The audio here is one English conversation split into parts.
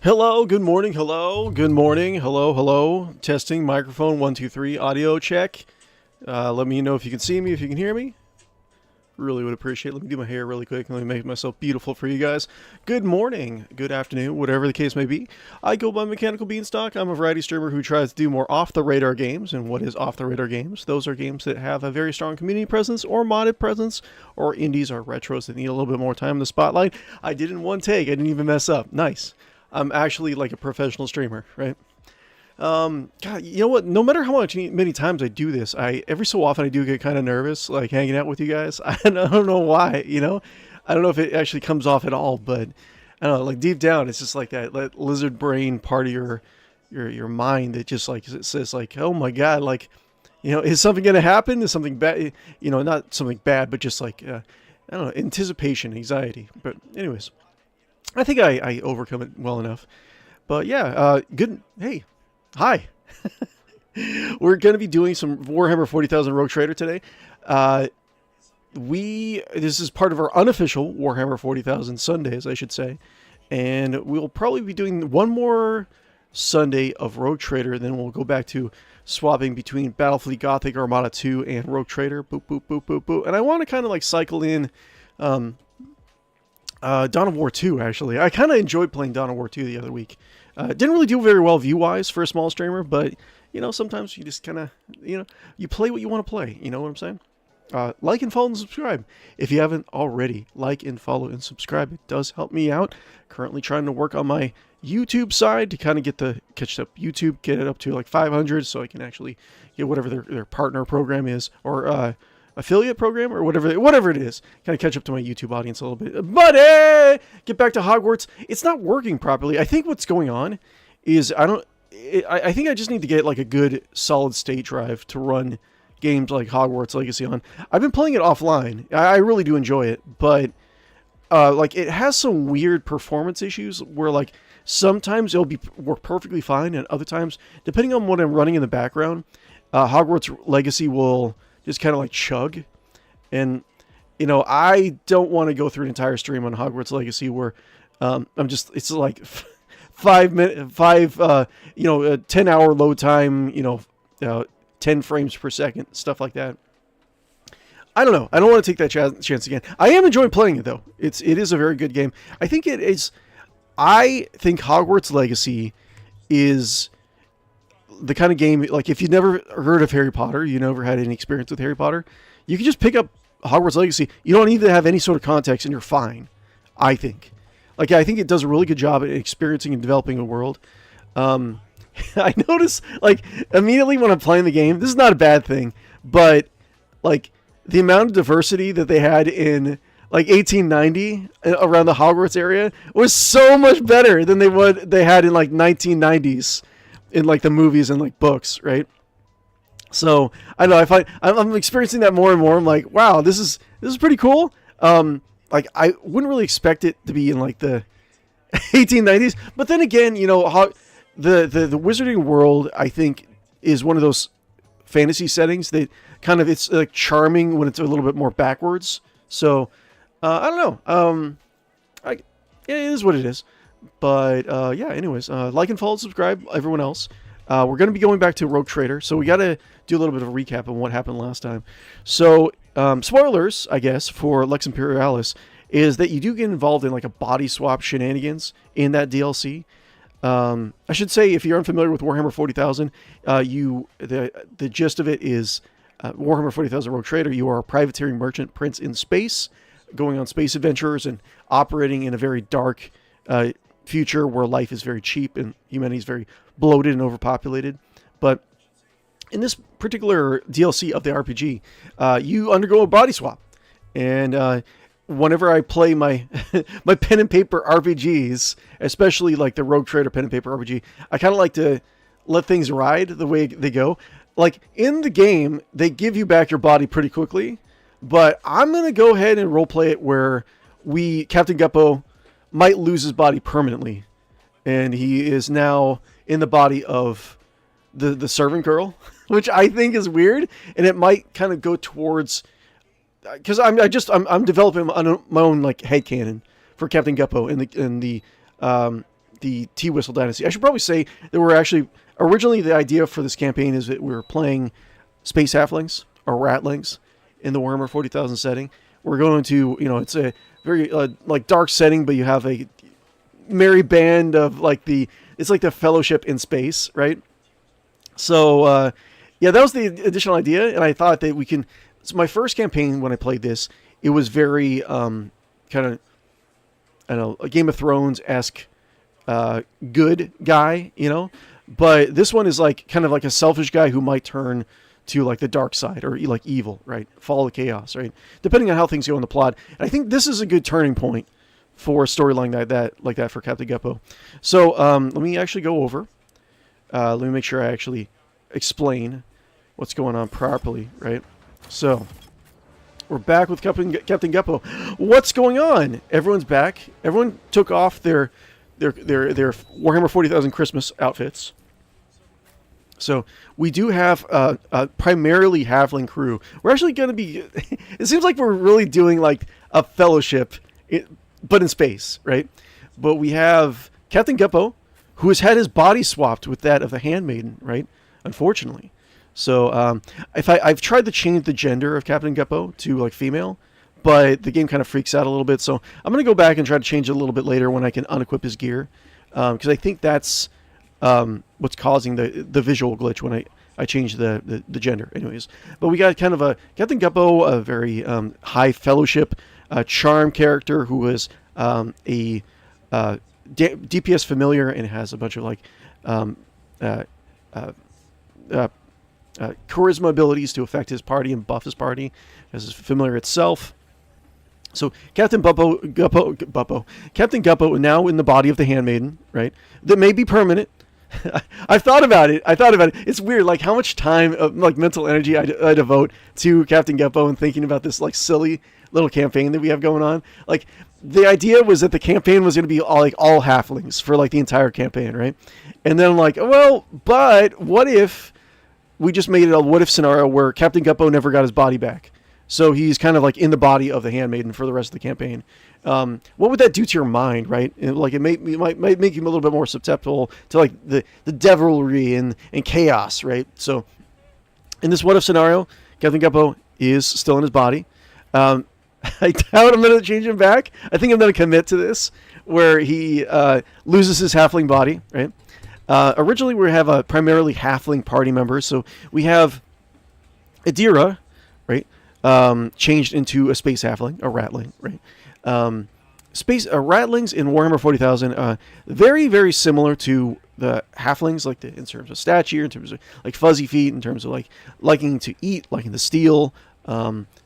Hello, good morning, hello, good morning, hello, hello. Testing, microphone, 1, 2, 3, audio check. Let me know if you can see me, if you can hear me. Really would appreciate it. Let me do my hair really quick and let me make myself beautiful for you guys. Good morning, good afternoon, whatever the case may be. I go by Mechanical Beanstalk. I'm a variety streamer who tries to do more off-the-radar games. And what is off-the-radar games? Those are games that have a very strong community presence or modded presence or indies or retros that need a little bit more time in the spotlight. I did it in one take. I didn't even mess up. Nice. I'm actually like a professional streamer, right? God, you know what? No matter how many times I do this, every so often I do get kind of nervous, like hanging out with you guys. I don't know why, you know? I don't know if it actually comes off at all, but I don't know, like deep down, it's just like that lizard brain part of your mind that just like it says like, oh my God, like, you know, is something going to happen? Is something bad? You know, not something bad, but just like, I don't know, anticipation, anxiety. But anyways. I think I overcome it well enough. But yeah, good. Hey, hi. We're going to be doing some Warhammer 40,000 Rogue Trader today. This is part of our unofficial Warhammer 40,000 Sundays, I should say. And we'll probably be doing one more Sunday of Rogue Trader. Then we'll go back to swapping between Battlefleet Gothic Armada 2 and Rogue Trader. Boop, boop, boop, boop, boop. And I want to kind of like cycle in Dawn of War 2, actually. I kind of enjoyed playing Dawn of War 2 the other week. Didn't really do very well view-wise for a small streamer, but, you know, sometimes you just kind of, you know, you play what you want to play. You know what I'm saying? Like and follow and subscribe. If you haven't already, like and follow and subscribe. It does help me out. Currently trying to work on my YouTube side to kind of catch up YouTube, get it up to like 500 so I can actually get whatever their partner program is, or affiliate program or whatever it is, kind of catch up to my YouTube audience a little bit. But hey, get back to Hogwarts. It's not working properly. I think what's going on is I think I just need to get like a good solid state drive to run games like Hogwarts Legacy on. I've been playing it offline. I really do enjoy it, but like it has some weird performance issues where like sometimes it'll work perfectly fine, and other times, depending on what I'm running in the background, Hogwarts Legacy will just kind of like chug. And, you know, I don't want to go through an entire stream on Hogwarts Legacy where it's like 10-hour load time, you know, 10 frames per second, stuff like that. I don't know. I don't want to take that chance again. I am enjoying playing it though. It is a very good game. I think Hogwarts Legacy is the kind of game, like if you've never heard of Harry Potter, you never had any experience with Harry Potter, you can just pick up Hogwarts Legacy. You don't need to have any sort of context and you're fine, I think. Like, I think it does a really good job at experiencing and developing a world. I notice, like, immediately when I'm playing the game, this is not a bad thing, but, like, the amount of diversity that they had in, like, 1890 around the Hogwarts area was so much better than they had in, like, 1990s. In like the movies and like books, right? So I know I'm experiencing that more and more. I'm like, wow, this is pretty cool. Like I wouldn't really expect it to be in like the 1890s, but then again, you know, how the wizarding world I think is one of those fantasy settings that kind of it's like charming when it's a little bit more backwards. So I don't know. It is what it is. But, yeah, anyways, like and follow, subscribe, everyone else. We're going to be going back to Rogue Trader, so we got to do a little bit of a recap on what happened last time. So, spoilers, I guess, for Lex Imperialis, is that you do get involved in, like, a body swap shenanigans in that DLC. I should say, if you're unfamiliar with Warhammer 40,000, the gist of it is Warhammer 40,000 Rogue Trader, you are a privateering merchant prince in space, going on space adventures and operating in a very dark future where life is very cheap and humanity is very bloated and overpopulated. But in this particular DLC of the RPG, you undergo a body swap. And whenever I play my my pen and paper RPGs, especially like the Rogue Trader pen and paper RPG, I kind of like to let things ride the way they go. Like in the game, they give you back your body pretty quickly, but I'm going to go ahead and roleplay it where Captain Guppo might lose his body permanently, and he is now in the body of the servant girl, which I think is weird, and it might kind of go towards, because I'm developing my own like headcanon for Captain Guppo in the the Teawhistle dynasty. I should probably say that we're actually originally the idea for this campaign is that we were playing space halflings or ratlings in the Warhammer 40,000 setting. We're going to, it's a very like dark setting, but you have a merry band of it's like the Fellowship in space, right? So yeah, that was the additional idea, and I thought that we can. So my first campaign when I played this, it was very kind of, I don't know, a Game of Thrones-esque good guy, but this one is like kind of like a selfish guy who might turn to like the dark side or like evil, right? Follow the chaos, right? Depending on how things go in the plot. And I think this is a good turning point for a storyline like that for Captain Guppo. So let me actually go over. Let me make sure I actually explain what's going on properly, right? So we're back with Captain Guppo. What's going on? Everyone's back. Everyone took off their Warhammer 40,000 Christmas outfits. So we do have a primarily halfling crew. We're actually going to be... It seems like we're really doing like a fellowship, but in space, right? But we have Captain Guppo, who has had his body swapped with that of the handmaiden, right? Unfortunately. So I've tried to change the gender of Captain Guppo to like female, but the game kind of freaks out a little bit. So I'm going to go back and try to change it a little bit later when I can unequip his gear, because I think that's what's causing the visual glitch when I change the gender. Anyways, but we got kind of a Captain Guppo, a very high fellowship charm character who is a DPS familiar and has a bunch of like charisma abilities to affect his party and buff his party, as is familiar itself. So Captain Guppo now in the body of the handmaiden, right? That may be permanent. I've thought about it. It's weird, like how much time, like mental energy I devote to Captain Guppo and thinking about this like silly little campaign that we have going on. Like the idea was that the campaign was going to be all halflings for like the entire campaign, right? And then I'm like, well, but what if we just made it a what if scenario where Captain Guppo never got his body back? So he's kind of like in the body of the handmaiden for the rest of the campaign. What would that do to your mind, right? Like it might make him a little bit more susceptible to like the devilry and chaos, right? So in this what if scenario, Captain Guppo is still in his body. I doubt I'm going to change him back. I think I'm going to commit to this, where he loses his halfling body, right? Originally, we have a primarily halfling party member, so we have 𝕽𝖶𝖌𝖚𝖊𝖊, right? Changed into a space halfling, a ratling, right? Ratlings in Warhammer 40,000, very, very similar to the halflings, like in terms of stature, in terms of like fuzzy feet, in terms of like liking to eat, liking to steal,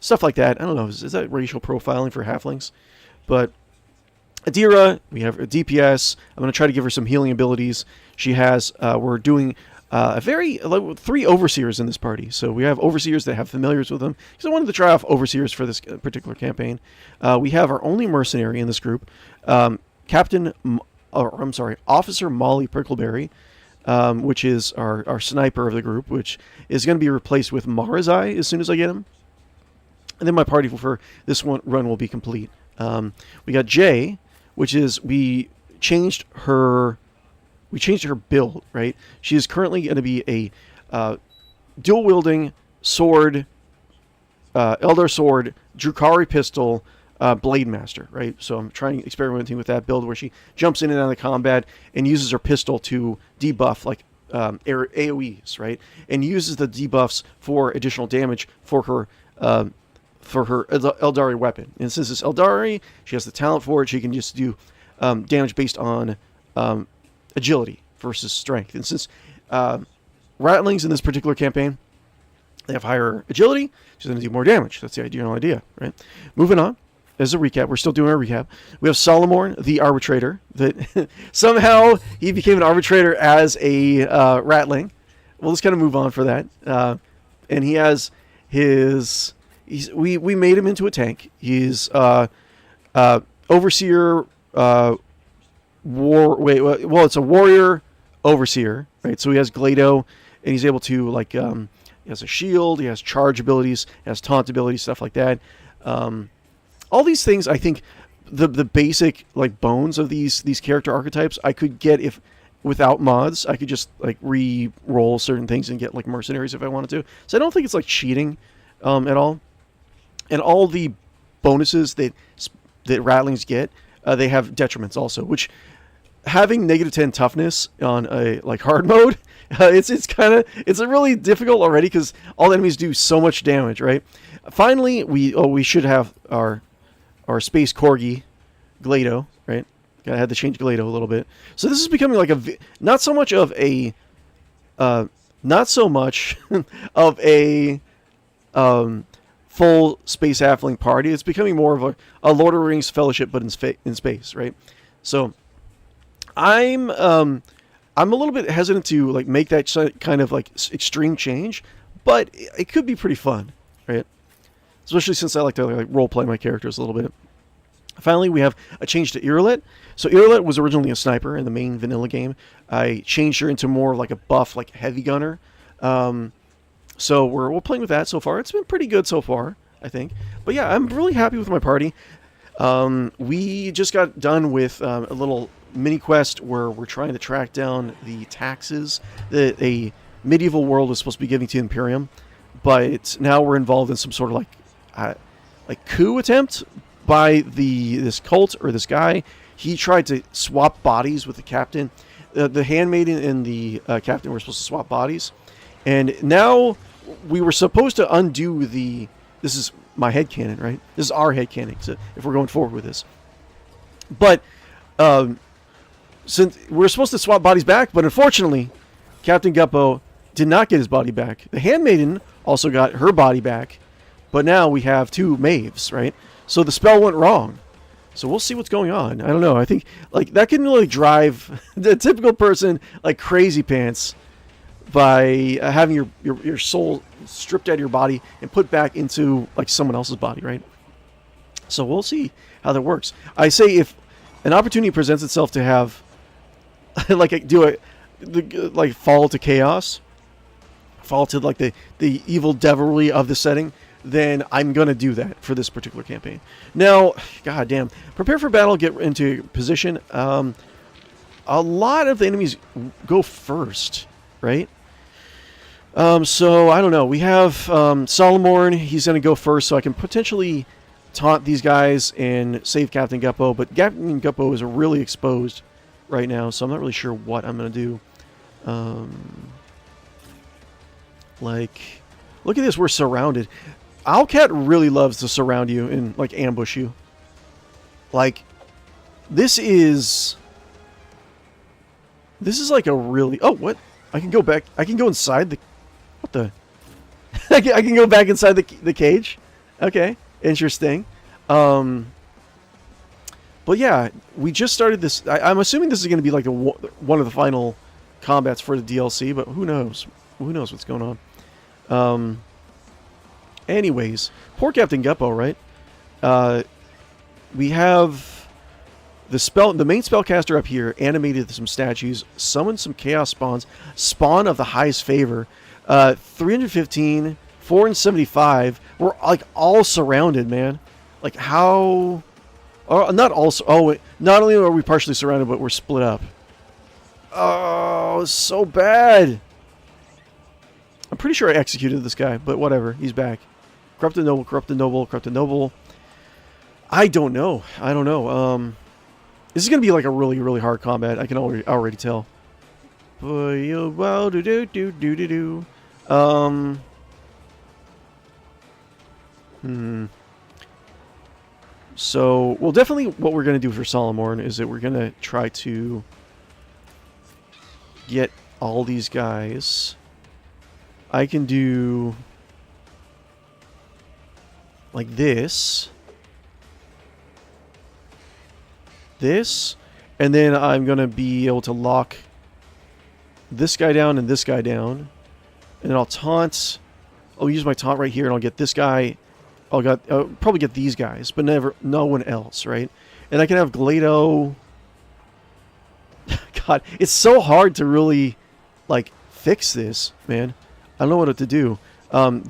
stuff like that. I don't know, is that racial profiling for halflings? But 𝕽𝖶𝖌𝖚, we have a DPS. I'm going to try to give her some healing abilities. She has, we're doing three overseers in this party. So we have overseers that have familiars with them, because I wanted to try off overseers for this particular campaign. We have our only mercenary in this group, Officer Molly Prickleberry, which is our sniper of the group, which is going to be replaced with Marazai as soon as I get him. And then my party for this run will be complete. We got Jay, which is we changed her build, right? She is currently going to be a dual-wielding sword, Eldar sword, Drukhari pistol, blade master, right? So I'm experimenting with that build where she jumps in and out of the combat and uses her pistol to debuff like AoEs, right? And uses the debuffs for additional damage for her Eldari weapon. And since it's Eldari, she has the talent for it. She can just do damage based on agility versus strength. And since Ratlings in this particular campaign, they have higher agility, she's going to do more damage. That's the idea, right? Moving on. As a recap, we're still doing our recap. We have Solomorn, the arbitrator, that somehow he became an arbitrator as a Ratling. We'll just kind of move on for that. And he has we made him into a tank. He's overseer. It's a warrior overseer, right? So he has Glado, and he's able to he has a shield, he has charge abilities, he has taunt abilities, stuff like that. All these things I think the basic like bones of these character archetypes I could get if without mods. I could just like re-roll certain things and get like mercenaries if I wanted to. So I don't think it's like cheating at all. And all the bonuses that Ratlings get, they have detriments also, which having -10 toughness on a like hard mode, it's a really difficult already because all enemies do so much damage, right? Finally, we should have our space corgi, 𝕿𝖗𝖆𝖊𝖗, right? I had to change 𝕿𝖗𝖆 a little bit. So this is becoming like not so much of a full space halfling party. It's becoming more of a Lord of the Rings fellowship, but in space, right? So I'm a little bit hesitant to like make that kind of like extreme change, but it could be pretty fun, right? Especially since I like to like role play my characters a little bit. Finally, we have a change to 𝕿𝖗𝖆𝖊𝖗. So 𝕿𝖗𝖆𝖊𝖗 was originally a sniper in the main vanilla game. I changed her into more like a buff, like heavy gunner. So we're playing with that so far. It's been pretty good so far, I think. But yeah, I'm really happy with my party. We just got done with a little mini quest where we're trying to track down the taxes that a medieval world was supposed to be giving to Imperium, but now we're involved in some sort of like coup attempt by this cult or this guy. He tried to swap bodies with the captain. The handmaiden and the captain were supposed to swap bodies, and now we were supposed to undo the. This is my headcanon, right? This is our headcanon, so if we're going forward with this. But since we're supposed to swap bodies back, but unfortunately, Captain Guppo did not get his body back. The handmaiden also got her body back, but now we have two Maves, right? So the spell went wrong. So we'll see what's going on. I don't know. I think like that can really drive the typical person like crazy pants by having your soul stripped out of your body and put back into like someone else's body, right? So we'll see how that works. I say if an opportunity presents itself to have like fall to chaos, fall to like the evil devilry of the setting, then I'm going to do that for this particular campaign. Now, goddamn, prepare for battle, get into position. A lot of the enemies go first, right? So, I don't know. We have 𝕬𝖆. He's going to go first, so I can potentially taunt these guys and save Captain Guppo. But Captain Guppo is really exposed right now, so I'm not really sure what I'm going to do. Like, look at this. We're surrounded. owlcat really loves to surround you and like ambush you. Like this is like a really what? I can go back. I can go inside the what the I can go back inside the cage. Okay, interesting. But yeah, we just started this. I'm assuming this is going to be like one of the final combats for the DLC, but who knows? Who knows what's going on? Anyways, poor Captain Guppo, right? We have the main spellcaster up here animated some statues, summoned some chaos spawns, spawn of the highest favor, 315, 475. We're like all surrounded, man. Like how? Not also. Oh, not only are we partially surrounded, but we're split up. Oh, so bad. I'm pretty sure I executed this guy, but whatever. He's back. Corrupted noble, corrupted noble, corrupted noble. I don't know. This is gonna be like a really, really hard combat. I can already tell. So, well, definitely what we're gonna do for 𝕬𝖆 is that we're gonna try to get all these guys. I can do like this, and then I'm going to be able to lock this guy down and this guy down, and then I'll taunt. I'll use my taunt right here, and I'll get this guy. I'll probably get these guys, but no one else, right? And I can have 𝕿𝖗𝖆𝖊𝖗. God, it's so hard to really like fix this, man. I don't know what to do.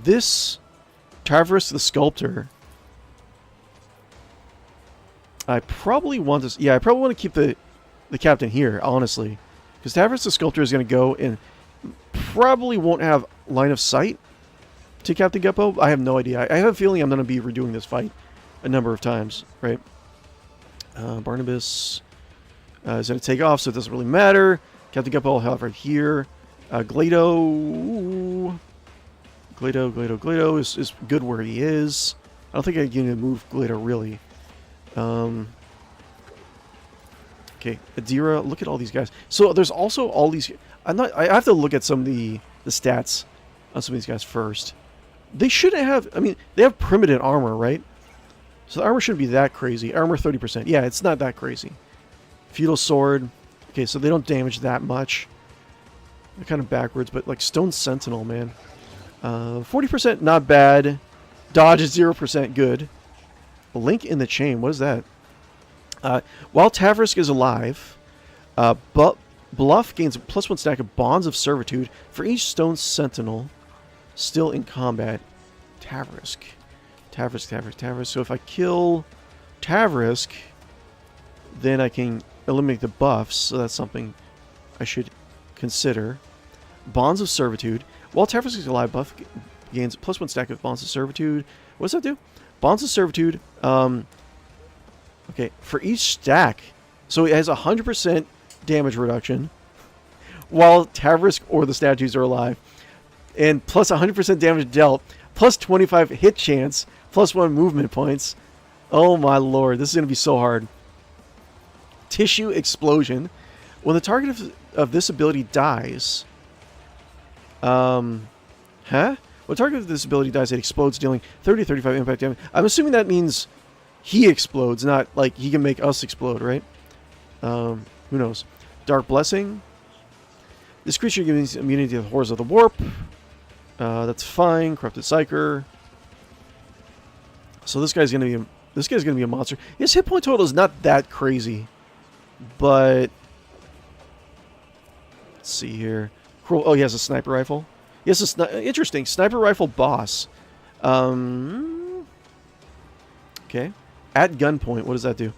This Tartarus the Sculptor. I probably want this. Yeah, I probably want to keep the captain here, honestly, because Tavros the Sculptor is going to go and probably won't have line of sight to Captain Guppo. I have no idea. I have a feeling I'm going to be redoing this fight a number of times, right? Barnabas is going to take off, so it doesn't really matter. Captain Guppo will have right here. 𝕿𝖗𝖆𝖉𝖊𝖗 is good where he is. I don't think I can move 𝕿𝖗𝖆 really. Okay, Adira, look at all these guys. So there's also all these. I have to look at some of the stats on some of these guys first. They shouldn't have. I mean, they have primitive armor, right? So the armor shouldn't be that crazy. Armor 30%. Yeah, it's not that crazy. Feudal sword. Okay, so they don't damage that much. They're kind of backwards, but like Stone Sentinel, man. 40% not bad. Dodge is 0% good. A link in the chain. What is that? While Tavros is alive, Bluff gains a +1 stack of Bonds of Servitude for each Stone Sentinel still in combat. Tavros. So if I kill Tavros, then I can eliminate the buffs. So that's something I should consider. Bonds of Servitude. While Tavros is alive, Buff gains a +1 stack of Bonds of Servitude. What does that do? Bonds of Servitude. Okay, for each stack. So it has 100% damage reduction while Tavros or the statues are alive. And plus 100% damage dealt, plus 25 hit chance, +1 movement points. Oh my lord, this is going to be so hard. Tissue Explosion. When the target of this ability dies... When the target of this ability dies, it explodes, dealing 30-35 impact damage. I'm assuming that means he explodes, not like he can make us explode, right? Who knows? Dark Blessing. This creature gives immunity to the horrors of the warp. That's fine. Corrupted Psyker. So this guy's gonna be a monster. His hit point total is not that crazy, but let's see here. Cool. Oh, he has a sniper rifle. He has a interesting sniper rifle boss. Okay. At gunpoint, what does that do?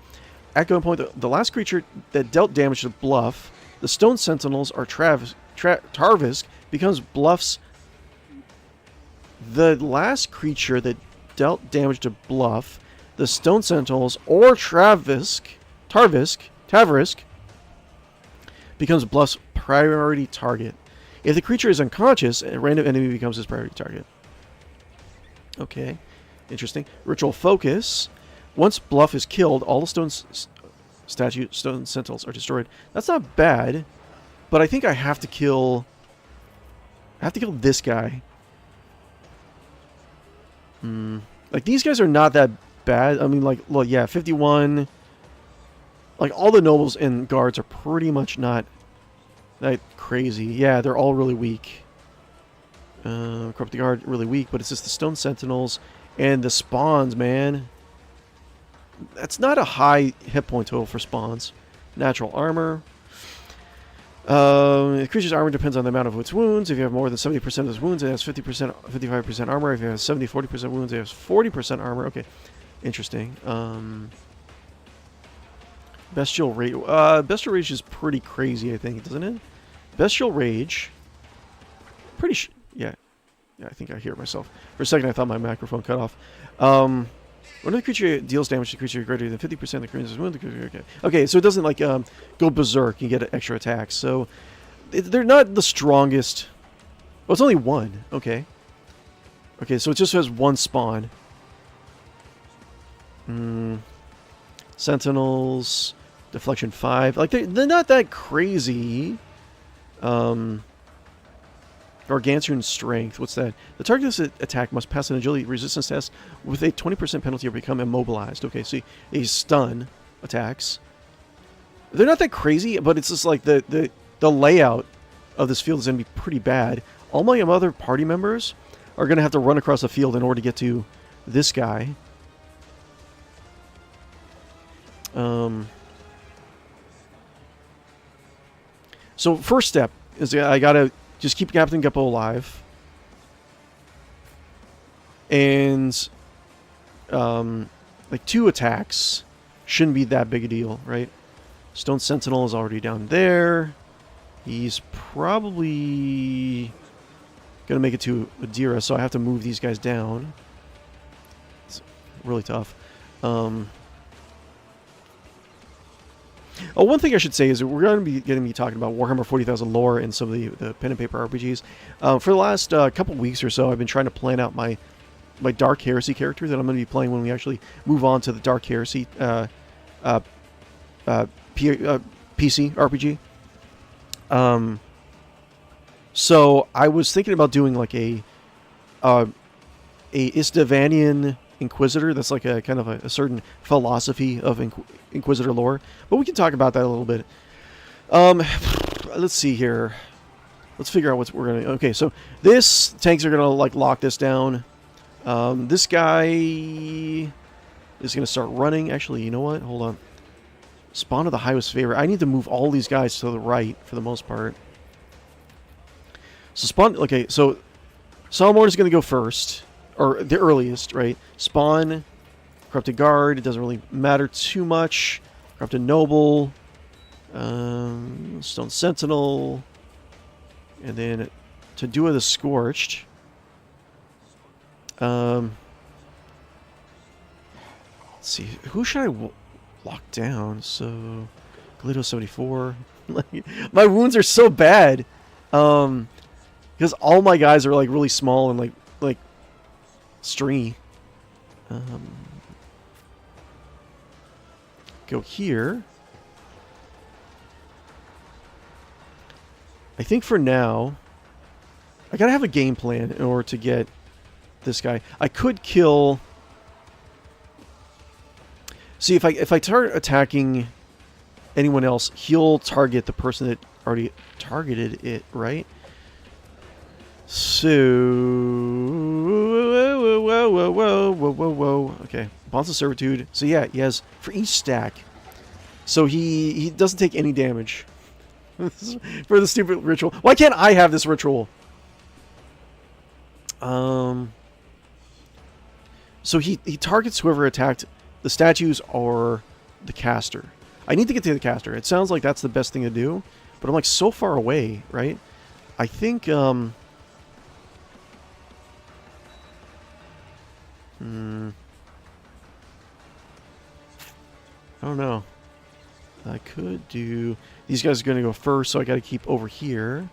At gunpoint, the last creature that dealt damage to Bluff, the Stone Sentinels or Tarvisk becomes Bluff's. The last creature that dealt damage to Bluff, the Stone Sentinels or Tarvisk becomes Bluff's priority target. If the creature is unconscious, a random enemy becomes his priority target. Okay, interesting. Ritual Focus. Once Bluff is killed, all the Stone Sentinels are destroyed. That's not bad, but I think I have to kill. I have to kill this guy. Like these guys are not that bad. I mean, like, well, yeah, 51. Like all the nobles and guards are pretty much not that crazy. Yeah, they're all really weak. Corrupted Guard really weak, but it's just the Stone Sentinels and the spawns, man. That's not a high hit point total for spawns. Natural armor. The creature's armor depends on the amount of its wounds. If you have more than 70% of its wounds, it has 50%, 55% armor. If you have 70, 40% wounds, it has 40% armor. Okay, interesting. Bestial Rage. Bestial Rage is pretty crazy, I think, doesn't it? Bestial Rage. Pretty yeah. Yeah, I think I hear myself. For a second, I thought my microphone cut off. When the creature deals damage to the creature greater than 50% of the creature's wound, okay, so it doesn't like go berserk and get extra attacks. So they're not the strongest. Well, it's only one. Okay. Okay, so it just has one spawn. Sentinels, deflection 5. Like they're not that crazy. Gargantuan Strength. What's that? The target of this attack must pass an agility resistance test with a 20% penalty or become immobilized. Okay, so he stun attacks. They're not that crazy, but it's just like the layout of this field is going to be pretty bad. All my other party members are going to have to run across the field in order to get to this guy. So first step is I got to just keep Captain Guppo alive. And like 2 attacks. shouldn't be that big a deal, right? Stone Sentinel is already down there. He's probably gonna make it to Adira, so I have to move these guys down. It's really tough. Oh, one thing I should say is that we're going to be talking about Warhammer 40,000 lore and some of the pen and paper RPGs. For the last couple weeks or so, I've been trying to plan out my Dark Heresy character that I'm going to be playing when we actually move on to the Dark Heresy PC RPG. So I was thinking about doing like a 𝕽𝖶𝖌𝖚𝖊𝖊 Inquisitor. That's like a kind of a certain philosophy of Inquisitor lore, but we can talk about that a little bit. Let's see here. Let's figure out what we're gonna. Okay, so this tanks are gonna like lock this down. This guy is gonna start running. Actually, you know what? Hold on. Spawn of the Highest Favorite. I need to move all these guys to the right for the most part. So spawn. Okay, so Solomon is gonna go first. Or the earliest, right? Spawn, Corrupted Guard, it doesn't really matter too much. Corrupted Noble, Stone Sentinel, and then to do the Scorched. Let's see, who should I lock down? So, Glido 74. My wounds are so bad, because all my guys are like really small and like stringy. Go here. I think for now, I gotta have a game plan in order to get this guy. I could kill. See, if I start attacking anyone else, he'll target the person that already targeted it, right? So, whoa. Okay, Bonds of Servitude. So yeah, he has for each stack. So he doesn't take any damage for the stupid ritual. Why can't I have this ritual? So he targets whoever attacked the statues or the caster. I need to get to the caster. It sounds like that's the best thing to do, but I'm like so far away, right? I think I don't know. I could do... These guys are going to go first, so I got to keep over here.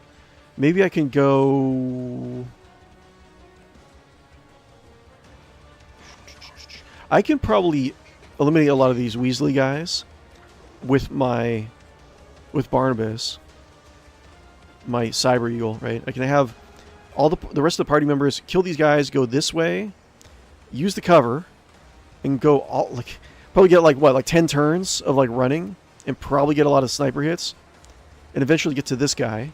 Maybe I can go... I can probably eliminate a lot of these Weasley guys with Barnabas, my Cyber Eagle, right? I can have all the rest of the party members kill these guys, go this way, use the cover, and go all like probably get like what, like 10 turns of like running, and probably get a lot of sniper hits, and eventually get to this guy,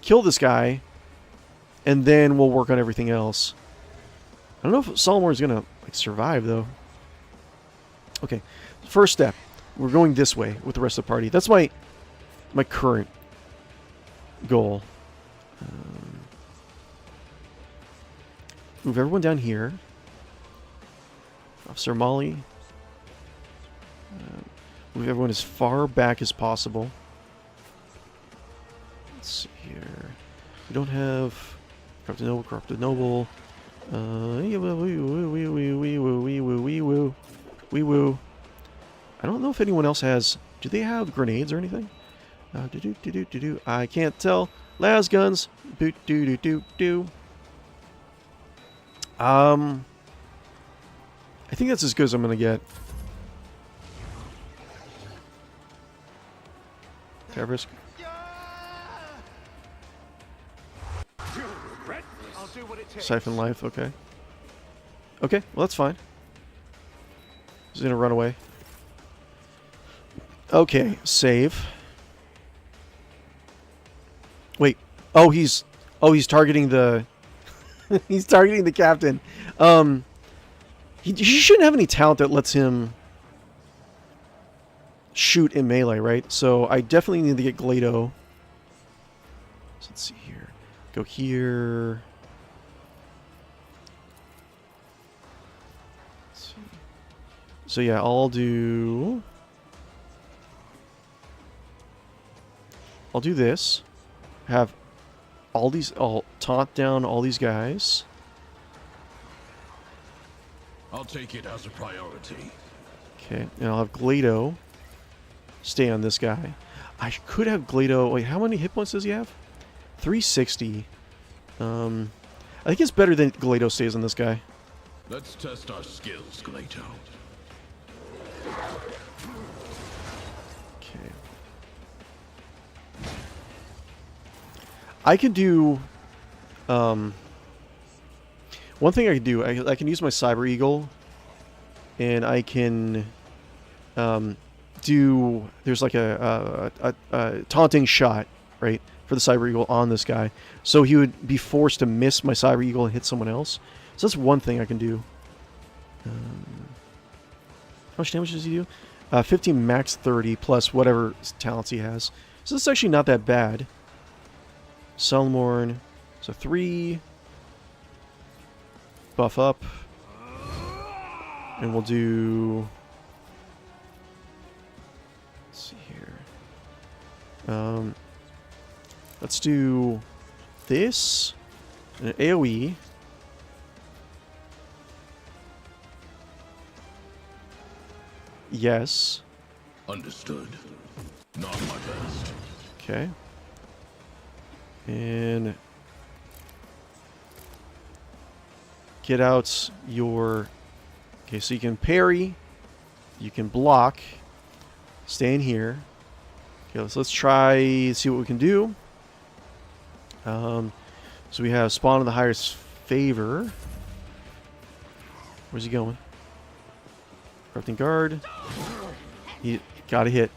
kill this guy, and then we'll work on everything else. I don't know if Solomon is gonna like survive though. Okay, first step, we're going this way with the rest of the party. That's my current goal. Move everyone down here. Officer Molly. Move everyone as far back as possible. Let's see here. We don't have Corrupted Noble. Wee woo. I don't know if anyone else has. Do they have grenades or anything? I can't tell. Las guns. I think that's as good as I'm gonna get. Risk. Siphon life, okay. Okay, well that's fine. He's gonna run away. Okay, save. Wait. Oh, he's targeting the he's targeting the captain. He shouldn't have any talent that lets him shoot in melee, right? So I definitely need to get Glido. So let's see here. Go here. Let's see. So yeah, I'll do this. Have all these. I'll taunt down all these guys. I'll take it as a priority. Okay, and I'll have 𝕿𝖗𝖆 stay on this guy. I could have 𝕿𝖗𝖆. Wait, how many hit points does he have? 360. I think it's better than 𝕿𝖗𝖆 stays on this guy. Let's test our skills, 𝕿𝖗𝖆. Okay. I could do. One thing I could do, I can use my Cyber Eagle, and I can do. There's like a taunting shot, right, for the Cyber Eagle on this guy, so he would be forced to miss my Cyber Eagle and hit someone else. So that's one thing I can do. How much damage does he do? 15 max 30 plus whatever talents he has. So this is actually not that bad. Selmorn. So 3. Buff up. And we'll do... Let's see here. Let's do this. And an AoE. Yes. Understood. Not my best. Okay. And get out your... Okay, so you can parry. You can block. Stay in here. Okay, let's try see what we can do. So we have Spawn of the Highest Favor. Where's he going? Corrupting Guard. He got a hit.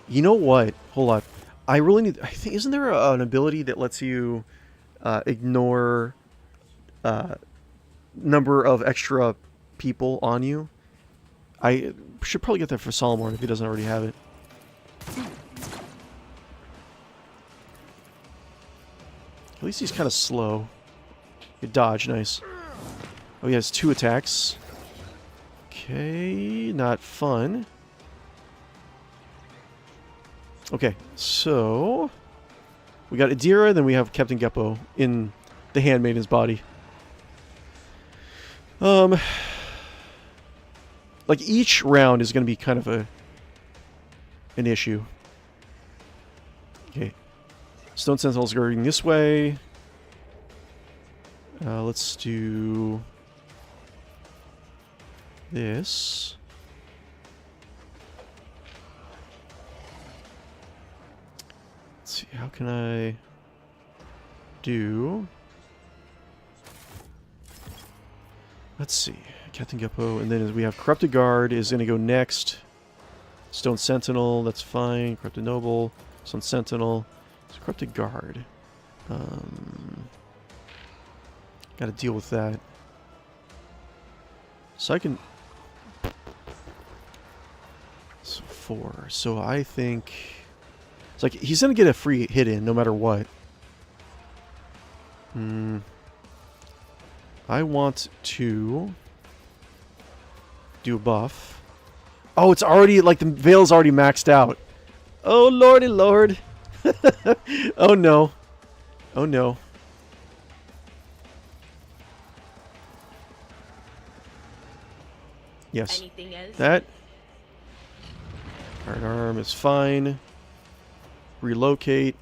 You know what? Hold on. I really need... I think... Isn't there an ability that lets you ignore number of extra people on you? I should probably get that for Solomon if he doesn't already have it. At least he's kind of slow. Good dodge, nice. Oh, he has 2 attacks. Okay, not fun. Okay, so... We got Adira, then we have Captain Guppo in the Handmaiden's body. Like, each round is going to be kind of an issue. Okay. Stone Sentinel's going this way. Let's do... this. Let's see, how can I do... Let's see, Captain Guppo, and then we have Corrupted Guard is going to go next. Stone Sentinel, that's fine. Corrupted Noble, Stone Sentinel, so Corrupted Guard. Got to deal with that. So I can... So 4. So I think... It's like, he's going to get a free hit in no matter what. I want to do a buff. Oh, it's already, like, the Veil's already maxed out. Oh, lordy lord. Oh, no. Oh, no. Yes. That. Hard arm is fine. Relocate.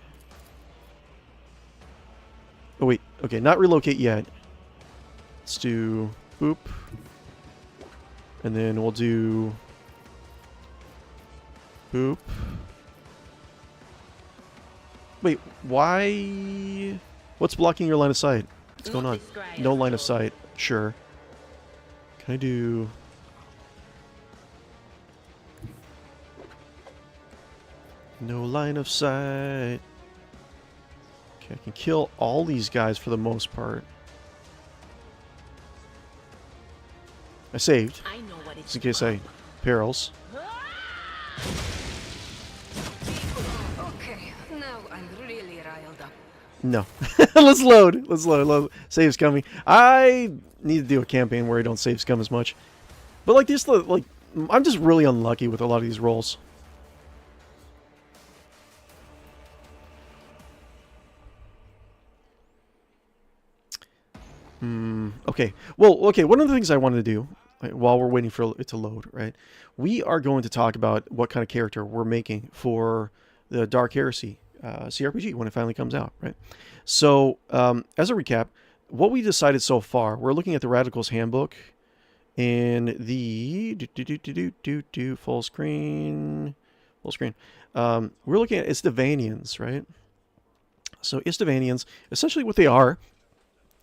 Oh, wait. Okay, not relocate yet. Let's do boop. And then we'll do boop. Wait, why? What's blocking your line of sight? What's going on? No line of sight. Sure. Can I do... No line of sight. Okay, I can kill all these guys for the most part. I saved. Just in case I perils. Okay, now I'm really riled up. No. Let's load. Let's load. Saves coming. I need to do a campaign where I don't save scum as much. But like this, like I'm just really unlucky with a lot of these rolls. Okay. Well, okay. One of the things I wanted to do while we're waiting for it to load, right? We are going to talk about what kind of character we're making for the Dark Heresy cRPG when it finally comes out, right? So, as a recap, what we decided so far, we're looking at the Radicals Handbook in the full screen. We're looking at 𝕽𝖶𝖊𝖊𝖃, right? So 𝕽𝖶𝖊𝖃, essentially what they are,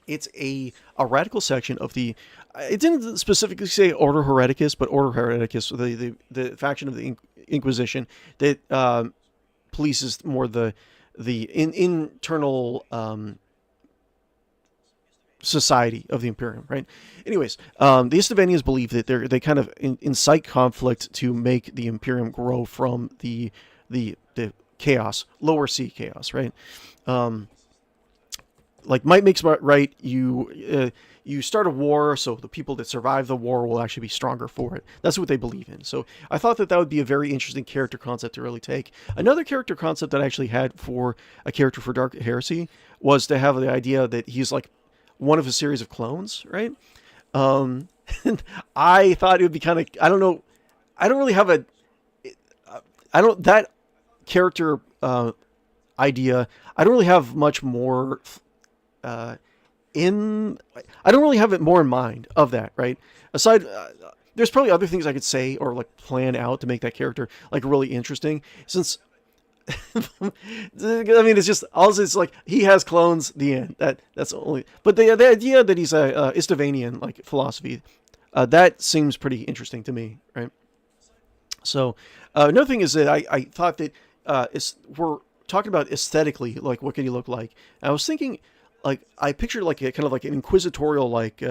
it's a radical section of the. It didn't specifically say Order Hereticus, but Order Hereticus, the faction of the Inquisition that polices more the internal society of the Imperium, right? Anyways, the 𝕽𝖶𝖊𝖃s believe that they kind of incite conflict to make the Imperium grow from the chaos, lower sea chaos, right? Like might makes right. You start a war, so the people that survive the war will actually be stronger for it. That's what they believe in. So I thought that would be a very interesting character concept to really take. Another character concept that I actually had for a character for Dark Heresy was to have the idea that he's like one of a series of clones, right? I thought it would be kind of, I don't know, I don't really have a, I don't, that character idea, I don't really have much more I don't really have it more in mind of that, right? Aside, there's probably other things I could say or like plan out to make that character like really interesting. Since, I mean, it's just also it's like he has clones. The end. That's only. But the idea that he's a 𝕽𝖶𝖊𝖃 like philosophy, that seems pretty interesting to me, right? So another thing is that I thought that we're talking about aesthetically, like what could he look like? And I was thinking. Like I pictured like a kind of like an inquisitorial like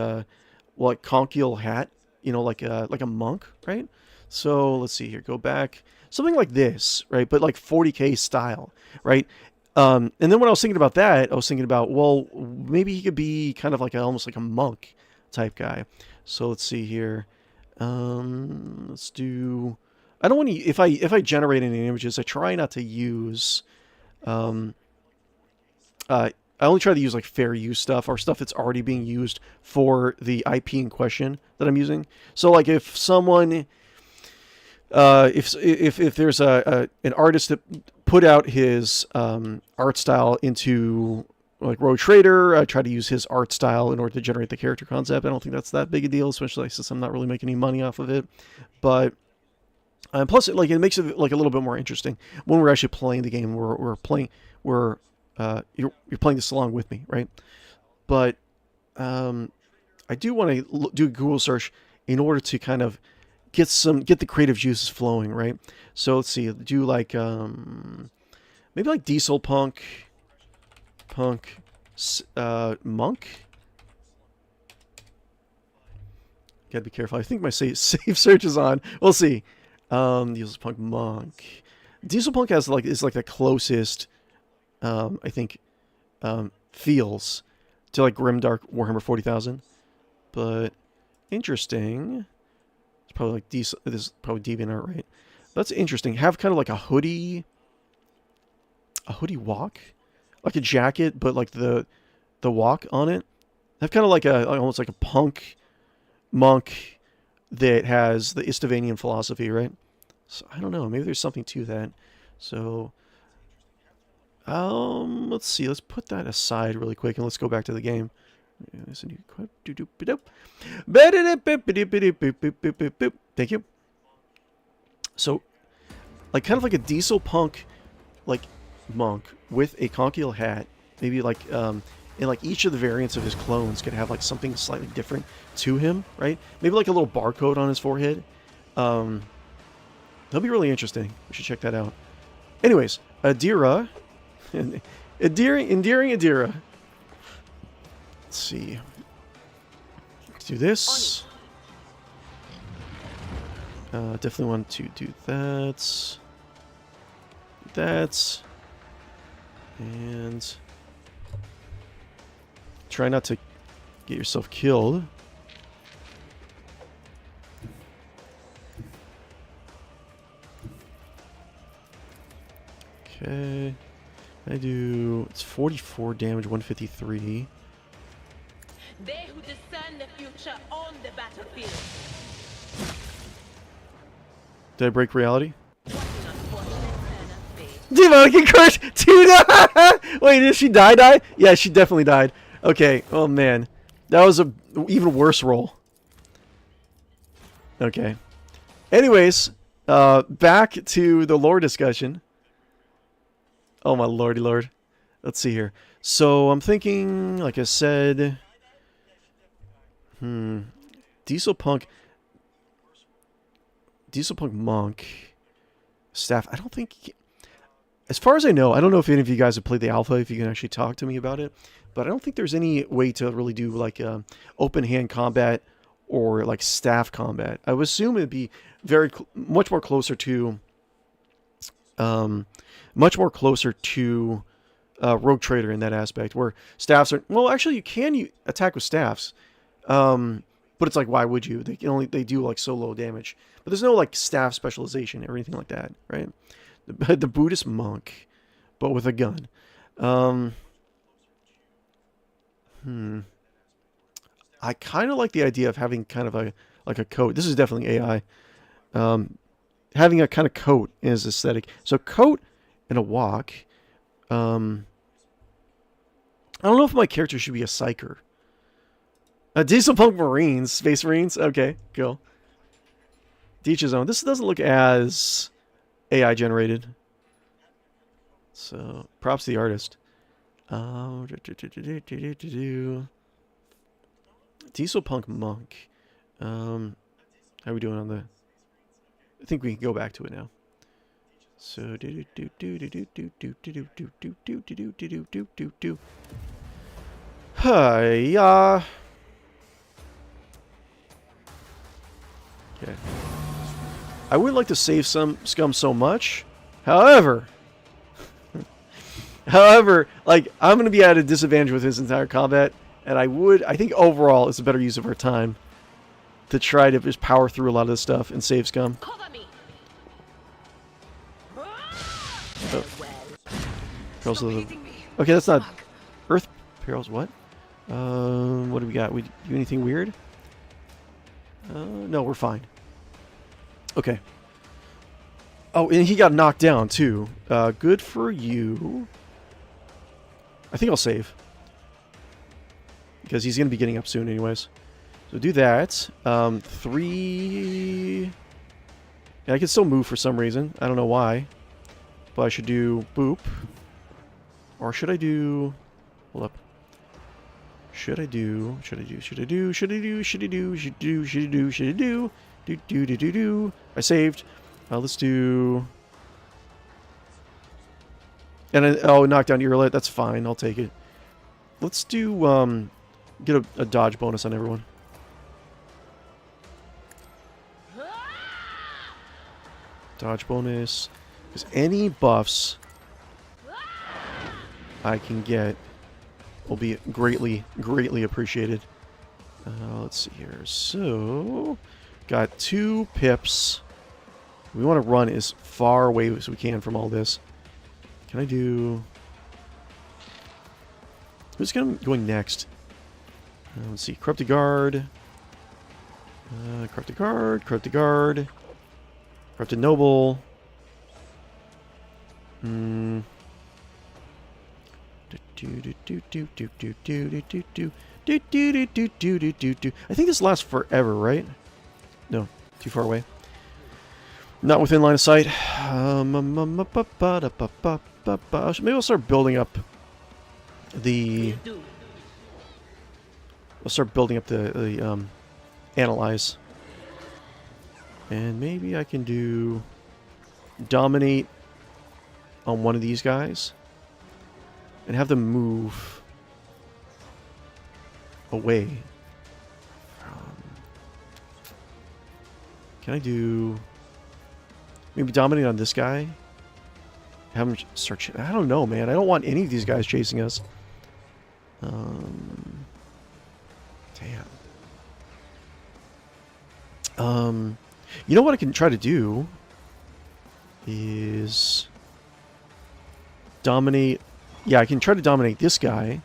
conchial hat, like a monk, right? So let's see here, go back, something like this, right? But like 40K style, right? And then when I was thinking about that, I was thinking about, well, maybe he could be kind of like almost like a monk type guy. So let's see here, let's do. I don't want to if I generate any images, I try not to use. I only try to use like fair use stuff or stuff that's already being used for the IP in question that I'm using. So like if someone, if there's an artist that put out his art style into like Rogue Trader, I try to use his art style in order to generate the character concept. I don't think that's that big a deal, especially since I'm not really making any money off of it. But plus, it makes it like a little bit more interesting when we're actually playing the game. We're playing. You're playing this along with me, right? But I do want to do a Google search in order to kind of get the creative juices flowing, right? So let's see, do like maybe like diesel punk, monk. Gotta be careful. I think my save search is on. We'll see. Diesel punk monk. Diesel punk is like the closest. I think feels to like Grimdark Warhammer 40,000, but interesting. It's probably like this is probably DeviantArt, right? That's interesting. Have kind of like a hoodie walk, like a jacket, but like the walk on it. Have kind of like almost like a punk monk that has the 𝕽𝖶𝖊𝖃 philosophy, right? So I don't know. Maybe there's something to that. So. Let's see. Let's put that aside really quick and let's go back to the game. Thank you. So, like kind of like a diesel punk, like monk with a conchial hat. Maybe like and like each of the variants of his clones could have like something slightly different to him, right? Maybe like a little barcode on his forehead. That'll be really interesting. We should check that out. Anyways, Adira. Endearing Adira. Let's see. Let's do this. Definitely want to do that. And Try not to get yourself killed. Okay. I do... It's 44 damage, 153. They who discern the future on the battlefield. Did I break reality? What Demonic curse! Dude! Wait, did she die? Yeah, she definitely died. Okay. Oh, man. That was a even worse roll. Okay. Anyways, back to the lore discussion. Oh, my lordy lord. Let's see here. So, I'm thinking, like I said... Diesel Punk Monk. Staff. I don't think... As far as I know, I don't know if any of you guys have played the alpha, if you can actually talk to me about it. But I don't think there's any way to really do, like, open hand combat or, like, staff combat. I would assume it'd be much more closer to... Rogue Trader in that aspect, where staffs are... Well, actually, you can attack with staffs. But it's like, why would you? They do, like, so low damage. But there's no, like, staff specialization or anything like that, right? The Buddhist monk, but with a gun. I kind of like the idea of having kind of a coat. This is definitely AI. Having a kind of coat is aesthetic. So coat and a walk. I don't know if my character should be a psyker. Diesel Punk Marines, Space Marines. Okay, cool. Each his own. This doesn't look as AI generated. So props to the artist. Diesel Punk Monk. How are we doing on the... I think we can go back to it now. So Hiya. Okay. I would like to save some scum so much. However, like, I'm going to be at a disadvantage with his entire combat, and I think overall it's a better use of our time to try to just power through a lot of this stuff and save scum. Cover me. Perils of the... Okay, that's not... Earth Perils, what? What do we got? We do anything weird? No, we're fine. Okay. Oh, and he got knocked down, too. Good for you. I think I'll save. Because he's going to be getting up soon anyways. So do that. 3... Yeah, I can still move for some reason. I don't know why. But I should do boop. Or should I do... Hold up. Should I do... I saved. Let's do... And knock down Earlet. That's fine. I'll take it. Let's do... Get a dodge bonus on everyone. Dodge bonus. Because any buffs I can get will be greatly, greatly appreciated. Let's see here. So, got 2 pips. We want to run as far away as we can from all this. Can I do... Who's going next? Let's see. Corrupted Guard. Corrupted Guard. Corrupted Guard. Corrupted Noble. I think this lasts forever, right? No, too far away. Not within line of sight. Maybe I'll start building up the... I'll start building up the analyze. And maybe I can do dominate on one of these guys and have them move away. Can I do maybe dominate on this guy? Have him start... I don't know, man. I don't want any of these guys chasing us. Man. You know what I can try to do is dominate. Yeah, I can try to dominate this guy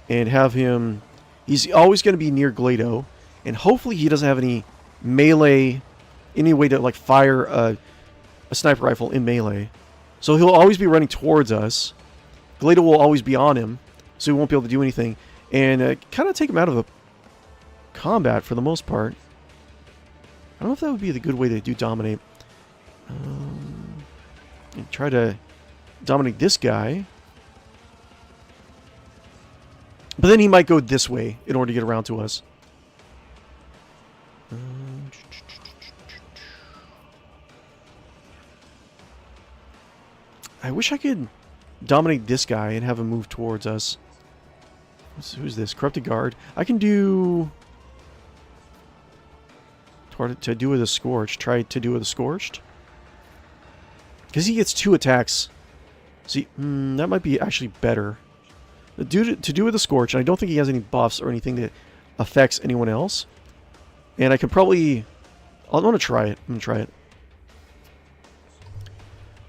and have him. He's always going to be near 𝕿𝖗𝖆, and hopefully he doesn't have any melee, any way to like fire a sniper rifle in melee. So he'll always be running towards us. 𝕿𝖗𝖆 will always be on him, so he won't be able to do anything, and kind of take him out of the combat for the most part. I don't know if that would be the good way to do dominate. And try to dominate this guy. But then he might go this way in order to get around to us. I wish I could dominate this guy and have him move towards us. Who's this? Corrupted Guard. I can do... To do with a Scorched. Try to do with a Scorched. Because he gets 2 attacks. See, that might be actually better. To do with a Scorch, and I don't think he has any buffs or anything that affects anyone else. And I could probably... I'm going to try it. I'm going to try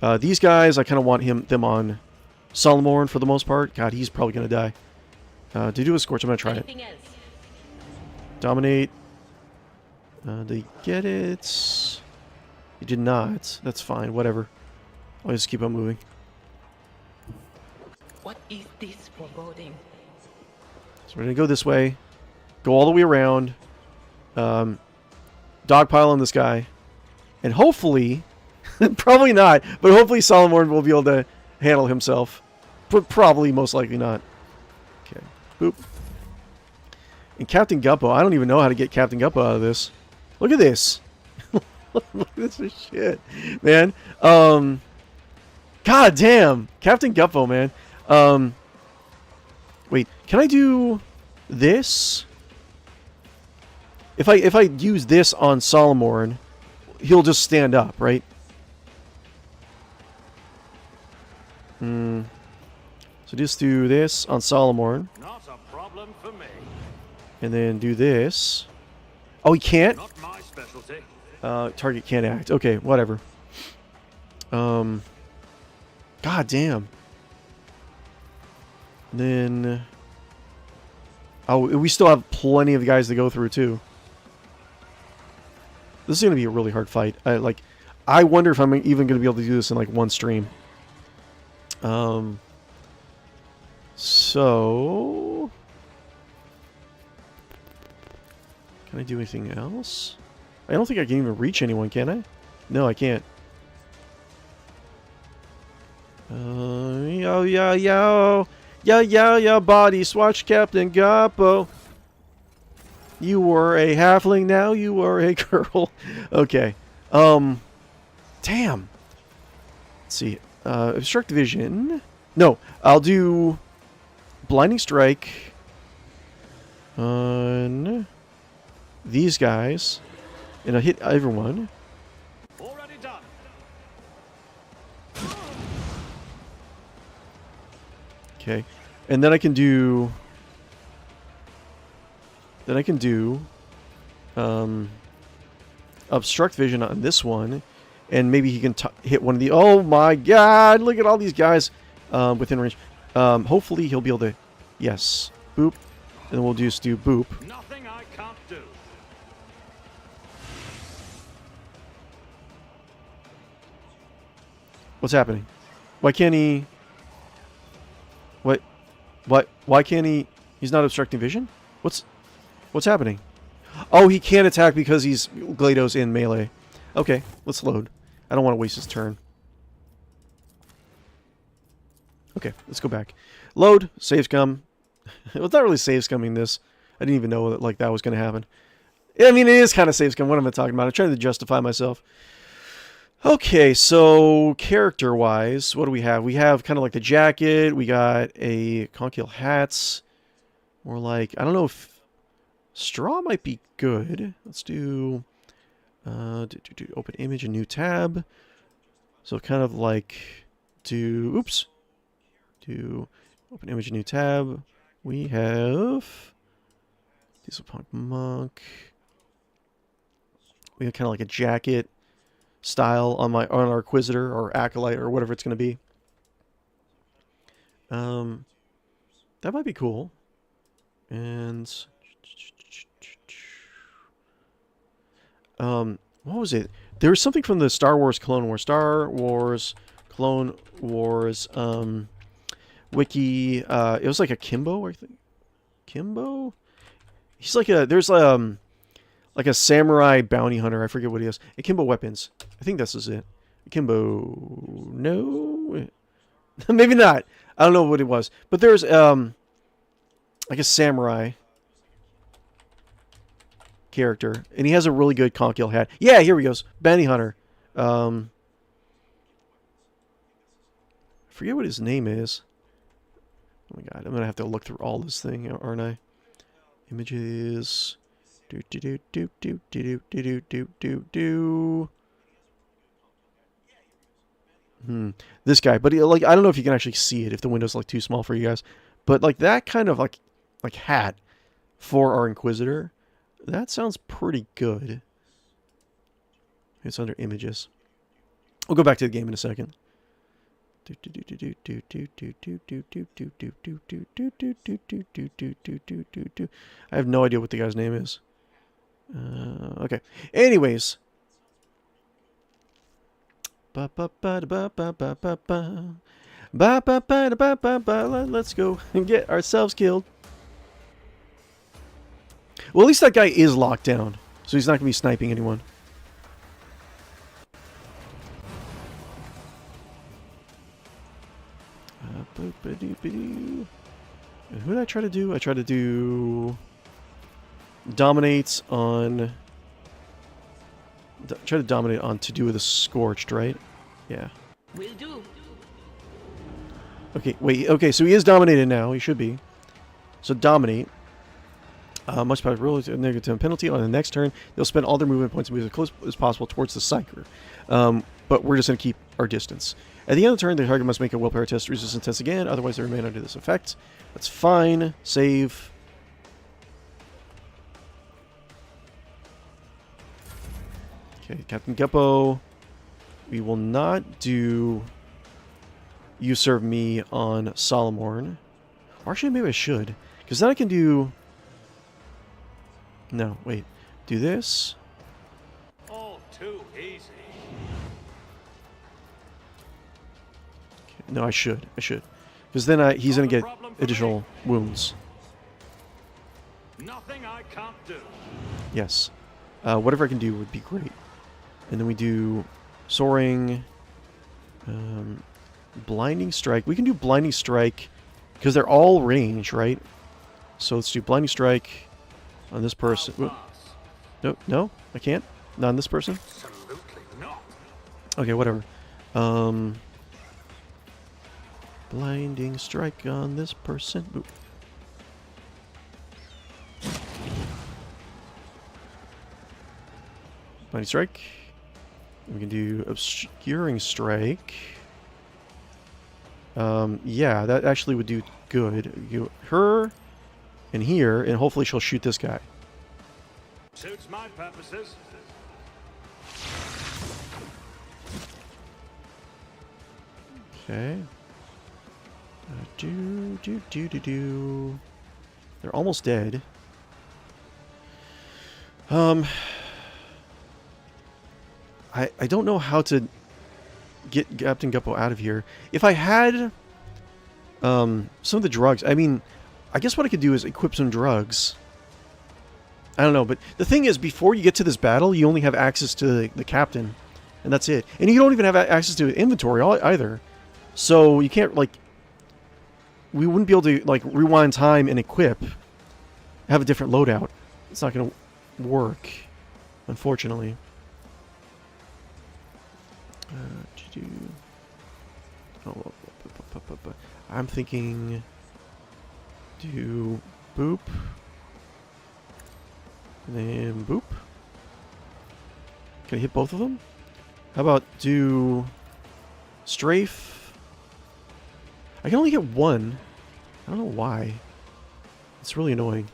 it. These guys, I kind of want them on 𝕿𝖗𝖆𝖊𝖗 for the most part. God, he's probably going to die. To do a Scorch, I'm going to try it. Dominate. Did he get it? He did not. That's fine. Whatever. I'll just keep on moving. What is this foreboding? So we're going to go this way. Go all the way around. Dogpile on this guy. And hopefully... probably not. But hopefully 𝕿𝖗𝖆𝖊𝖗 will be able to handle himself. But probably, most likely not. Okay. Boop. And Captain Guppo. I don't even know how to get Captain Guppo out of this. Look at this. Look at this shit. Man. God damn. Captain Guppo, man. Wait. Can I do this? If I use this on 𝕿𝖗𝖆𝖊𝖗, he'll just stand up, right? So just do this on 𝕿𝖗𝖆𝖗. Not a problem for me. And then do this. Oh, he can't? Not my specialty. Target can't act. Okay, whatever. God damn. Then... Oh, we still have plenty of guys to go through, too. This is going to be a really hard fight. I wonder if I'm even going to be able to do this in, like, one stream. So... Can I do anything else? I don't think I can even reach anyone, can I? No, I can't. Yo, body swatch, Captain Guppo. You were a halfling, now you are a girl. Okay. Damn. Let's see. Obstruct vision. No, I'll do blinding strike on these guys, and I'll hit everyone. Already done. Okay, and then I can do. Obstruct vision on this one, and maybe he can hit one of the. Oh my God! Look at all these guys within range. Hopefully he'll be able to. Yes, boop, and then we'll just do boop. Nothing I can't do. What's happening? Why can't he? What? Why can't he? He's not obstructing vision? What's happening? Oh, he can't attack because he's 𝕿𝖗𝖆𝖆's in melee. Okay, let's load. I don't want to waste his turn. Okay, let's go back. Load, save scum. Well, it's not really save scumming this. I didn't even know that that was going to happen. I mean, it is kind of save scum. What am I talking about? I'm trying to justify myself. Okay, so character-wise, what do we have? We have kind of like the jacket. We got a conceal hats. More like, I don't know if straw might be good. Let's do, open image, a new tab. So kind of like do open image, a new tab. We have Diesel Punk Monk. We have kind of like a jacket style on our Inquisitor or Acolyte or whatever it's going to be. That might be cool. And what was it? There was something from the Star Wars Clone Wars wiki. It was like a Kimbo, I think. Kimbo? He's like like a samurai bounty hunter. I forget what he is. Akimbo weapons. I think this is it. Akimbo. No, maybe not. I don't know what it was. But there's like a samurai character, and he has a really good conch hat. Yeah, here he goes. Bounty hunter. I forget what his name is. Oh my god, I'm gonna have to look through all this thing, aren't I? Images. This guy, but like I don't know if you can actually see it if the window's like too small for you guys, but like that kind of like hat for our Inquisitor, that sounds pretty good. It's under images. We'll go back to the game in a second. I have no idea what the guy's name is. Okay. Anyways. Let's go and get ourselves killed. Well, at least that guy is locked down, so he's not going to be sniping anyone. And who did I try to do? I tried to do dominates on. Try to dominate on to do with a scorched, right? Yeah. Will do. Okay, wait. Okay, so he is dominated now. He should be. So dominate. Much better roll a negative penalty on the next turn. They'll spend all their movement points and move as close as possible towards the psyker. But we're just going to keep our distance. At the end of the turn, the target must make a willpower test resistance test again, otherwise they remain under this effect. That's fine. Save. Okay, Captain Guppo. We will not do You Serve Me on Solomorn. Or actually, maybe I should. Because then I can do... No, wait. Do this. All too easy. Okay, no, I should. Because then he's going to get additional wounds. Nothing I can't do. Yes. Whatever I can do would be great. And then we do Soaring, Blinding Strike. We can do Blinding Strike because they're all range, right? So let's do Blinding Strike on this person. No, I can't. Not on this person. Absolutely not. Okay, whatever. Blinding Strike on this person. Oop. Blinding Strike. We can do Obscuring Strike. Yeah, that actually would do good. Her and here, and hopefully she'll shoot this guy. Suits my purposes. Okay. They're almost dead. I don't know how to get Captain Guppo out of here. If I had some of the drugs, I mean, I guess what I could do is equip some drugs. I don't know, but the thing is, before you get to this battle, you only have access to the captain, and that's it. And you don't even have access to inventory either. So you can't, like, we wouldn't be able to, like, rewind time and equip, have a different loadout. It's not going to work, unfortunately. I'm thinking do boop and then boop. Can I hit both of them? How about do strafe? I can only get one. I don't know why. It's really annoying.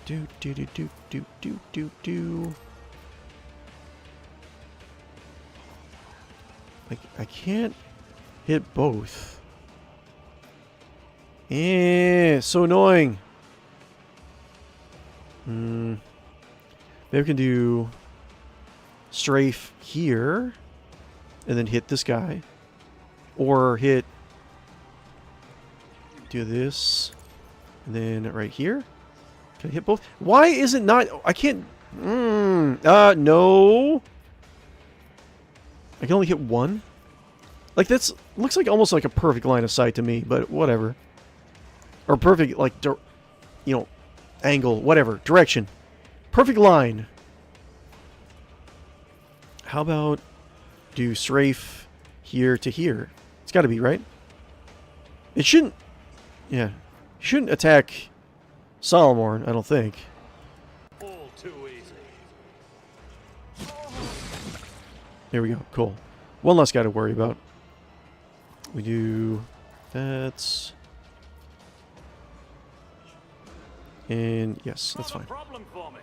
Do do do do do do do do. Like I can't hit both. So annoying. Maybe we can do strafe here and then hit this guy, or hit. Do this, and then right here. Can I hit both? Why is it not? I can't. No. I can only hit one. Like that's looks like almost like a perfect line of sight to me, but whatever. Or perfect like, angle, whatever, direction, perfect line. How about do strafe here to here? It's got to be right. It shouldn't. Yeah, you shouldn't attack Solomorn, I don't think. All too easy. There we go. Cool. One less guy to worry about. We do that's, and yes, that's fine. Problem for me.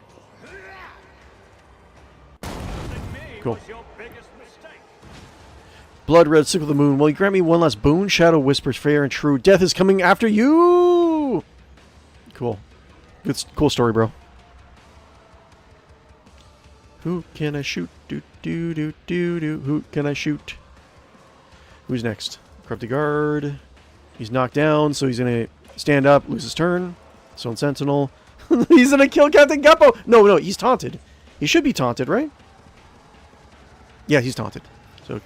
Cool. Was your biggest mistake. Blood red, sickle of the moon. Will you grant me one last boon? Shadow whispers, fair and true. Death is coming after you. Cool. Good, cool story, bro. Who can I shoot? Do do do do do. Who can I shoot? Who's next? Corrupted guard. He's knocked down, so he's gonna stand up, lose his turn. Stone Sentinel. He's gonna kill Captain Guppo. No, he's taunted. He should be taunted, right? Yeah, he's taunted. So,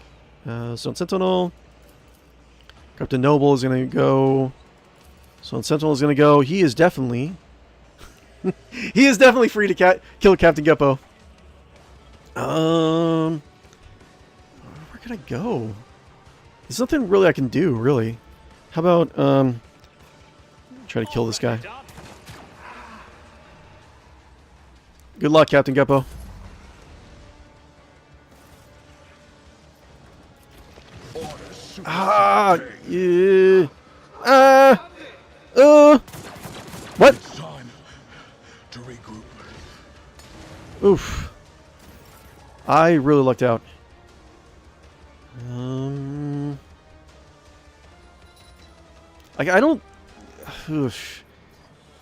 Stone Sentinel. Captain Noble is gonna go. Stone Sentinel is gonna go. He is definitely. He is definitely free to kill Captain Guppo. Where can I go? There's nothing really I can do, really. How about, try to kill this guy. Good luck, Captain Guppo. Ah! Yeah. What? Time to regroup. Oof. I really lucked out. Like, I don't... Oof.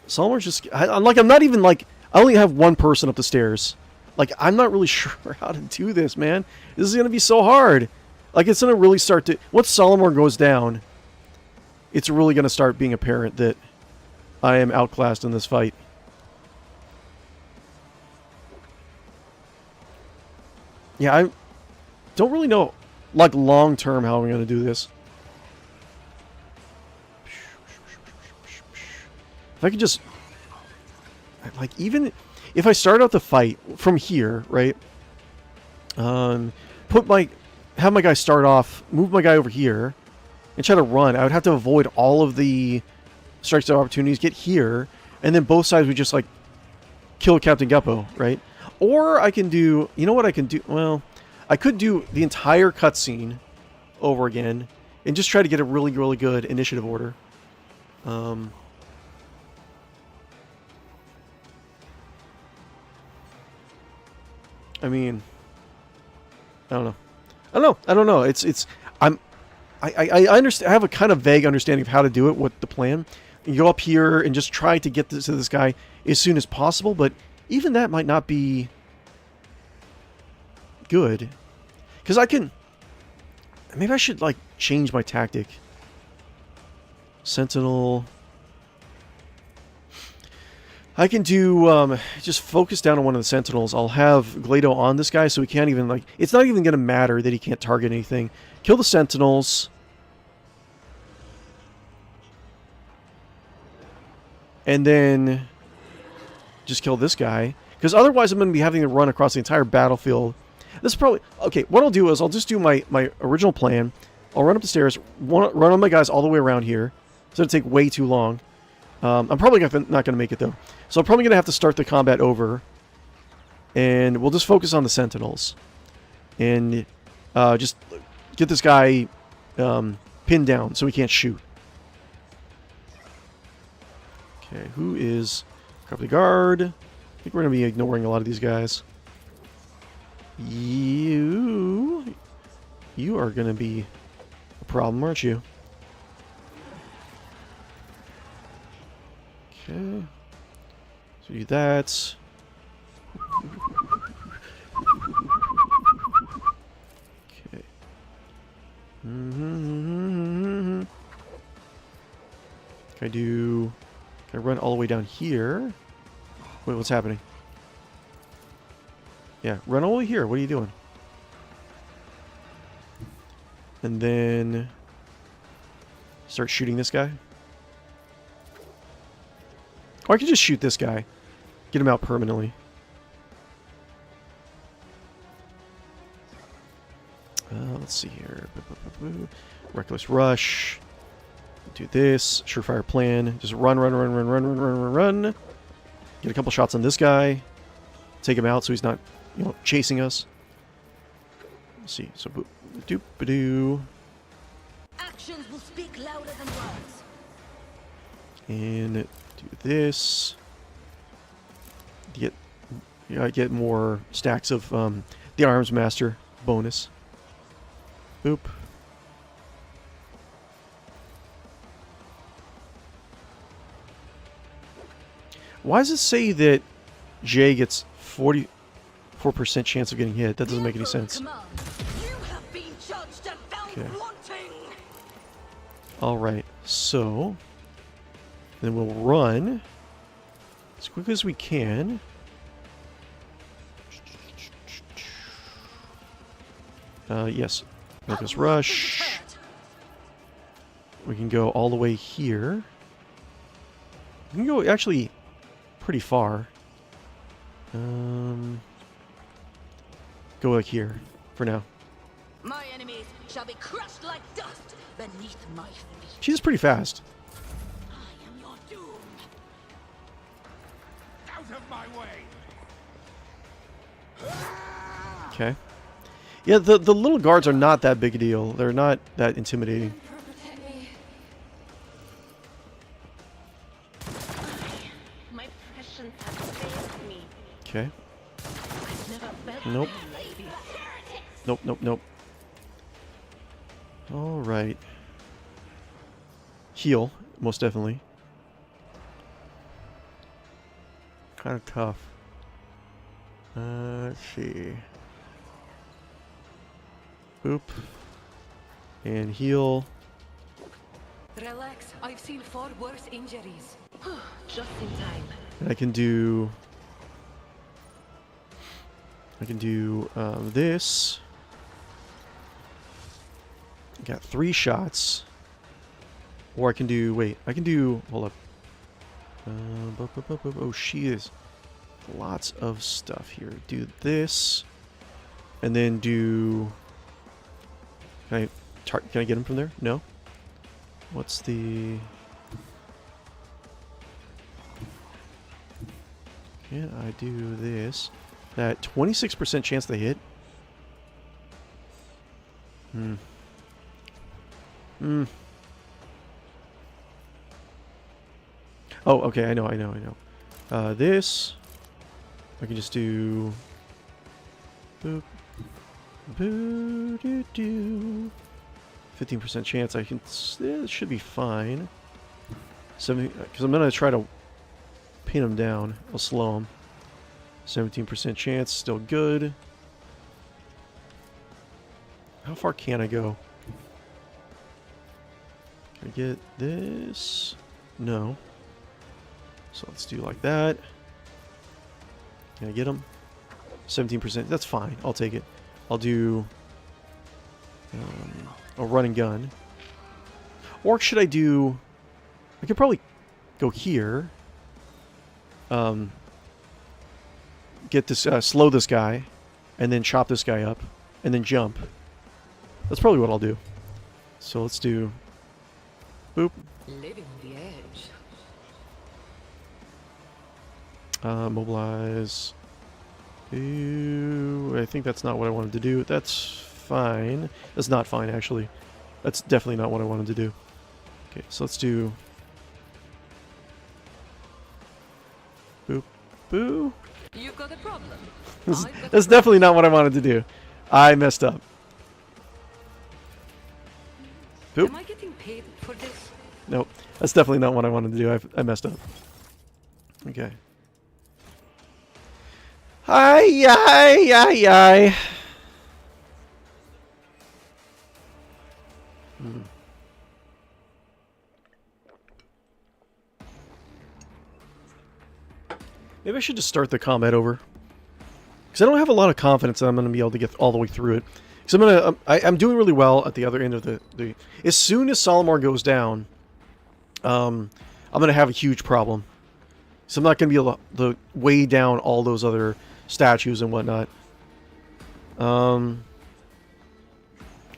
Solomon's just... I'm not even, like... I only have one person up the stairs. Like, I'm not really sure how to do this, man. This is going to be so hard. Like, it's going to really start to... Once Solomon goes down, it's really going to start being apparent that I am outclassed in this fight. Yeah, I don't really know, like, long-term how I'm going to do this. If I could just... Like, even if I start out the fight from here, right? Have my guy start off, move my guy over here, and try to run. I would have to avoid all of the strikes of opportunities, get here, and then both sides would just, like, kill Captain Guppo, right? Or I can do... You know what I can do? Well, I could do the entire cutscene over again and just try to get a really, really good initiative order. I mean, I don't know. I understand. I have a kind of vague understanding of how to do it. What the plan? You go up here and just try to get to this guy as soon as possible. But even that might not be good, because I can. Maybe I should, like, change my tactic. Sentinel. I can do, just focus down on one of the Sentinels. I'll have 𝕿𝖗𝖆𝖊𝖊 on this guy, so he can't even, like... It's not even going to matter that he can't target anything. Kill the Sentinels. And then... just kill this guy. Because otherwise I'm going to be having to run across the entire battlefield. This is probably... Okay, what I'll do is I'll just do my original plan. I'll run up the stairs, run on my guys all the way around here. It's going to take way too long. I'm probably not going to make it, though. So I'm probably going to have to start the combat over. And we'll just focus on the Sentinels. And just get this guy pinned down so he can't shoot. Okay, who is Cover the guard. I think we're going to be ignoring a lot of these guys. You are going to be a problem, aren't you? Okay. So do that. Okay. Can I run all the way down here? Wait, what's happening? Yeah, run all the way here. What are you doing? And then start shooting this guy. Or I could just shoot this guy. Get him out permanently. Let's see here. Reckless rush. Do this. Surefire plan. Just run. Get a couple shots on this guy. Take him out so he's not, chasing us. Let's see. So, doop-a-doo. Actions will speak louder than words. And do this. Get more stacks of the Arms Master bonus. Boop. Why does it say that Jay gets 44% chance of getting hit? That doesn't make any sense. Okay. Alright, so then we'll run as quickly as we can. Yes. Reckless rush. We can go all the way here. We can go actually pretty far. Go like here for now. My enemies shall be crushed like dust beneath my feet. She's pretty fast. I am your doom. Out of my way! Okay. Yeah, the little guards are not that big a deal. They're not that intimidating. My passions have saved me. Okay. I've never felt Nope. like Nope. Alright. Heal, most definitely. Kind of tough. Let's see. Boop. And heal. Relax, I've seen far worse injuries. just in time. And I can do this. I got 3 shots. Or I can do, hold up. Oh, she is lots of stuff here. Do this. And then do, can I get him from there? No? What's the, can I do this? That 26% chance they hit? Oh, okay, I know. This, I can just do, boop, boo, doo, doo. 15% chance I can, it should be fine. 70, because I'm going to try to pin him down. I'll slow him. 17% chance, still good. How far can I go? Can I get this? No. So let's do like that. Can I get him? 17%. That's fine. I'll take it. I'll do a run and gun. Or should I do... I could probably go here. Get this... slow this guy. And then chop this guy up. And then jump. That's probably what I'll do. So let's do... Boop. Living the edge. Mobilize. Ooh, I think that's not what I wanted to do. That's fine. That's not fine, actually. That's definitely not what I wanted to do. Okay, so let's do... Boo. You got a problem. That's, I've got a that's definitely not what I wanted to do. I messed up. Boop. Am I getting paid for this? Nope. That's definitely not what I wanted to do. I messed up. Okay. Hi, hi, hi, hi. Maybe I should just start the combat over. Because I don't have a lot of confidence that I'm going to be able to get all the way through it. Because I'm doing really well at the other end of the... As soon as 𝕬𝖆 goes down, I'm going to have a huge problem. So I'm not going to be able to weigh down all those other statues and whatnot. So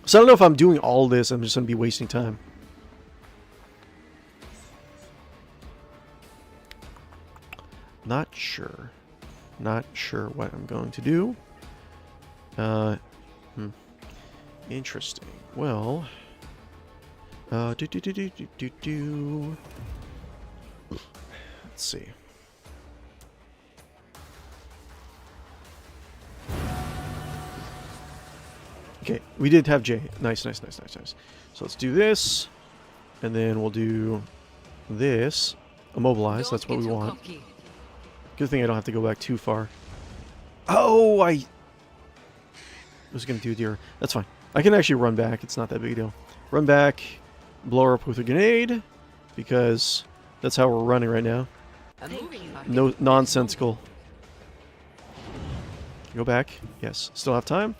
I don't know if I'm doing all this. I'm just going to be wasting time. Not sure. Not sure what I'm going to do. Interesting. Well, let's see. Okay, we did have J. Nice, nice, nice, nice, nice. So let's do this, and then we'll do this. Immobilize. That's what we want. Good thing I don't have to go back too far. Oh, I was going to do deer. That's fine. I can actually run back. It's not that big a deal. Run back, blow her up with a grenade, because that's how we're running right now. No nonsensical. Go back. Yes. Still have time.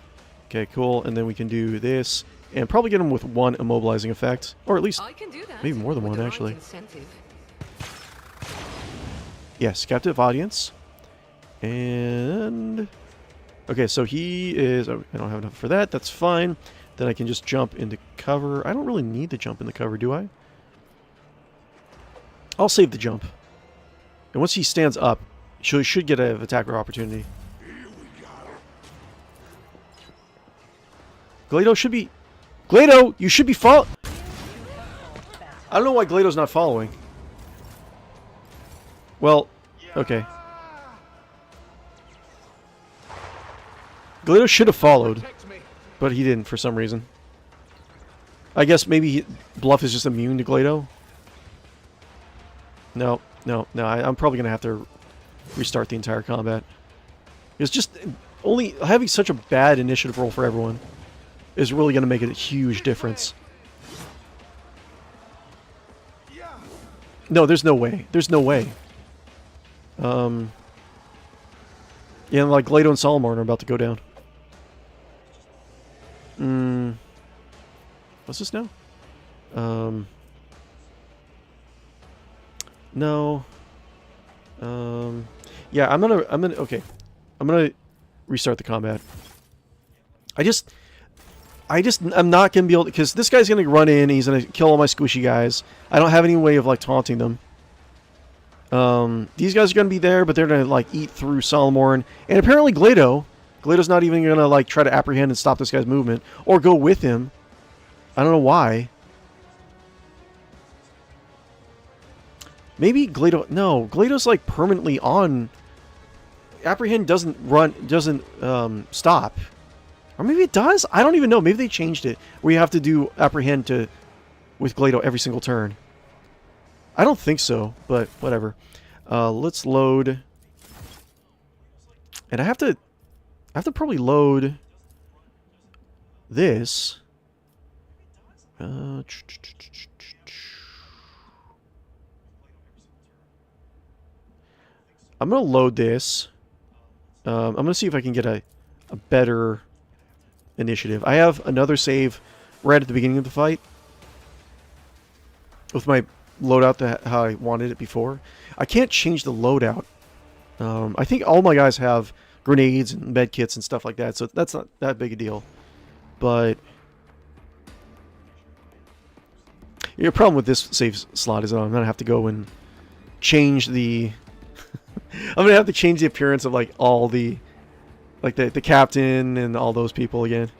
Okay, cool. And then we can do this, and probably get him with one immobilizing effect, or at least maybe more than one, actually. Yes, captive audience. And... okay, so he is... oh, I don't have enough for that. That's fine. Then I can just jump into cover. I don't really need to jump in the cover, do I? I'll save the jump. And once he stands up, he should get an attacker opportunity. 𝕿𝖗 should be... 𝕿𝖗, you should be follow... I don't know why 𝕿𝖗's not following. Well, okay. 𝕿𝖗 should have followed, but he didn't for some reason. I guess maybe Bluff is just immune to 𝕿𝖗. No, I'm probably going to have to restart the entire combat. It's just only having such a bad initiative roll for everyone is really going to make a huge difference. No, there's no way. There's no way. Yeah, like 𝕿𝖗 and 𝕬𝖆 are about to go down. What's this now? No. Yeah, I'm gonna, okay. I'm gonna restart the combat. I'm not gonna be able to, because this guy's gonna run in, he's gonna kill all my squishy guys. I don't have any way of, like, taunting them. These guys are gonna be there, but they're gonna, like, eat through 𝕬𝖆. And apparently 𝕿𝖗's not even gonna, like, try to apprehend and stop this guy's movement. Or go with him. I don't know why. Maybe 𝕿𝖗... no, 𝕿𝖗's, like, permanently on... apprehend doesn't stop. Or maybe it does? I don't even know. Maybe they changed it. Where you have to do apprehend with 𝕿𝖗 every single turn. I don't think so, but whatever. Let's load. And I have to probably load this. I'm gonna load this. I'm gonna see if I can get a better initiative. I have another save right at the beginning of the fight with my loadout how I wanted it before. I can't change the loadout. I think all my guys have grenades and med kits and stuff like that, so that's not that big a deal. But your problem with this save slot is that I'm gonna have to go and change the I'm gonna have to change the appearance of, like, all the, like, the captain and all those people again.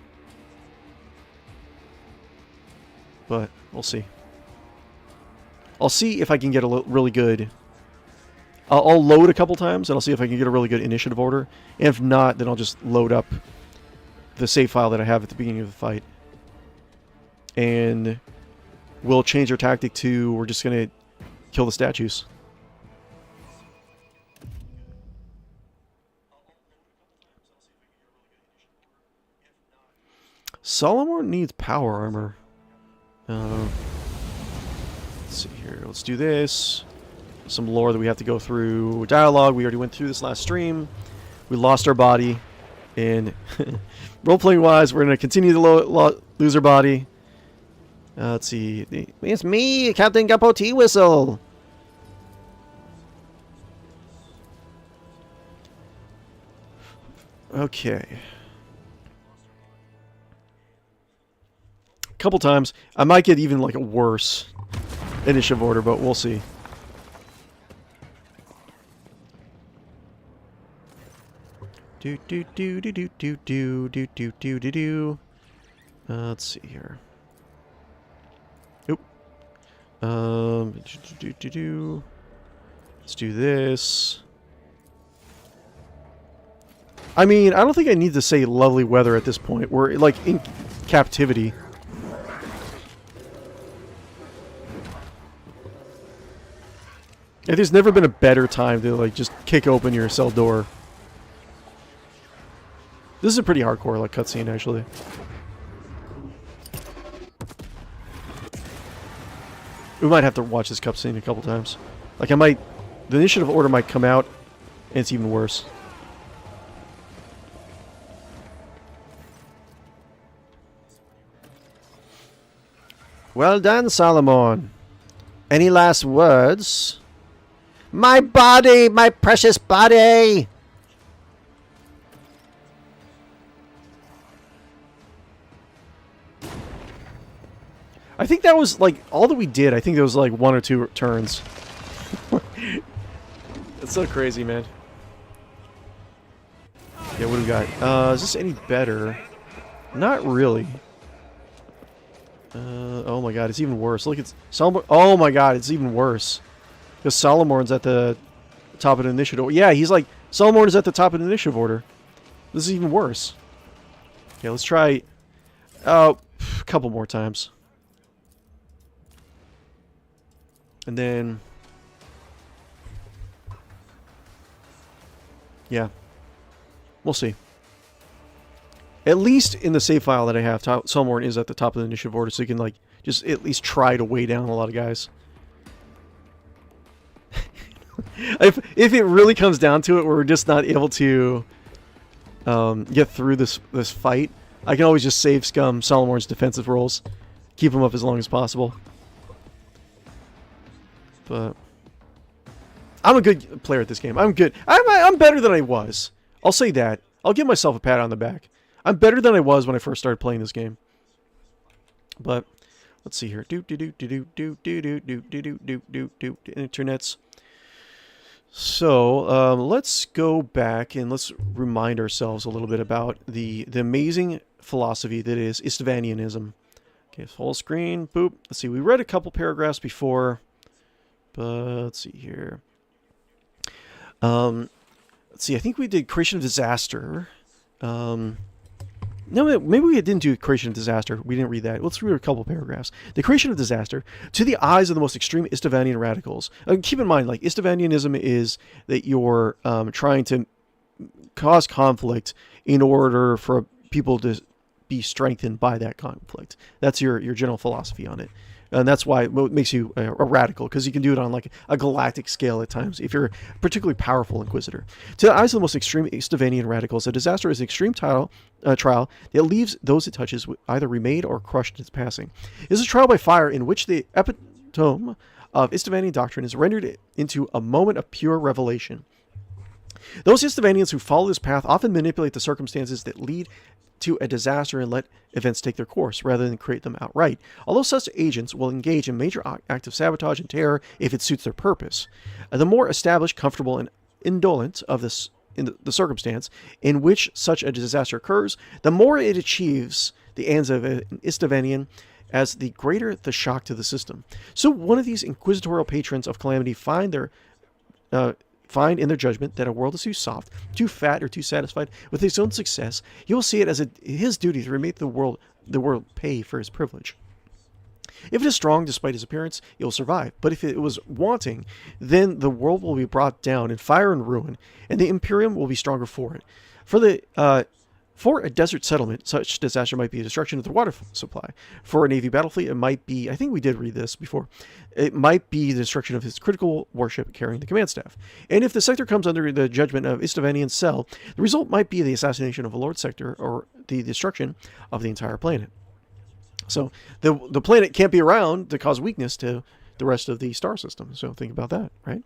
But we'll see. I'll see if I can get a really good I'll load a couple times, and I'll see if I can get a really good initiative order. And if not, then I'll just load up the save file that I have at the beginning of the fight. And we'll change our tactic to we're just going to kill the statues. Solomon needs power armor. Let's see here. Let's do this. Some lore that we have to go through. Dialogue. We already went through this last stream. We lost our body. And role-playing wise, we're going to continue to lose our body. Let's see. It's me, Captain Guppo Teawhistle. Okay. A couple times. I might get even like a worse initiative order, but we'll see. Let's see here. Oop. Let's do this. I mean, I don't think I need to say lovely weather at this point. We're like in captivity. There's never been a better time to like just kick open your cell door. This is a pretty hardcore like cutscene actually. We might have to watch this cutscene a couple times. Like the initiative order might come out and it's even worse. Well done, Solomon. Any last words? My body! My precious body! I think that was, like, all that we did. I think there was, like, 1 or 2 turns. It's so crazy, man. Yeah, what do we got? Is this any better? Not really. Oh my god, it's even worse. Look, it's Solomon. Oh my god, it's even worse. Because Solomon's at the top of the initiative order. Yeah, he's like, Solomon is at the top of the initiative order. This is even worse. Okay, let's try a couple more times. And then... yeah. We'll see. At least in the save file that I have, Solomon is at the top of the initiative order, so you can, like, just at least try to weigh down a lot of guys. If it really comes down to it, where we're just not able to get through this fight, I can always just save scum Solomon's defensive rolls, keep him up as long as possible. But I'm a good player at this game. I'm good. I'm better than I was. I'll say that. I'll give myself a pat on the back. I'm better than I was when I first started playing this game. But let's see here. Internets. So let's go back and let's remind ourselves a little bit about the amazing philosophy that is 𝕽𝖶𝖌𝖚nism. Okay, full screen. Boop. Let's see. We read a couple paragraphs before, but let's see here. Let's see. I think we did creation of disaster. No, maybe we didn't do creation of disaster. We didn't read that. Let's read a couple paragraphs. The creation of disaster, to the eyes of the most extreme 𝕽𝖶𝖌𝖚nian radicals. Keep in mind, like, 𝕽𝖶𝖌𝖚nism is that you're trying to cause conflict in order for people to be strengthened by that conflict. That's your general philosophy on it. And that's why it makes you a radical, because you can do it on like a galactic scale at times if you're a particularly powerful inquisitor. To the eyes of the most extreme 𝕽𝖶𝖌𝖚nian radicals, a disaster is an extreme trial that leaves those it touches either remade or crushed in its passing. It is a trial by fire in which the epitome of 𝕽𝖶𝖌𝖚nian doctrine is rendered into a moment of pure revelation. Those 𝕽𝖶𝖌𝖚nians who follow this path often manipulate the circumstances that lead to a disaster and let events take their course, rather than create them outright. Although such agents will engage in major acts of sabotage and terror if it suits their purpose. The more established, comfortable, and indolent of this in the circumstance in which such a disaster occurs, the more it achieves the ends of an 𝕽𝖶𝖌𝖚nian, as the greater the shock to the system. So one of these inquisitorial patrons of calamity find their find in their judgment that a world is too soft, too fat, or too satisfied with his own success, he will see it as his duty to make the world pay for his privilege. If it is strong despite his appearance, it will survive. But if it was wanting, then the world will be brought down in fire and ruin, and the Imperium will be stronger for it. For a desert settlement, such disaster might be a destruction of the water supply. For a Navy battle fleet, it might be, I think we did read this before, it might be the destruction of his critical warship carrying the command staff. And if the sector comes under the judgment of 𝕿𝖗𝖆𝖊𝖃 cell, the result might be the assassination of a Lord sector or the destruction of the entire planet. So the planet can't be around to cause weakness to the rest of the star system. So think about that, right?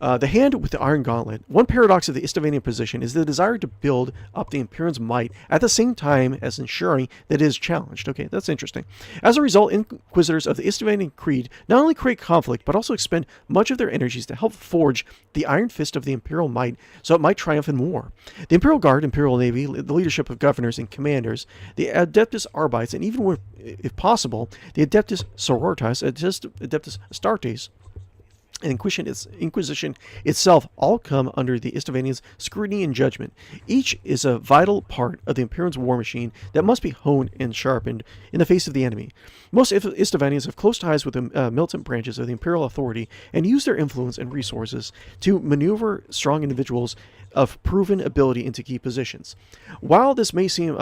The hand with the iron gauntlet. One paradox of the 𝕿𝖗𝖆𝖃 position is the desire to build up the Imperium's might at the same time as ensuring that it is challenged. Okay, that's interesting. As a result, Inquisitors of the 𝕿𝖗𝖆𝖃 Creed not only create conflict, but also expend much of their energies to help forge the iron fist of the Imperial might so it might triumph in war. The Imperial Guard, Imperial Navy, the leadership of governors and commanders, the Adeptus Arbites, and even, if possible, the Adeptus Sororitas, Adeptus Astartes, and Inquisition itself all come under the 𝕿𝖗𝖆𝖃's scrutiny and judgment. Each is a vital part of the Imperium's war machine that must be honed and sharpened in the face of the enemy. Most 𝕿𝖗𝖆𝖃s have close ties with the militant branches of the Imperial authority and use their influence and resources to maneuver strong individuals of proven ability into key positions. While this may seem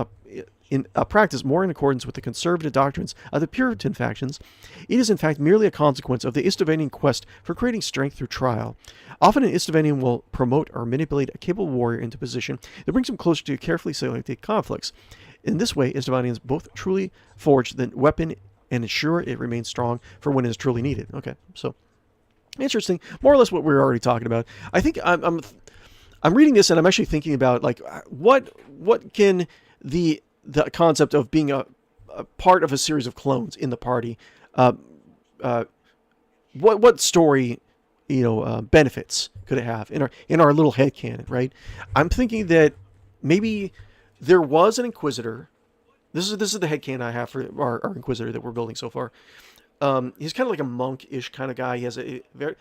in practice more in accordance with the conservative doctrines of the Puritan factions, it is in fact merely a consequence of the 𝕿𝖗𝖆𝖃 quest for creating strength through trial. Often an 𝕿𝖗𝖆𝖃 will promote or manipulate a capable warrior into position that brings him closer to carefully selected conflicts. In this way, 𝕿𝖗𝖆𝖃s both truly forge the weapon and ensure it remains strong for when it is truly needed. Okay, so interesting. More or less what we were already talking about. I think I'm reading this and I'm actually thinking about like what can the concept of being a part of a series of clones in the party, what story, benefits could it have in our little headcanon, right? I'm thinking that maybe there was an Inquisitor. This is the headcanon I have for our Inquisitor that we're building so far. He's kind of like a monk-ish kind of guy. He has a very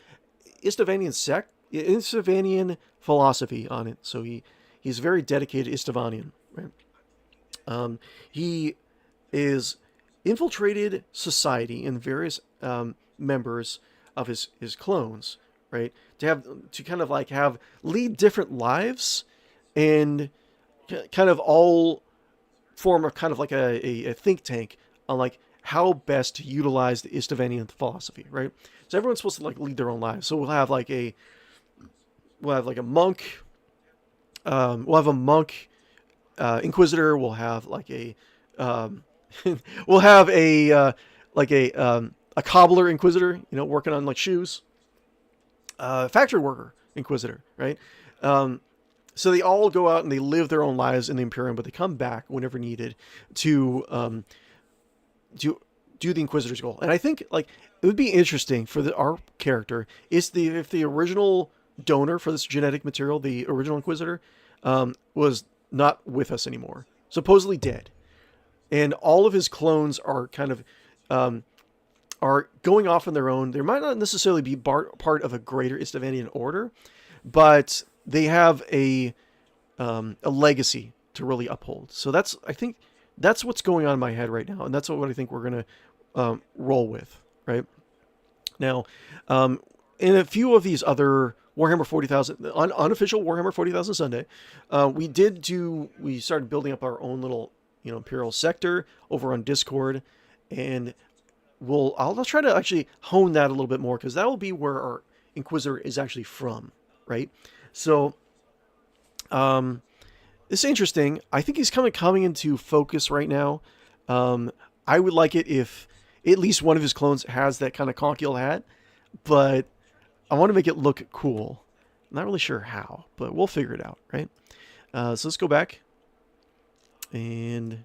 𝕿𝖗𝖆𝖃 philosophy on it. So he's very dedicated 𝕿𝖗𝖆𝖃, right? He is infiltrated society and various members of his clones, right? To kind of like lead different lives and kind of all form of kind of like a think tank on like how best to utilize the 𝕿𝖗𝖆𝖃 philosophy, right? So everyone's supposed to like lead their own lives. So we'll have a monk. We'll have a monk. Inquisitor. We'll have like a cobbler Inquisitor, working on like shoes. Factory worker Inquisitor, right? So they all go out and they live their own lives in the Imperium, but they come back whenever needed to do the Inquisitor's goal. And I think like it would be interesting for our character if the original donor for this genetic material, the original Inquisitor, was not with us anymore, supposedly dead, and all of his clones are kind of are going off on their own. They might not necessarily be part of a greater 𝕿𝖗𝖆𝖃 order, but they have a legacy to really uphold. So I think that's what's going on in my head right now, and that's what I think we're gonna roll with right now. In a few of these other Warhammer 40,000, unofficial Warhammer 40,000 Sunday, we started building up our own little, Imperial sector over on Discord, and I'll try to actually hone that a little bit more, because that will be where our Inquisitor is actually from, right? So, it's interesting. I think he's coming into focus right now. I would like it if at least one of his clones has that kind of conchial hat, but I want to make it look cool. I'm not really sure how, but we'll figure it out, right? So let's go back. And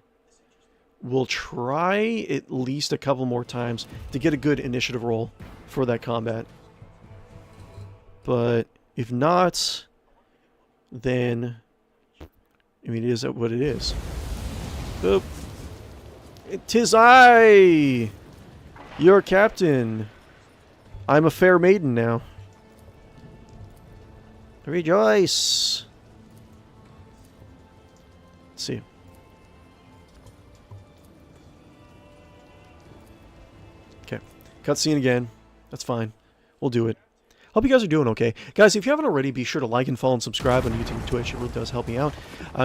we'll try at least a couple more times to get a good initiative roll for that combat. But if not, then, it is what it is. Oop. 'Tis I, your captain. I'm a fair maiden now. Rejoice. Let's see. Okay. Cutscene again. That's fine. We'll do it. Hope you guys are doing okay. Guys, if you haven't already, be sure to like and follow and subscribe on YouTube and Twitch. It really does help me out.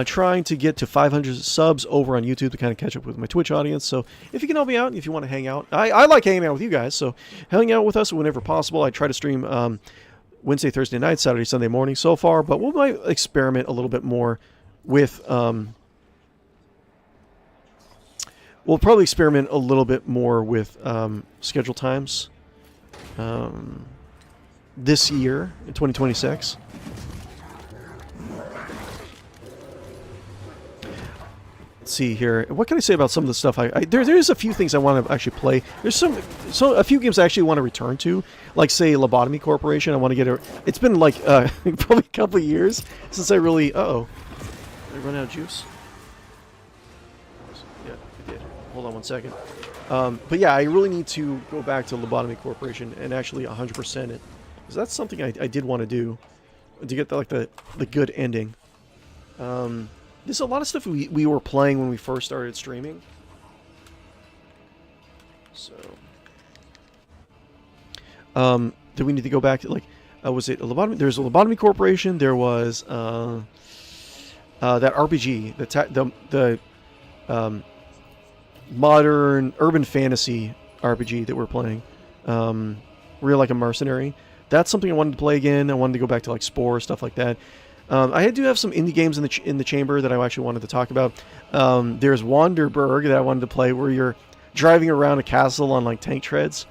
Trying to get to 500 subs over on YouTube to kind of catch up with my Twitch audience. So if you can help me out, if you want to hang out. I like hanging out with you guys, so hang out with us whenever possible. I try to stream Wednesday, Thursday night, Saturday, Sunday morning so far, but we might experiment a little bit more with... we'll probably experiment a little bit more with schedule times. This year, in 2026. Let's see here. What can I say about some of the stuff? There's a few things I want to actually play. There's a few games I actually want to return to, like say Lobotomy Corporation. I want to get a. It's been like probably a couple of years since I really. Did I run out of juice? Yeah, I did. Hold on one second. But yeah, I really need to go back to Lobotomy Corporation and actually 100% it. Because that's something I did want to do. To get the good ending. There's a lot of stuff we were playing when we first started streaming. So. Do we need to go back to, was it a Lobotomy? There's a Lobotomy Corporation. There was, that RPG. The modern urban fantasy RPG that we're playing. Where you're like a mercenary. That's something I wanted to play again. I wanted to go back to like Spore, stuff like that. I do have some indie games in the chamber that I actually wanted to talk about. There's Wanderberg that I wanted to play, where you're driving around a castle on like tank treads.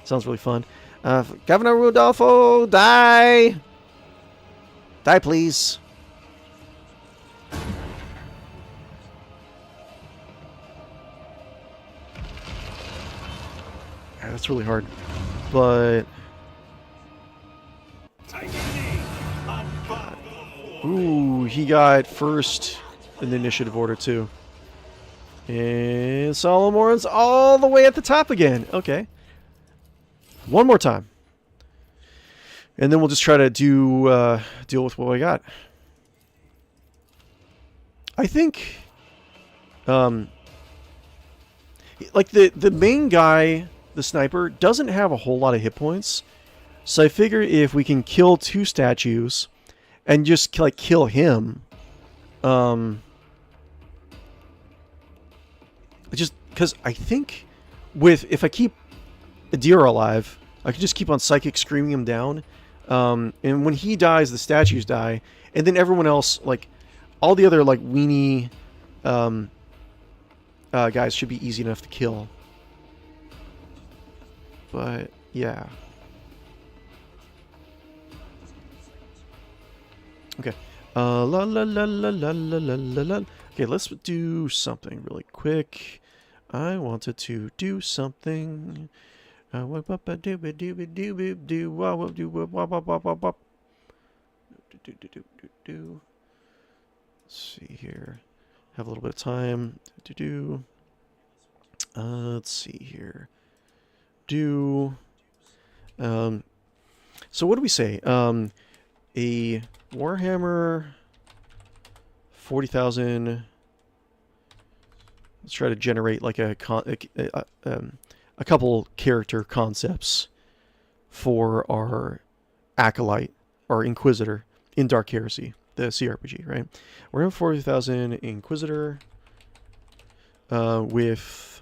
Sounds really fun. Governor Rudolfo, die! Die, please. Yeah, that's really hard. But... Ooh, he got first in the initiative order, too. And Solomon's all the way at the top again. Okay. One more time. And then we'll just try to deal with what we got. I think... like, the main guy, the sniper, doesn't have a whole lot of hit points. So I figure if we can kill 2 statues... and just, like, kill him. Just, because I think if I keep a deer alive, I can just keep on psychic screaming him down. And when he dies, the statues die. And then everyone else, like, all the other, like, weenie guys should be easy enough to kill. But, yeah. Okay. La la la la la la la la la. Okay, let's do something really quick. I wanted to do something. Let's see here. Have a little bit of time to do. Let's see here. So what do we say? A Warhammer 40,000. Let's try to generate like a couple character concepts for our acolyte, our Inquisitor in Dark Heresy, the cRPG, right? We're in 40,000 Inquisitor with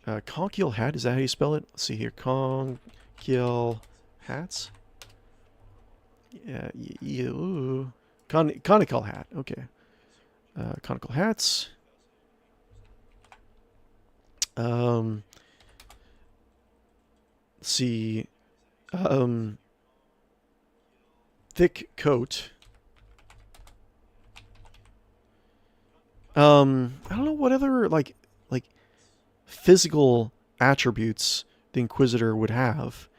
Conkiel Hat. Is that how you spell it? Let's see here. Conkiel Hats. Yeah, conical hat. Okay. Conical hats. Let's see. Thick coat. I don't know what other like physical attributes the Inquisitor would have.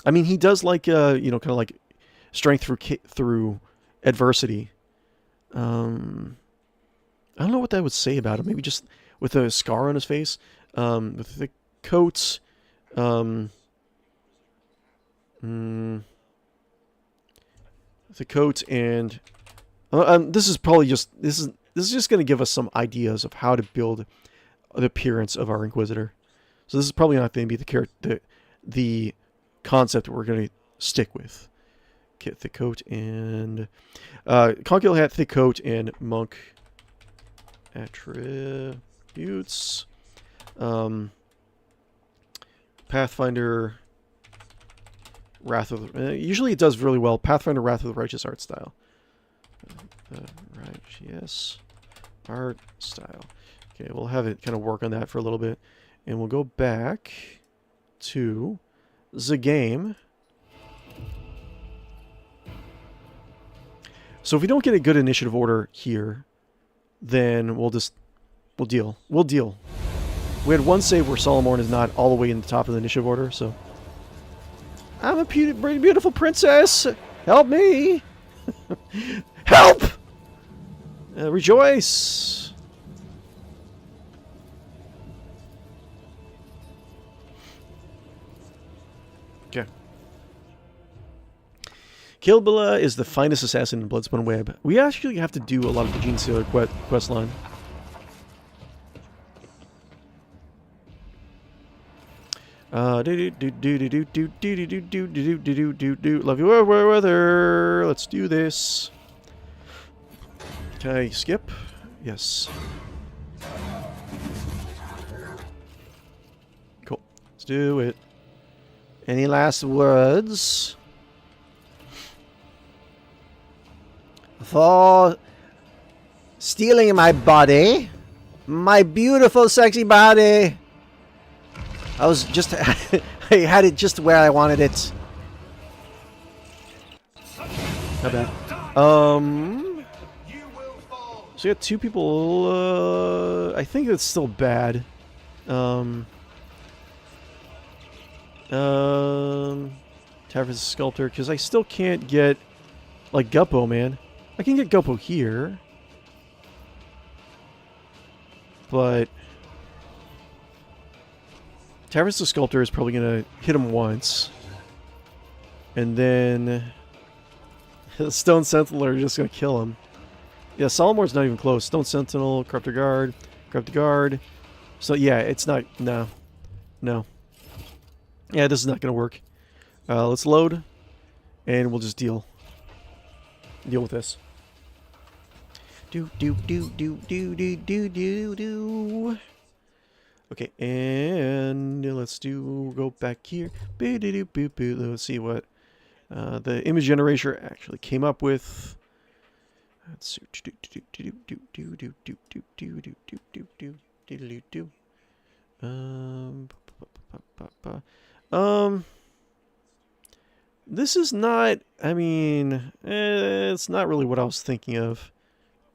I mean, he does like kind of like strength through adversity. I don't know what that would say about him. Maybe just with a scar on his face, with the coats. The coat and this is probably just this is just going to give us some ideas of how to build the appearance of our Inquisitor. So this is probably not going to be the concept that we're going to stick with. Okay, thick coat and conceal hat, thick coat, and monk attributes. Pathfinder, Wrath of the... usually it does really well. Pathfinder, Wrath of the Righteous art style. Righteous art style. Okay, we'll have it kind of work on that for a little bit. And we'll go back to the game. So if we don't get a good initiative order here, then we'll deal. We'll deal. We had one save where 𝕿𝖵𝖊𝖃 is not all the way in the top of the initiative order, so... I'm a beautiful princess! Help me! Help! Rejoice! Okay. 𝕿𝖵𝖊𝖃 is the finest assassin in Bloodspun Web. We actually have to do a lot of the Gene Stealer quest line. Love you weather. Let's do this. Can I skip? Yes. Cool. Let's do it. Any last words? For stealing my body. My beautiful, sexy body. I was just... I had it just where I wanted it. Not bad. So we got two people... I think that's still bad. Tavern's Sculptor, because I still can't get... like, Guppo, man. I can get Guppo here. But... Tavern's Sculptor is probably going to hit him once. And then... the Stone Sentinel are just going to kill him. Yeah, 𝕿𝖵𝖊𝖃's not even close. Stone Sentinel, Corrupted Guard. So yeah, it's not... no. No. Yeah, this is not going to work. Let's load. And we'll just deal. Deal with this. Okay, and let's go back here. Let's see what the image generator actually came up with. Let's see. This is not, I mean, it's not really what I was thinking of,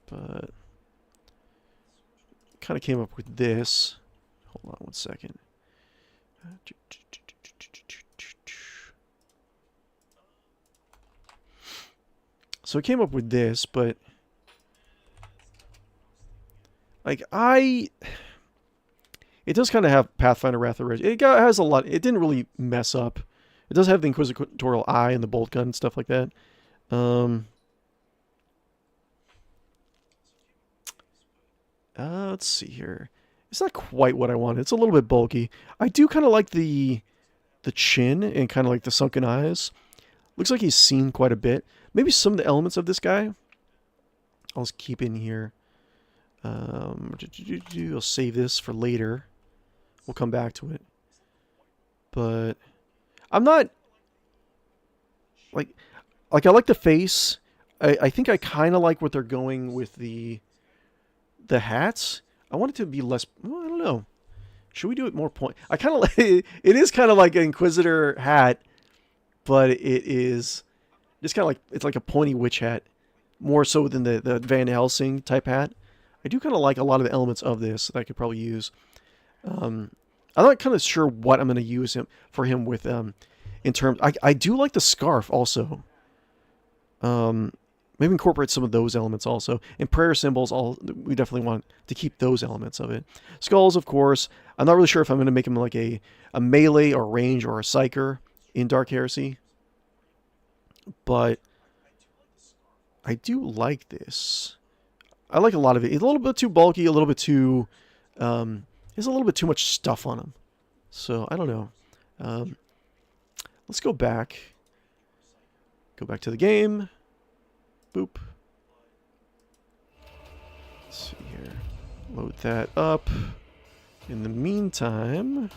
but kind of came up with this. Hold on one second. So I came up with this, but like it does kind of have Pathfinder Wrath of the Righteous. It has a lot. It didn't really mess up. It does have the Inquisitorial Eye and the bolt gun and stuff like that. Let's see here. It's not quite what I wanted. It's a little bit bulky. I do kind of like the chin and kind of like the sunken eyes. Looks like he's seen quite a bit. Maybe some of the elements of this guy I'll just keep in here. I'll save this for later. We'll come back to it. But I'm not like I like the face. I think I kind of like what they're going with the hats. I want it to be less. Well, I don't know. Should we do it more point? I kind of like it is kind of like an Inquisitor hat, but it is just kind of like it's like a pointy witch hat, more so than the Van Helsing type hat. I do kind of like a lot of the elements of this that I could probably use. I'm not kind of sure what I'm going to use for him with in terms. I do like the scarf also. Maybe incorporate some of those elements also. And prayer symbols, we definitely want to keep those elements of it. Skulls, of course. I'm not really sure if I'm going to make him like a melee or range or a psyker in Dark Heresy. but I do like this. I like a lot of it. It's a little bit too bulky, a little bit too... there's a little bit too much stuff on him. So, I don't know. Let's go back. Go back to the game. Boop. Let's see here. Load that up. In the meantime...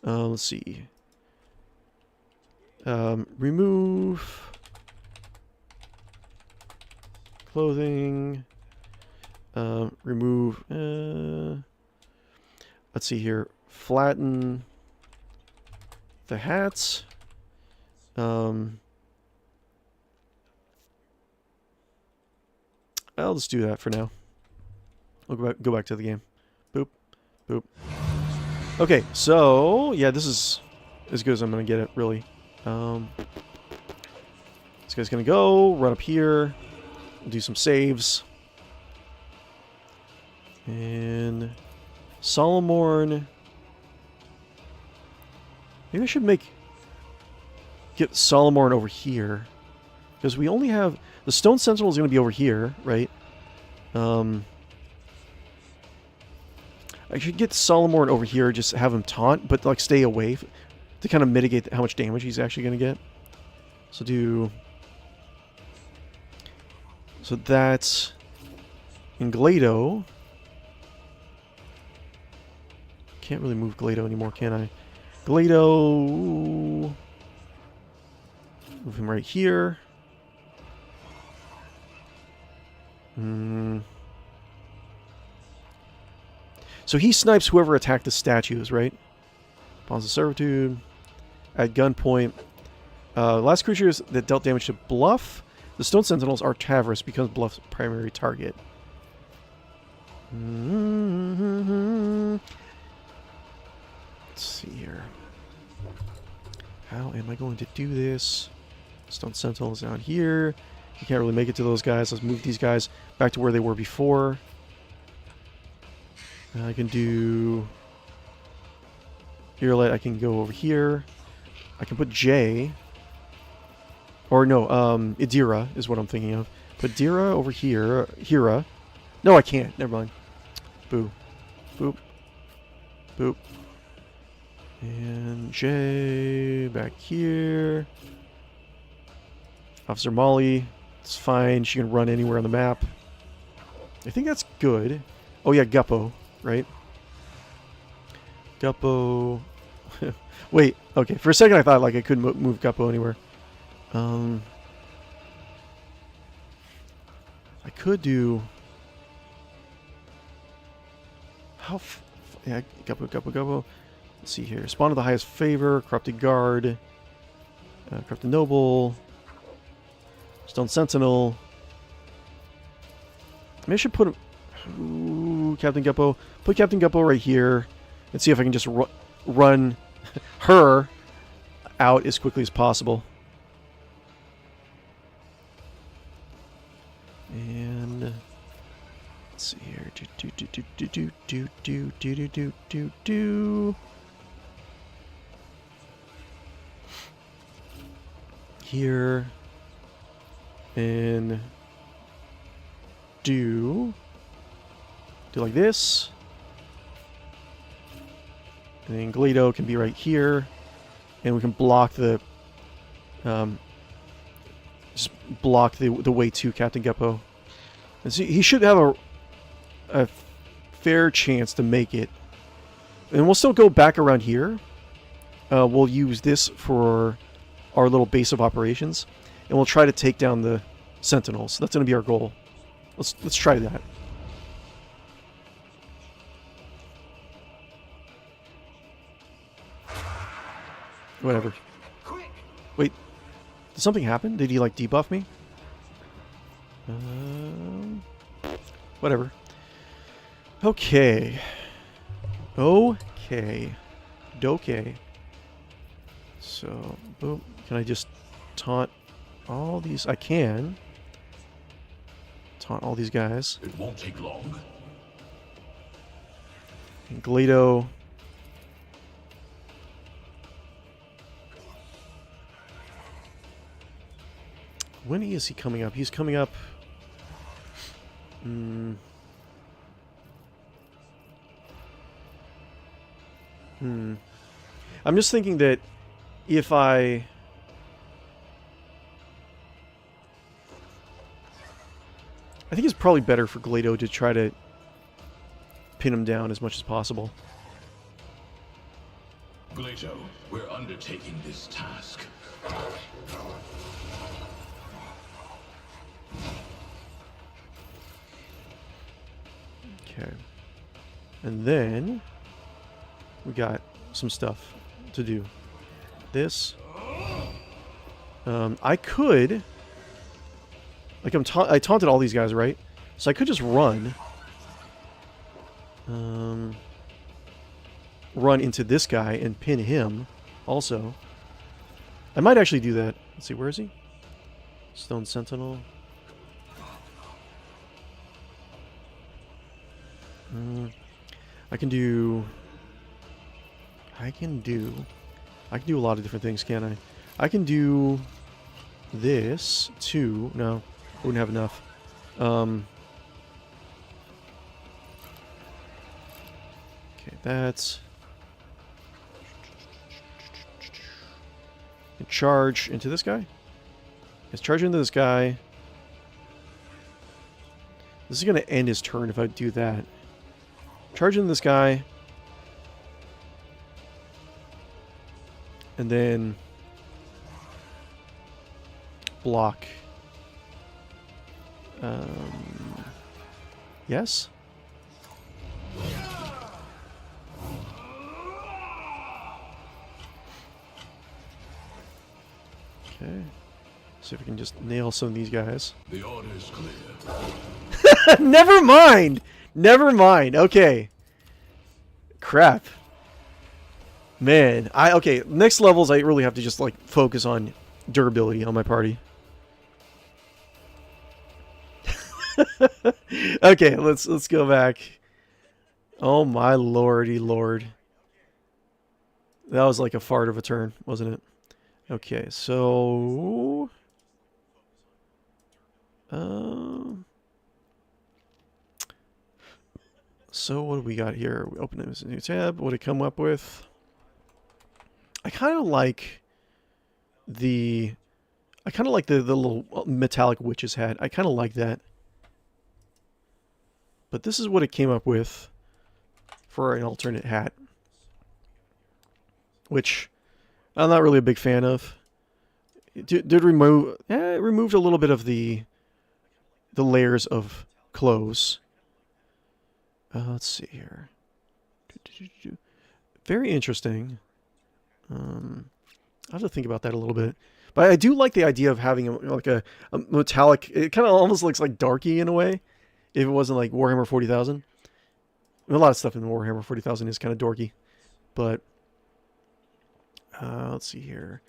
let's see. Remove clothing. Remove. Let's see here. Flatten the hats. I'll just do that for now. We'll go back to the game. Boop. Boop. Okay, so yeah, this is as good as I'm gonna get it, really. This guy's gonna go run up here. We'll do some saves. And Solomorn. Maybe I should get Solomorn over here, because we only have the Stone Sentinel is going to be over here, right? I should get Solomorn over here, just have him taunt, but like stay away to kind of mitigate how much damage he's actually going to get. So that's in 𝕿𝖗𝖆𝖊𝖊. Can't really move 𝕿𝖗𝖆𝖊𝖊 anymore, can I? 𝕿𝖗𝖆𝖊𝖊. Move him right here. So he snipes whoever attacked the statues, right? Bonds of servitude. At gunpoint. Last creatures that dealt damage to Bluff. The Stone Sentinels are Tavris, becomes Bluff's primary target. Let's see here. How am I going to do this? Stone Sentinel is down here. You can't really make it to those guys. Let's move these guys back to where they were before. I can do... Irrelate, I can go over here. I can put J. Or no, 𝕿𝖗𝖆𝖊𝖃 is what I'm thinking of. Put 𝕿𝖗𝖆 over here. Hera. No, I can't. Never mind. Boo. Boop. Boop. And J back here. Officer Molly. It's fine. She can run anywhere on the map. I think that's good. Oh yeah, Guppo, right? Guppo. Wait, okay. For a second I thought like I couldn't move Guppo anywhere. I could do... yeah, Guppo. Let's see here. Spawn of the highest favor. Corrupted Guard. Corrupted Noble. Stone Sentinel. Maybe I should put him... Ooh, Captain Guppo. Put Captain Guppo right here. And see if I can just run her out as quickly as possible. And... let's see here. Here. And do like this. And then 𝕿𝖗𝖆𝖊𝖃 can be right here. And we can block the just block the way to Captain Guppo. And see, he should have a fair chance to make it. And we'll still go back around here. We'll use this for our little base of operations. And we'll try to take down the Sentinels. That's going to be our goal. Let's try that. Whatever. Wait. Did something happen? Did he, like, debuff me? Whatever. Okay. Okay. So, boom. Can I just taunt all these? I can. Taunt all these guys. It won't take long. And 𝕿𝖗𝖆𝖊𝖃 When is he coming up? He's coming up... I'm just thinking that if I think it's probably better for 𝕿𝖗 to try to pin him down as much as possible. 𝕿𝖗, we're undertaking this task. Okay. And then we got some stuff to do. This. I could... Like, I taunted all these guys, right? So I could just run. Run into this guy and pin him also. I might actually do that. Let's see, where is he? Stone Sentinel. I can do a lot of different things, can't I? I can do this too. No, wouldn't have enough. Okay, that's... And charge into this guy? Let's charge into this guy. This is going to end his turn if I do that. Charge into this guy. And then... block. Yes? Okay. See if we can just nail some of these guys. The order is clear. Never mind! Never mind. Okay. Crap. Man. Okay, next levels I really have to just, like, focus on durability on my party. Okay, let's go back. Oh my lordy lord. That was like a fart of a turn, wasn't it? Okay, so... So what do we got here? We open this new tab. What did it come up with? I kind of like the... the little metallic witch's hat. I kind of like that. But this is what it came up with for an alternate hat. Which I'm not really a big fan of. It did remove... it removed a little bit of the layers of clothes. Let's see here. Very interesting. I'll have to think about that a little bit. But I do like the idea of having a metallic... It kind of almost looks like darky in a way. If it wasn't like Warhammer 40,000. A lot of stuff in Warhammer 40,000 is kind of dorky. But... let's see here.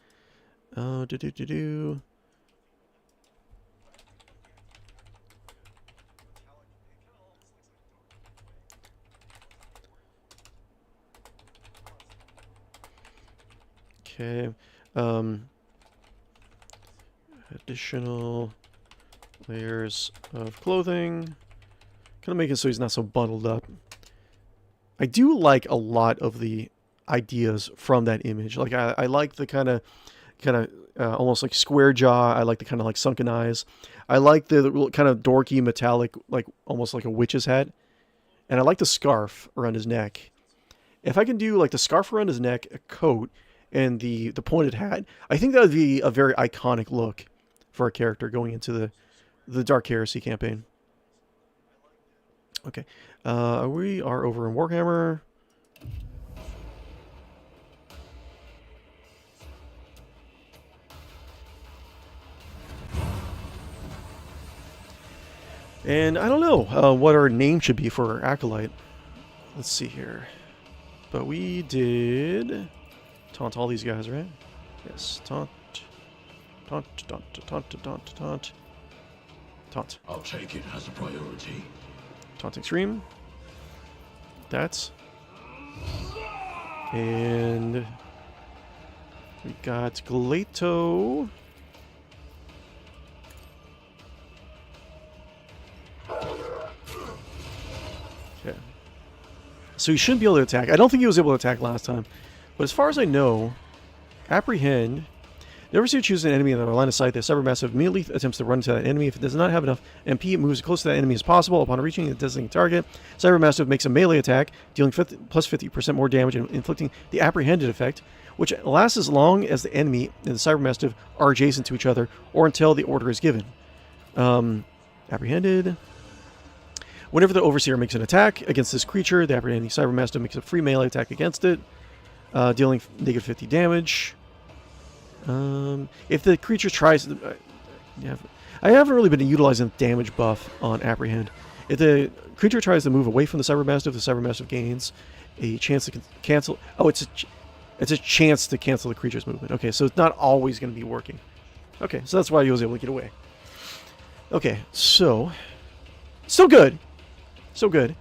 Okay. Additional layers of clothing. Kind of make it so he's not so bundled up. I do like a lot of the ideas from that image. Like I like the kind of almost like square jaw. I like the kind of like sunken eyes. I like the kind of dorky metallic, like almost like a witch's hat. And I like the scarf around his neck. If I can do like the scarf around his neck, a coat, and the pointed hat, I think that would be a very iconic look for a character going into the Dark Heresy campaign. Okay, we are over in Warhammer. And I don't know what our name should be for our Acolyte. Let's see here. But we did taunt all these guys, right? Yes, taunt. Taunt, taunt, taunt, taunt, taunt. Taunt. I'll take it as a priority. Taunt extreme. That's. And we got 𝕿𝖗. Okay. So he shouldn't be able to attack. I don't think he was able to attack last time. But as far as I know, apprehend. Never see you choose an enemy in the line of sight. The cybermassive immediately attempts to run into that enemy. If it does not have enough MP, it moves as close to that enemy as possible. Upon reaching the designated target, cybermassive makes a melee attack, dealing plus 50% more damage and inflicting the apprehended effect, which lasts as long as the enemy and the cybermassive are adjacent to each other, or until the order is given. Apprehended. Whenever the overseer makes an attack against this creature, the apprehending cybermassive makes a free melee attack against it, dealing negative 50 damage. If the creature tries... I haven't really been utilizing damage buff on Apprehend. If the creature tries to move away from the Cybermassive gains a chance to cancel... Oh, it's a chance to cancel the creature's movement. Okay, so it's not always going to be working. Okay, so that's why he was able to get away. Okay, so... Still good. So good.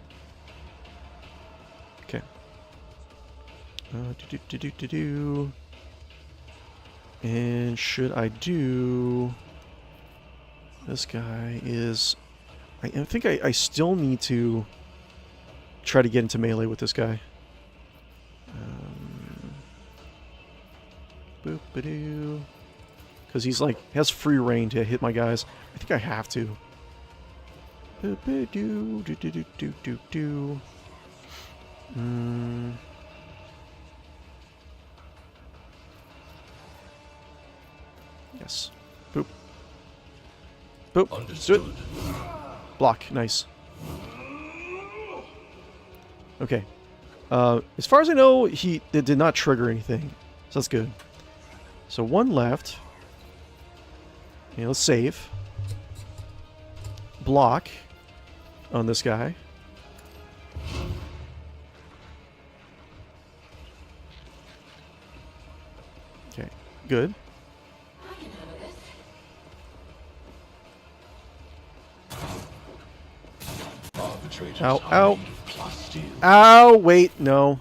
Okay. And should I do... This guy is... I think I still need to try to get into melee with this guy. Boop-a-doo. Because he's like, has free reign to hit my guys. I think I have to. Boop-a-doo, do-do-do-do-do-do. Yes. Boop. Boop. Understood. Do it. Block. Nice. Okay. As far as I know, it did not trigger anything. So that's good. So one left. Okay, let's save. Block on this guy. Okay, good. Ow, ow. Ow, wait, no.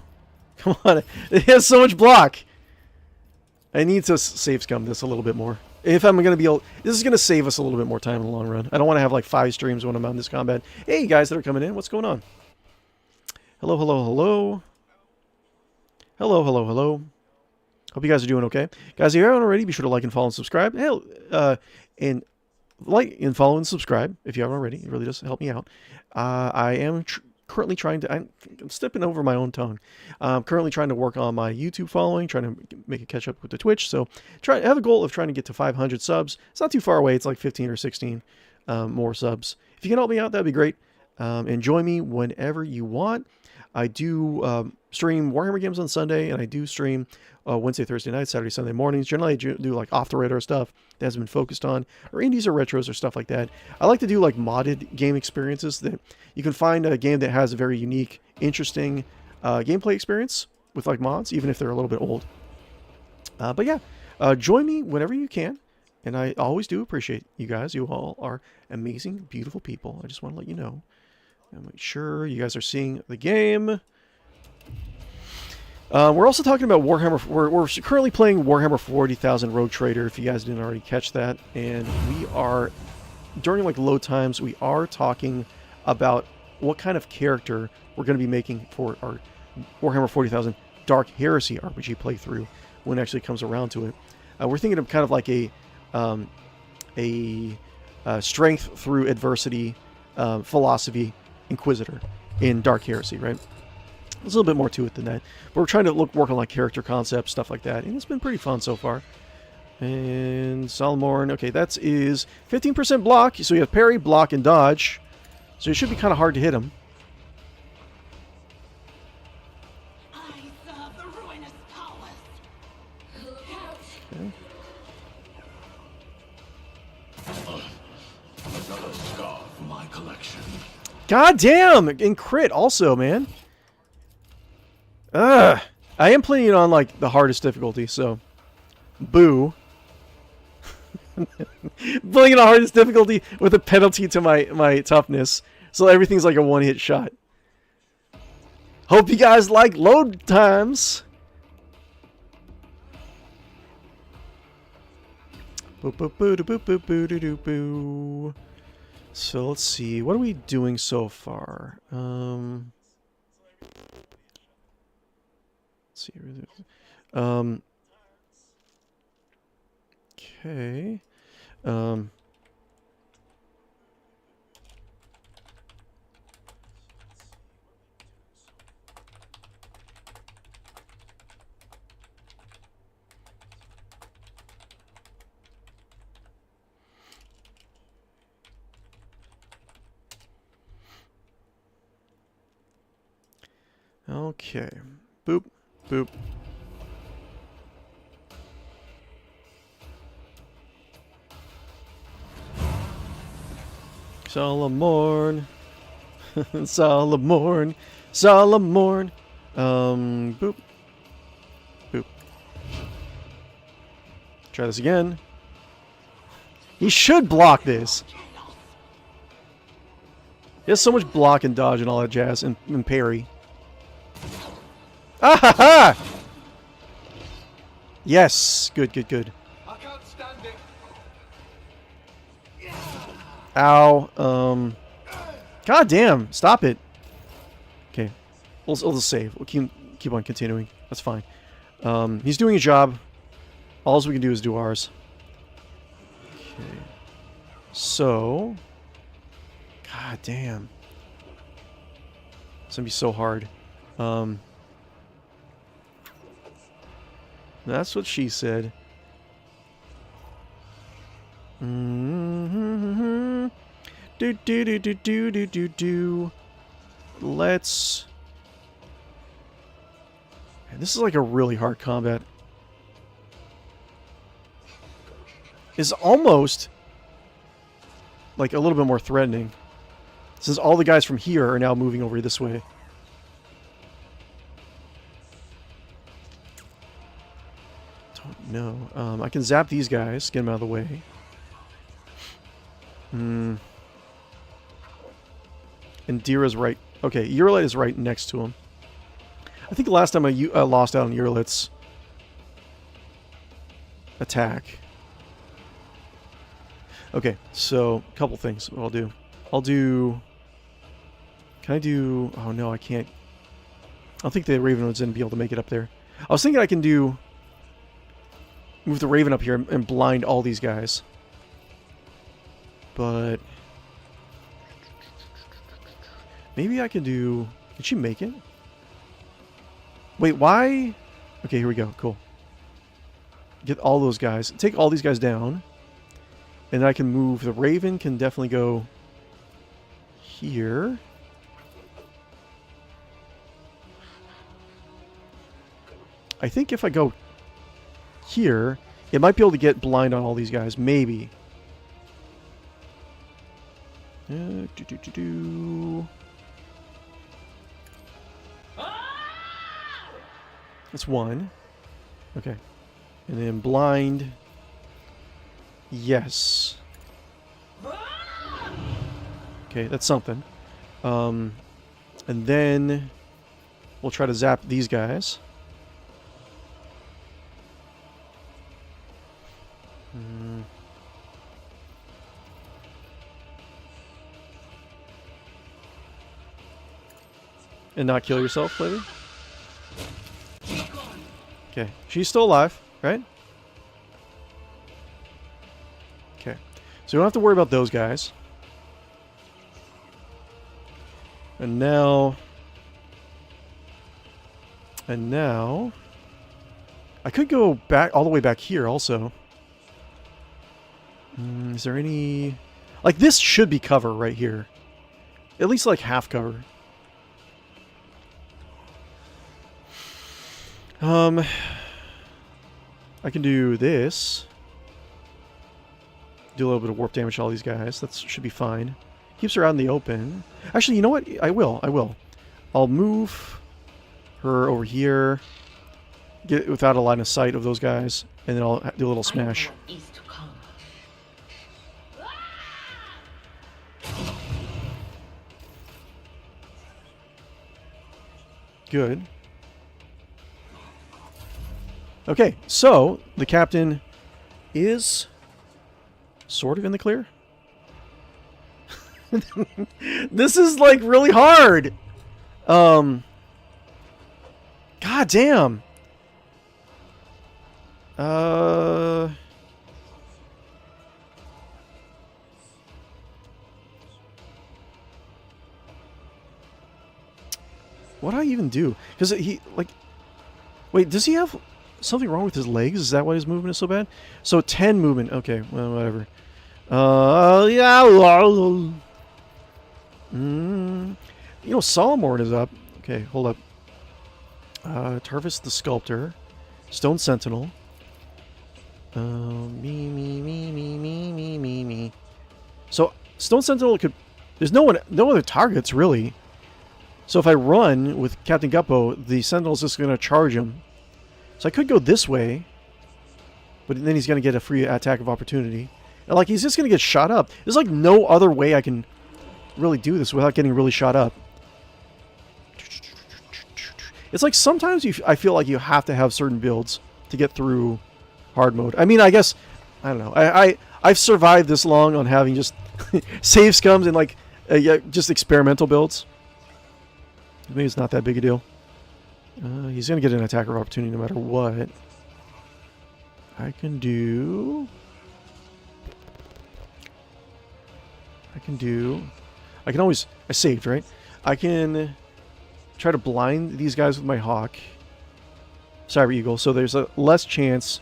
Come on. It has so much block. I need to save scum this a little bit more. If I'm going to be able... This is going to save us a little bit more time in the long run. I don't want to have like 5 streams when I'm on this combat. Hey, you guys that are coming in. What's going on? Hello, hello, hello. Hello, hello, hello. Hope you guys are doing okay. Guys, if you haven't already, be sure to like and follow and subscribe. Hell, and like and follow and subscribe if you haven't already. It really does help me out. I am currently trying to... I'm stepping over my own tongue. I'm currently trying to work on my YouTube following, trying to make it catch up with the Twitch. So I have a goal of trying to get to 500 subs. It's not too far away. It's like 15 or 16 more subs. If you can help me out, that'd be great. And join me whenever you want. I do stream Warhammer games on Sunday, and I do stream Wednesday, Thursday nights, Saturday, Sunday mornings. Generally, I do like off-the-radar stuff that has been focused on, or indies or retros or stuff like that. I like to do like modded game experiences that you can find a game that has a very unique, interesting gameplay experience with like mods, even if they're a little bit old. But yeah, join me whenever you can, and I always do appreciate you guys. You all are amazing, beautiful people. I just want to let you know. And make sure you guys are seeing the game. We're also talking about Warhammer. We're currently playing Warhammer 40,000 Rogue Trader, if you guys didn't already catch that. And we are, during like load times, we are talking about what kind of character we're going to be making for our Warhammer 40,000 Dark Heresy RPG playthrough when it actually comes around to it. We're thinking of kind of like a strength through adversity philosophy Inquisitor in Dark Heresy, right? There's a little bit more to it than that. But we're trying to work on like character concepts, stuff like that. And it's been pretty fun so far. And Solomorn, okay, that is 15% block. So you have parry, block, and dodge. So it should be kind of hard to hit him. I serve the ruinous powers. Look out. Okay. Another scar for my collection. God damn! And crit also, man. Ugh. I am playing it on like the hardest difficulty, so boo. Playing it on hardest difficulty with a penalty to my toughness, so everything's like a one-hit shot. Hope you guys like load times. Boop boop boo boop boop boo doo doo boo. So let's see, what are we doing so far? see. Okay. Okay. Boop. Boop. Solomorn. Solomorn. Solomorn. Boop. Boop. Try this again. He should block this. He has so much block and dodge and all that jazz and parry. Ah ha ha! Yes. Good, good, good. I can't stand it. Ow. God damn. Stop it. Okay. We'll just save. We'll keep on continuing. That's fine. He's doing a job. All we can do is do ours. Okay. So. God damn. It's gonna be so hard. That's what she said. Do do do do do do do do. Let's. Man, this is like a really hard combat. It's almost like a little bit more threatening, since all the guys from here are now moving over this way. No. I can zap these guys, get them out of the way. And Dira's right. Okay, Urilit is right next to him. I think the last time I lost out on Urilit's attack. Okay, so a couple things. What I'll do. Can I do? Oh no, I can't. I don't think the Ravenwood's gonna be able to make it up there. I was thinking I can do. Move the Raven up here and blind all these guys. But maybe I can do. Did she make it? Wait, why? Okay, here we go. Cool. Get all those guys. Take all these guys down. And then I can move. The Raven can definitely go here. I think if I go here, it might be able to get blind on all these guys. Maybe. That's one. Okay. And then blind. Yes. Okay, that's something. And then we'll try to zap these guys. And not kill yourself, maybe? Okay. She's still alive, right? Okay. So we don't have to worry about those guys. And now... I could go back all the way back here also. Is there any... Like, this should be cover right here. At least, like, half cover. I can do this. Do a little bit of warp damage to all these guys. That should be fine. Keeps her out in the open. Actually, you know what? I will. I'll move her over here. Get without a line of sight of those guys. And then I'll do a little smash. Good. Okay, so the captain is sort of in the clear. This is like really hard. God damn. Uh... What do I even do? Because he, like... Wait, does he have something wrong with his legs? Is that why his movement is so bad? So 10 movement. Okay, well, whatever. Yeah. You know, Solomorn is up. Okay, hold up. Tarvis the Sculptor. Stone Sentinel. Me. So, Stone Sentinel could... There's no other targets, really. So if I run with Captain Guppo, the Sentinel's just going to charge him. So I could go this way. But then he's going to get a free attack of opportunity. And, like, he's just going to get shot up. There's, like, no other way I can really do this without getting really shot up. It's like sometimes I feel like you have to have certain builds to get through hard mode. I mean, I guess... I don't know. I've survived this long on having just save scums and, like, just experimental builds. Maybe it's not that big a deal. He's going to get an attacker opportunity no matter what. I can always... I saved, right? I can try to blind these guys with my Hawk. Cyber Eagle. So there's a less chance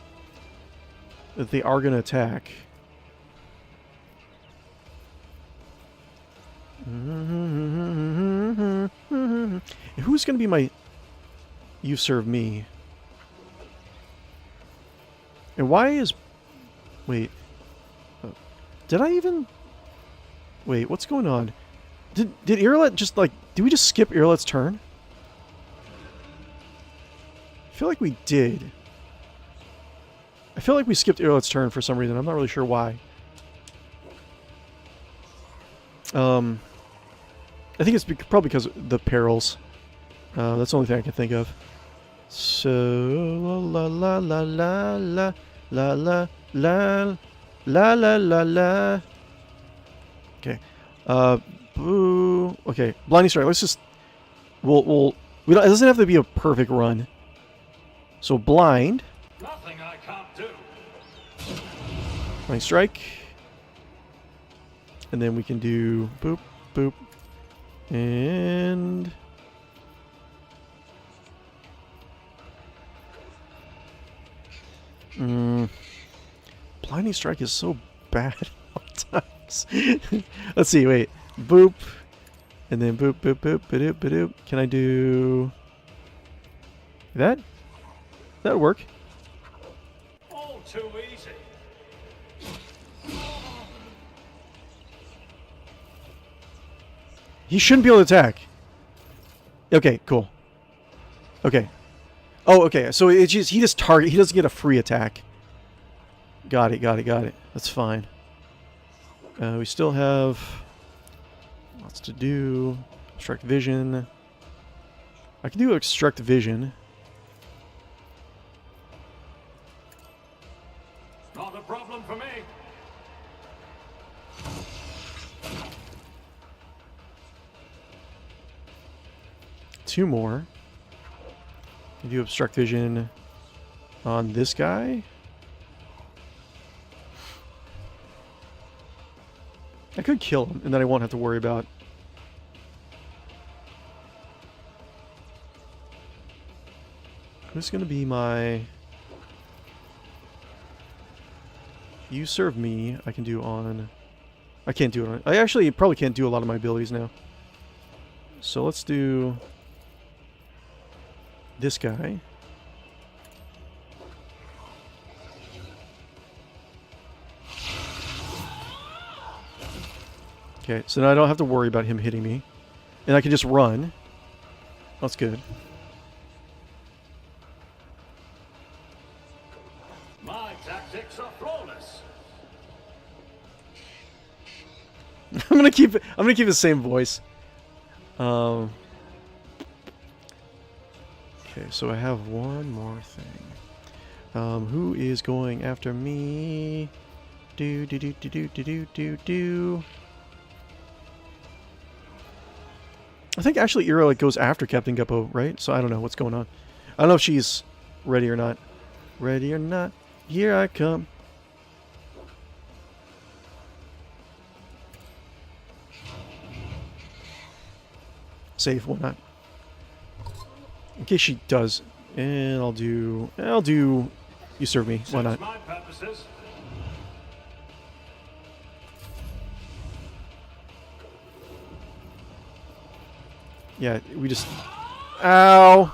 that they are going to attack. And who's going to be my... You serve me. And why is... Wait. Did I even... Wait, what's going on? Did 𝕿𝖊𝖊𝖊 just, like... Did we just skip 𝕿𝖊𝖊𝖊's turn? I feel like we did. I feel like we skipped 𝕿𝖊𝖊𝖊's turn for some reason. I'm not really sure why. I think it's probably because of the perils. That's the only thing I can think of. So la la la la la la la la la la la la. Okay. Boo. Okay. Blinding strike. Let's just. We'll. We don't. It doesn't have to be a perfect run. So blind. Nothing I can't do. Blinding strike. And then we can do boop, boop, and blinding strike is so bad all times. Let's see, wait, boop, and then boop, boop, boop, ba-doop, ba-doop. Can I do that? That'd work. All too easy. He shouldn't be able to attack. Okay, cool. Okay. Oh, okay. So it's just he doesn't get a free attack. Got it. That's fine. We still have lots to do. Obstruct vision. I can do obstruct vision. Not a problem for me. Two more. I do obstruct vision on this guy. I could kill him, and then I won't have to worry about... Who's going to be my... You serve me. I can do on... I can't do it on... I actually probably can't do a lot of my abilities now. So let's do... this guy. Okay, so now I don't have to worry about him hitting me. And I can just run. That's good. My tactics are flawless. I'm gonna keep the same voice. Okay, so I have one more thing. Who is going after me? Do. I think actually 𝕿𝖊𝖊𝖊 goes after Captain Guppo, right? So I don't know what's going on. I don't know if she's ready or not. Ready or not. Here I come. Save, why not? In case she does. And I'll do you serve me, why not? Suits my purposes. Yeah, we just ow.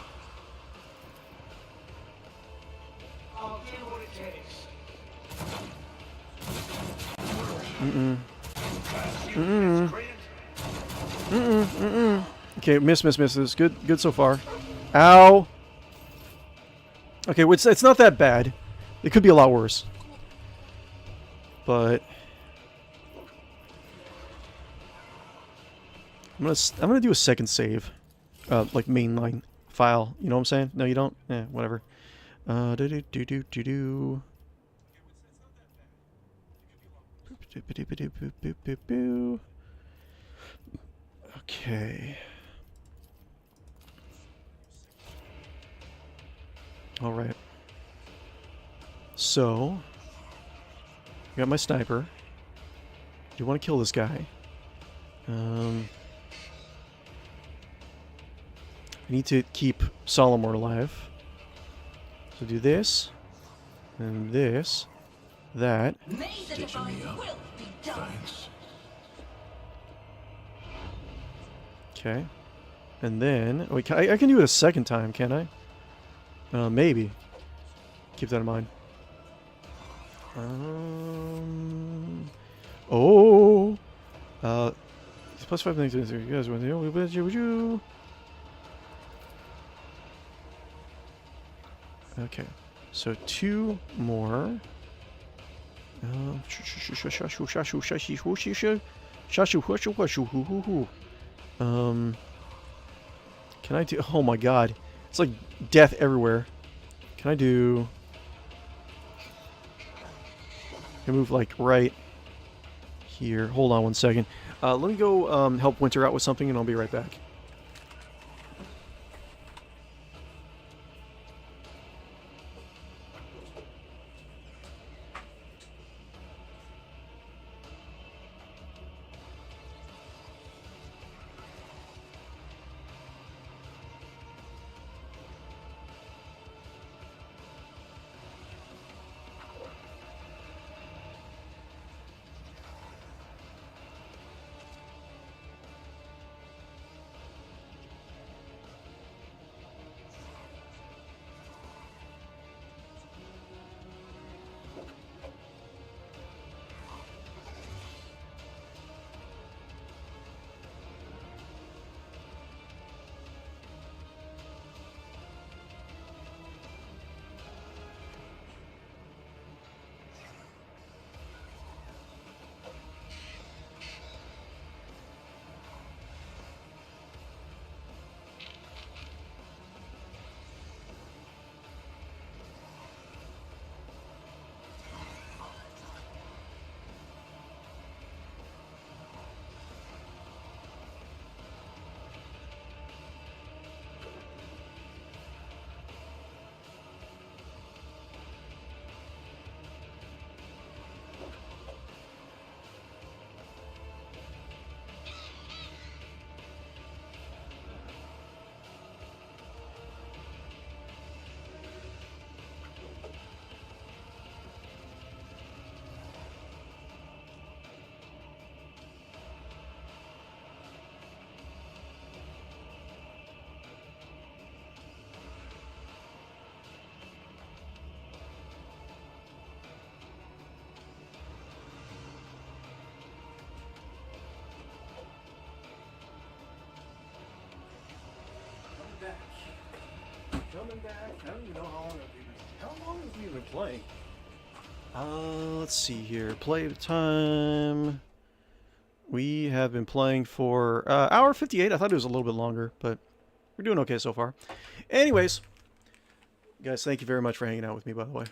I'll do what it takes. Okay, misses. Good so far. Ow. Okay, well, it's not that bad. It could be a lot worse. But I'm gonna do a second save, like mainline file. You know what I'm saying? No, you don't. Whatever. Okay. All right. So, I got my sniper. Do want to kill this guy. I need to keep Solomor alive. So do this, and this, that. Stitching me up. Thanks. Okay. And then, wait, I can do it a second time, can I? Maybe. Keep that in mind. Oh. Plus 5 things. You guys want to? Okay. So 2 more. Can I do? Oh my god. It's like death everywhere. Can I do? I can move like right here. Hold on one second. Let me go help Winter out with something, and I'll be right back. Coming back. I don't even know how long have we been playing? Let's see here. Play time. We have been playing for hour 58. I thought it was a little bit longer, but we're doing okay so far. Anyways, guys, thank you very much for hanging out with me, by the way.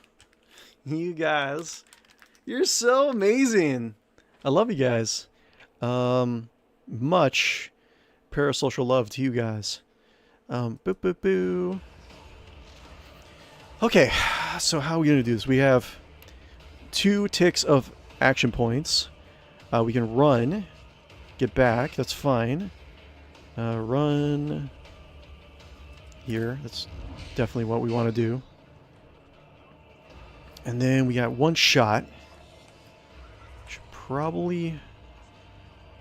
You guys, you're so amazing. I love you guys. Much parasocial love to you guys. Boo boo boo. Okay, So how are we going to do this? We have 2 ticks of action points. We can run, get back. That's fine. Run here. That's definitely what we want to do. And then we got 1 shot. Should probably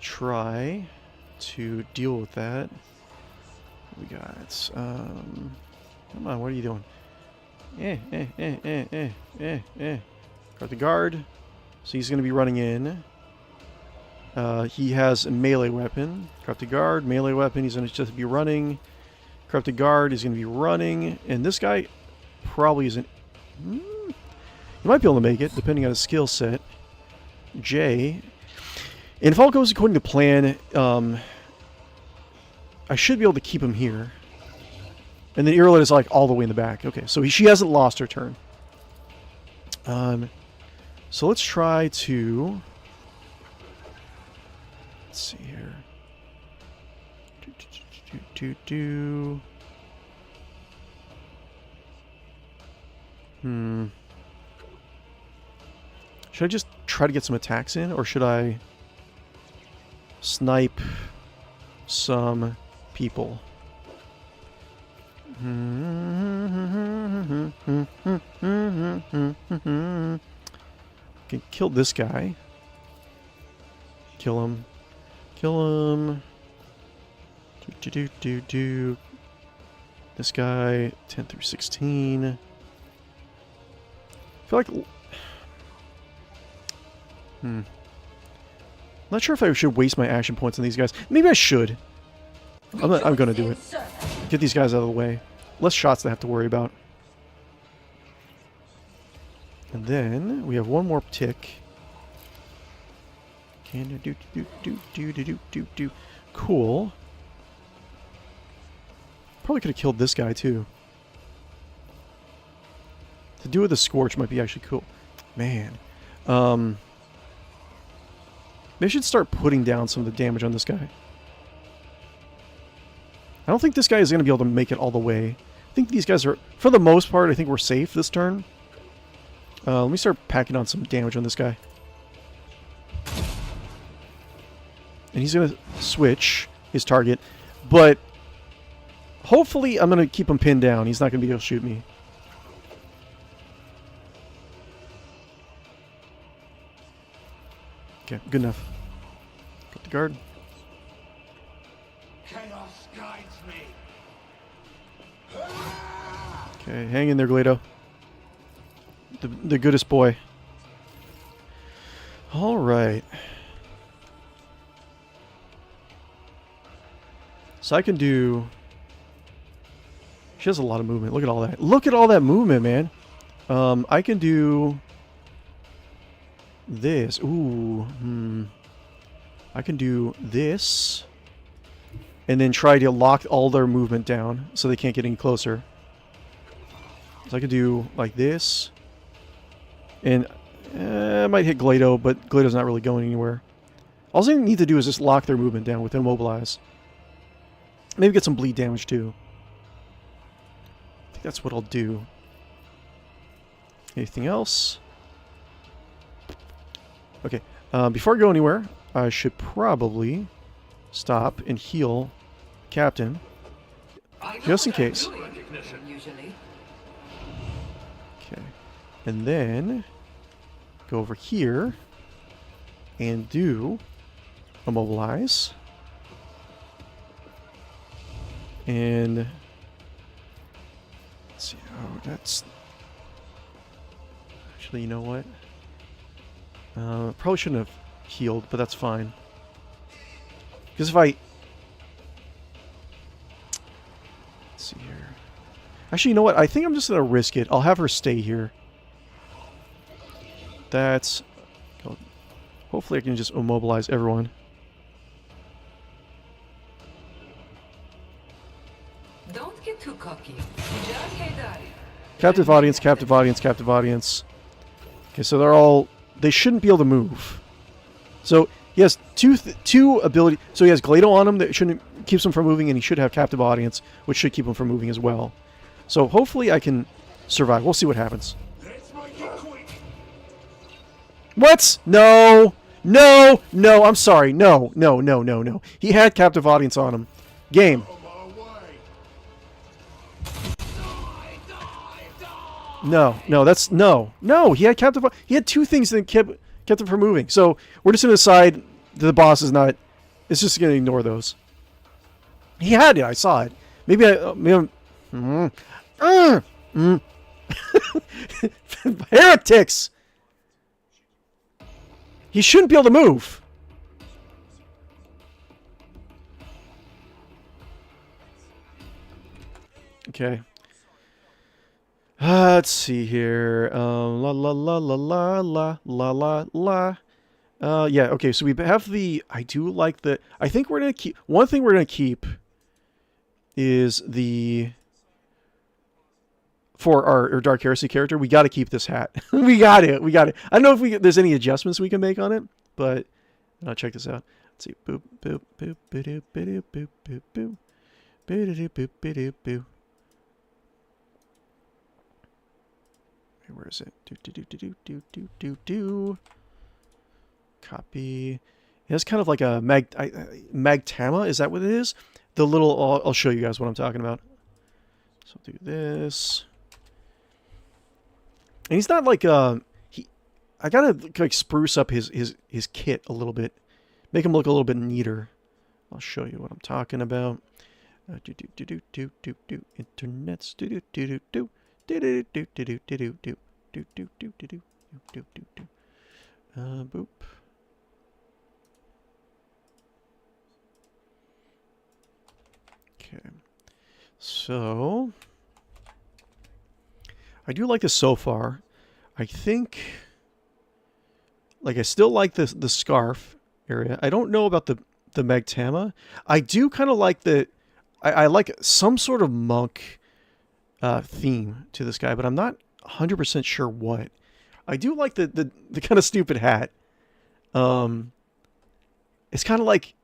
try to deal with that. We got, come on, what are you doing? Got the guard. So he's going to be running in. He has a melee weapon. Corrupted guard, melee weapon. He's going to just be running. Corrupted guard is going to be running. And this guy probably isn't... He might be able to make it, depending on his skill set. J. And if all goes according to plan, I should be able to keep him here. And then Irolet is like all the way in the back. Okay, so she hasn't lost her turn. So let's try to... Let's see here. Should I just try to get some attacks in, or should I snipe some people? Okay, kill this guy. Kill him. Kill him. This guy, 10 through 16. I feel like... Not sure if I should waste my action points on these guys. Maybe I should. I'm going to do it. Get these guys out of the way. Less shots to have to worry about. And then we have 1 more tick. Cool. Probably could have killed this guy too. To do with the Scorch might be actually cool. Man. Maybe I should start putting down some of the damage on this guy. I don't think this guy is going to be able to make it all the way. I think these guys are, for the most part, I think we're safe this turn. Let me start packing on some damage on this guy. And he's going to switch his target. But hopefully I'm going to keep him pinned down. He's not going to be able to shoot me. Okay, good enough. Got the guard. Chaos guides me. Okay, hang in there, 𝕿𝖗𝖆. The goodest boy. Alright. So I can do... She has a lot of movement. Look at all that. Look at all that movement, man. I can do... this. Ooh. I can do this. And then try to lock all their movement down so they can't get any closer. So I could do like this. And I might hit 𝕿𝖗𝖆, but 𝕿𝖗𝖆's not really going anywhere. All I need to do is just lock their movement down with immobilize. Maybe get some bleed damage too. I think that's what I'll do. Anything else? Okay. Before I go anywhere, I should probably stop and heal Captain. Just in case. Usually. Okay. And then go over here and do immobilize. And let's see. Oh, that's actually, you know what? Probably shouldn't have healed, but that's fine. Because if I... Let's see here. Actually, you know what? I think I'm just going to risk it. I'll have her stay here. That's... Hopefully I can just immobilize everyone. Don't get too cocky. Captive audience, captive audience, captive audience. Okay, so they're all... They shouldn't be able to move. So he has two ability. So he has 𝕿𝖗𝖆 on him that keeps him from moving, and he should have captive audience, which should keep him from moving as well. So hopefully I can survive. We'll see what happens. Let's make it quick. What? No. No. No. I'm sorry. No. No. No. No. No. He had captive audience on him. Game. On my way. No. No. That's no. No. He had captive. He had two things that kept him from moving. So we're just gonna decide that the boss is not. It's just gonna ignore those. He had it. I saw it. Maybe I'm. Heretics. He shouldn't be able to move. Okay. Let's see here. La la la la la la la la la. Yeah. Okay. So we have the. I do like the. I think we're gonna keep. One thing we're gonna keep is the. For our Dark Heresy character, we got to keep this hat. We got it. We got it. I don't know if there's any adjustments we can make on it, but check this out. Let's see. Boop boop boop boop boop boop boop boop boop boop boop boop. Where is it? Do. Copy. It has kind of like a magtama. Is that what it is? The little. I'll show you guys what I'm talking about. So I'll do this. And he's not like I gotta like spruce up his kit a little bit, make him look a little bit neater. I'll show you what I'm talking about. Internets. Boop. Okay. So I do like this so far. I think, like, I still like the scarf area. I don't know about the magtama. I do kind of like I like some sort of monk theme to this guy, but I'm not 100% sure what. I do like the kind of stupid hat. It's kind of like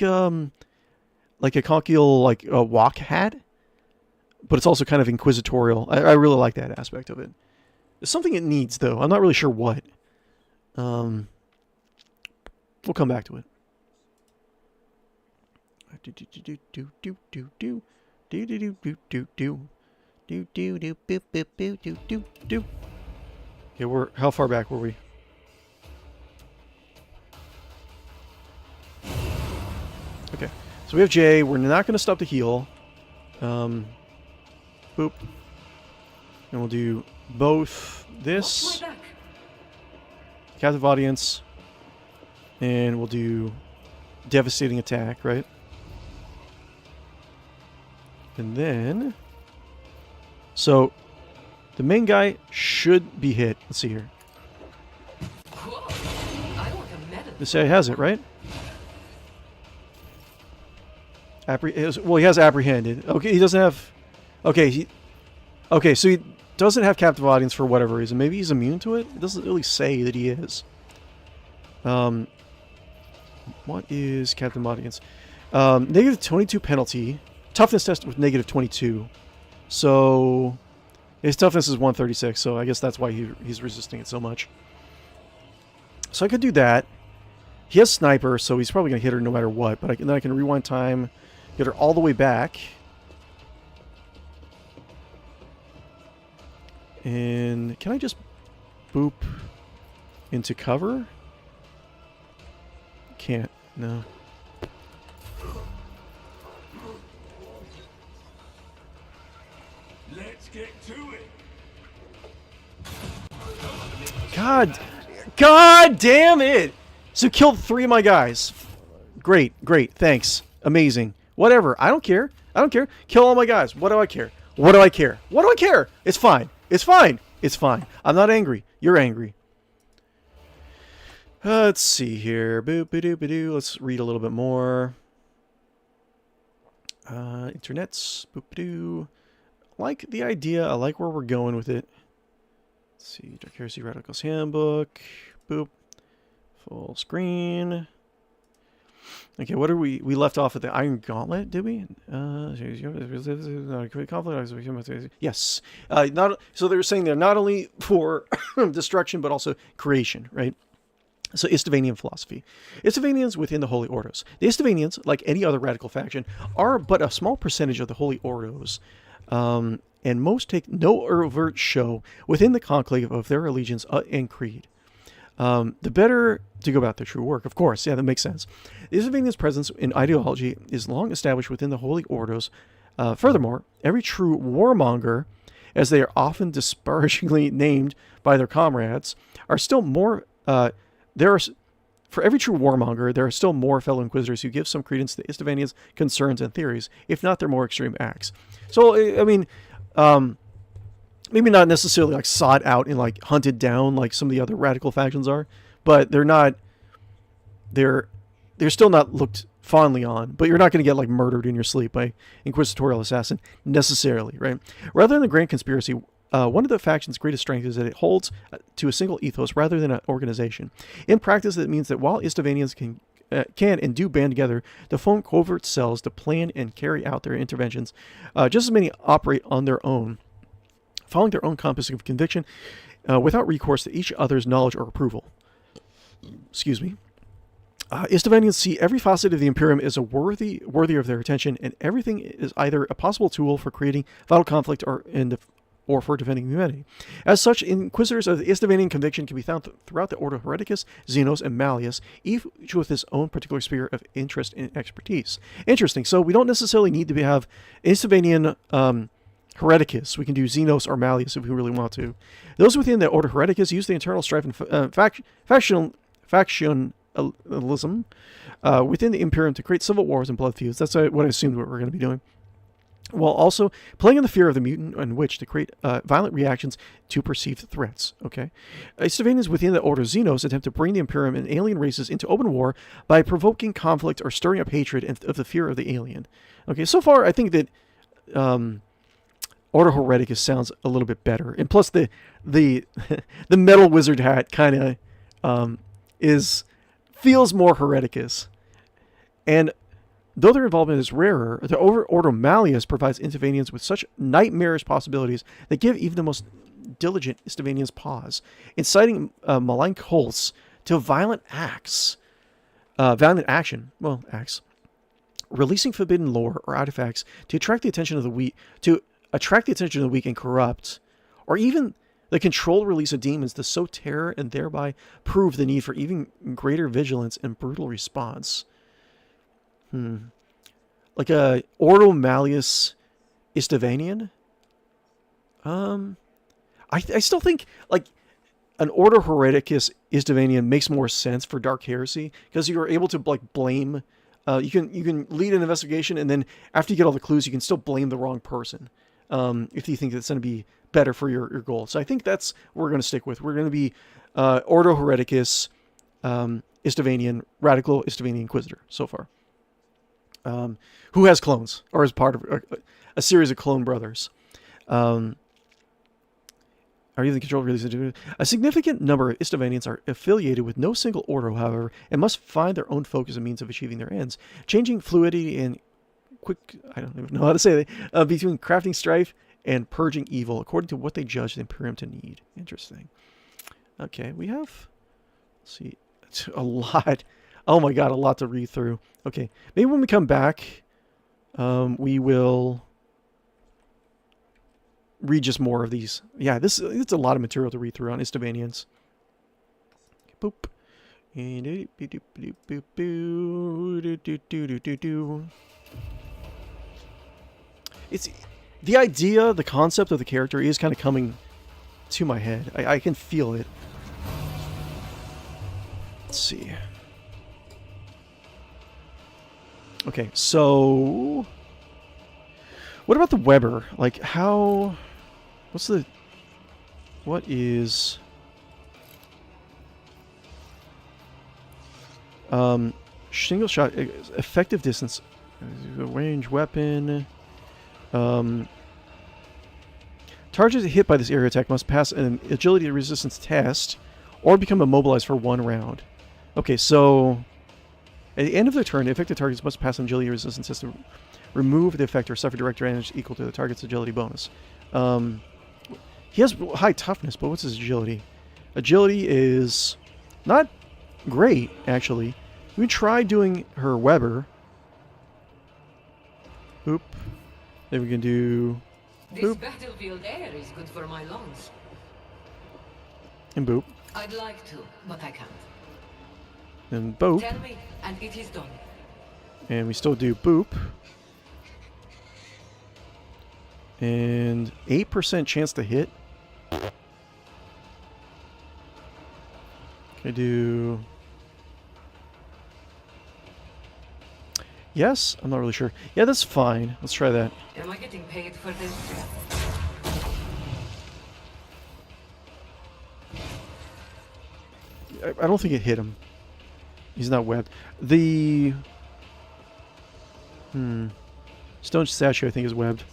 a conchial, like a walk hat. But it's also kind of inquisitorial. I really like that aspect of it. It's something it needs, though. I'm not really sure what. We'll come back to it. Okay, how far back were we? Okay, so we have Jay. We're not going to stop to heal. Boop. And we'll do both this. Captive audience. And we'll do devastating attack, right? And then. So, the main guy should be hit. Let's see here. This guy has it, right? Well, he has apprehended. Okay, he doesn't have... Okay, so he doesn't have captive audience for whatever reason. Maybe he's immune to it? It doesn't really say that he is. What is captive audience? Negative 22 penalty. Toughness test with negative 22. So his toughness is 136, so I guess that's why he's resisting it so much. So I could do that. He has sniper, so he's probably going to hit her no matter what. But then I can rewind time, get her all the way back. And can I just boop into cover? Can't. No. Let's get to it. God damn it! So killed 3 of my guys. Great, thanks. Amazing. Whatever. I don't care. Kill all my guys. What do I care? It's fine. It's fine. I'm not angry. You're angry. Let's see here. Boop-a-doop-a-doo. Let's read a little bit more. Internets. Boop-a-doo. I like the idea. I like where we're going with it. Let's see. Dark Heresy Radical's Handbook. Boop. Full screen. Okay, what are we left off at the Iron Gauntlet, did we? Yes. So they were saying they're not only for destruction, but also creation, right? So 𝕽𝖉𝖊𝖚 philosophy. 𝕽𝖉𝖊ians within the Holy Ordos. The 𝕽𝖉𝖊ians, like any other radical faction, are but a small percentage of the Holy Ordos, and most take no overt show within the conclave of their allegiance and creed. The better to go about their true work, of course. Yeah, that makes sense. The 𝕽𝖉𝖊ians' presence in ideology is long established within the Holy Ordos. Furthermore, every true warmonger, as they are often disparagingly named by their comrades, are still more... For every true warmonger, there are still more fellow inquisitors who give some credence to the 𝕽𝖉𝖊ians' concerns and theories, if not their more extreme acts. So, I mean, maybe not necessarily like sought out and like hunted down like some of the other radical factions are, but they're still not looked fondly on. But you're not going to get like murdered in your sleep by inquisitorial assassin necessarily, right? Rather than the grand conspiracy, one of the faction's greatest strengths is that it holds to a single ethos rather than an organization. In practice, that means that while 𝕽𝖉𝖊ians can and do band together to form covert cells to plan and carry out their interventions, just as many operate on their own, following their own compass of conviction, without recourse to each other's knowledge or approval. Excuse me. 𝕽𝖉𝖊ians see every facet of the Imperium as worthy of their attention, and everything is either a possible tool for creating vital conflict or for defending humanity. As such, inquisitors of the 𝕽𝖉𝖊ian conviction can be found throughout the Ordo Hereticus, Xenos, and Malleus, each with his own particular sphere of interest and expertise. Interesting. So we don't necessarily need to have 𝕽𝖉𝖊ian Hereticus. We can do Xenos or Malleus if we really want to. Those within the Ordo Hereticus use the internal strife and factionalism within the Imperium to create civil wars and blood feuds. That's what I assumed what we're going to be doing. While also playing on the fear of the mutant and witch to create violent reactions to perceived threats. Okay, 𝕽𝖉𝖊ians within the Order Xenos attempt to bring the Imperium and alien races into open war by provoking conflict or stirring up hatred of the fear of the alien. Okay, so far I think that Order Hereticus sounds a little bit better, and plus the metal wizard hat kind of feels more Hereticus, and though their involvement is rarer, the Ordo Malleus provides 𝕽𝖉𝖊ians with such nightmarish possibilities that give even the most diligent 𝕽𝖉𝖊ians pause, inciting malign cults to violent acts, releasing forbidden lore or artifacts to attract the attention of the weak, and corrupt, or even the controlled release of demons to sow terror and thereby prove the need for even greater vigilance and brutal response. Like a Ordo Malleus 𝕽𝖉𝖊ian? I still think like an Ordo Hereticus 𝕽𝖉𝖊ian makes more sense for Dark Heresy, because you're able to like blame. You can lead an investigation, and then after you get all the clues, you can still blame the wrong person if you think that's going to be better for your goal. So I think that's what we're going to stick with. We're going to be Ordo Hereticus 𝕽𝖉𝖊ian, Radical 𝕽𝖉𝖊ian Inquisitor so far. Who has clones, or is part of a series of clone brothers. Are you the control release? A significant number of 𝕽𝖉𝖊ians are affiliated with no single order, however, and must find their own focus and means of achieving their ends, changing fluidity and I don't even know how to say that, between crafting strife and purging evil according to what they judge the Imperium to need. Interesting. Okay, we have, let's see, a lot. Oh my god, a lot to read through. Okay, maybe when we come back, we will read just more of these. Yeah, it's a lot of material to read through on 𝕽𝖉𝖊ians. Boop. It's the idea, the concept of the character is kind of coming to my head. I can feel it. Let's see. Okay, so what about the Weber? Like, what is single shot effective distance, range weapon. Targets hit by this area attack must pass an agility resistance test or become immobilized for 1 round. Okay, so At the end of their turn, the affected targets must pass an agility resistance test to remove the effect or suffer direct damage equal to the target's agility bonus. He has high toughness, but what's his agility? Agility is not great, actually. We try doing her Weber. Oop. Then we can do... This boop. battlefield air is good for my lungs. And boop. I'd like to, but I can't. And boop. Tell me, and it is done. And we still do boop. And 8% chance to hit. Can I do... Yes? I'm not really sure. Yeah, that's fine. Let's try that. Am I getting paid for this? I don't think it hit him. He's not webbed. The... Stone statue, I think, is webbed.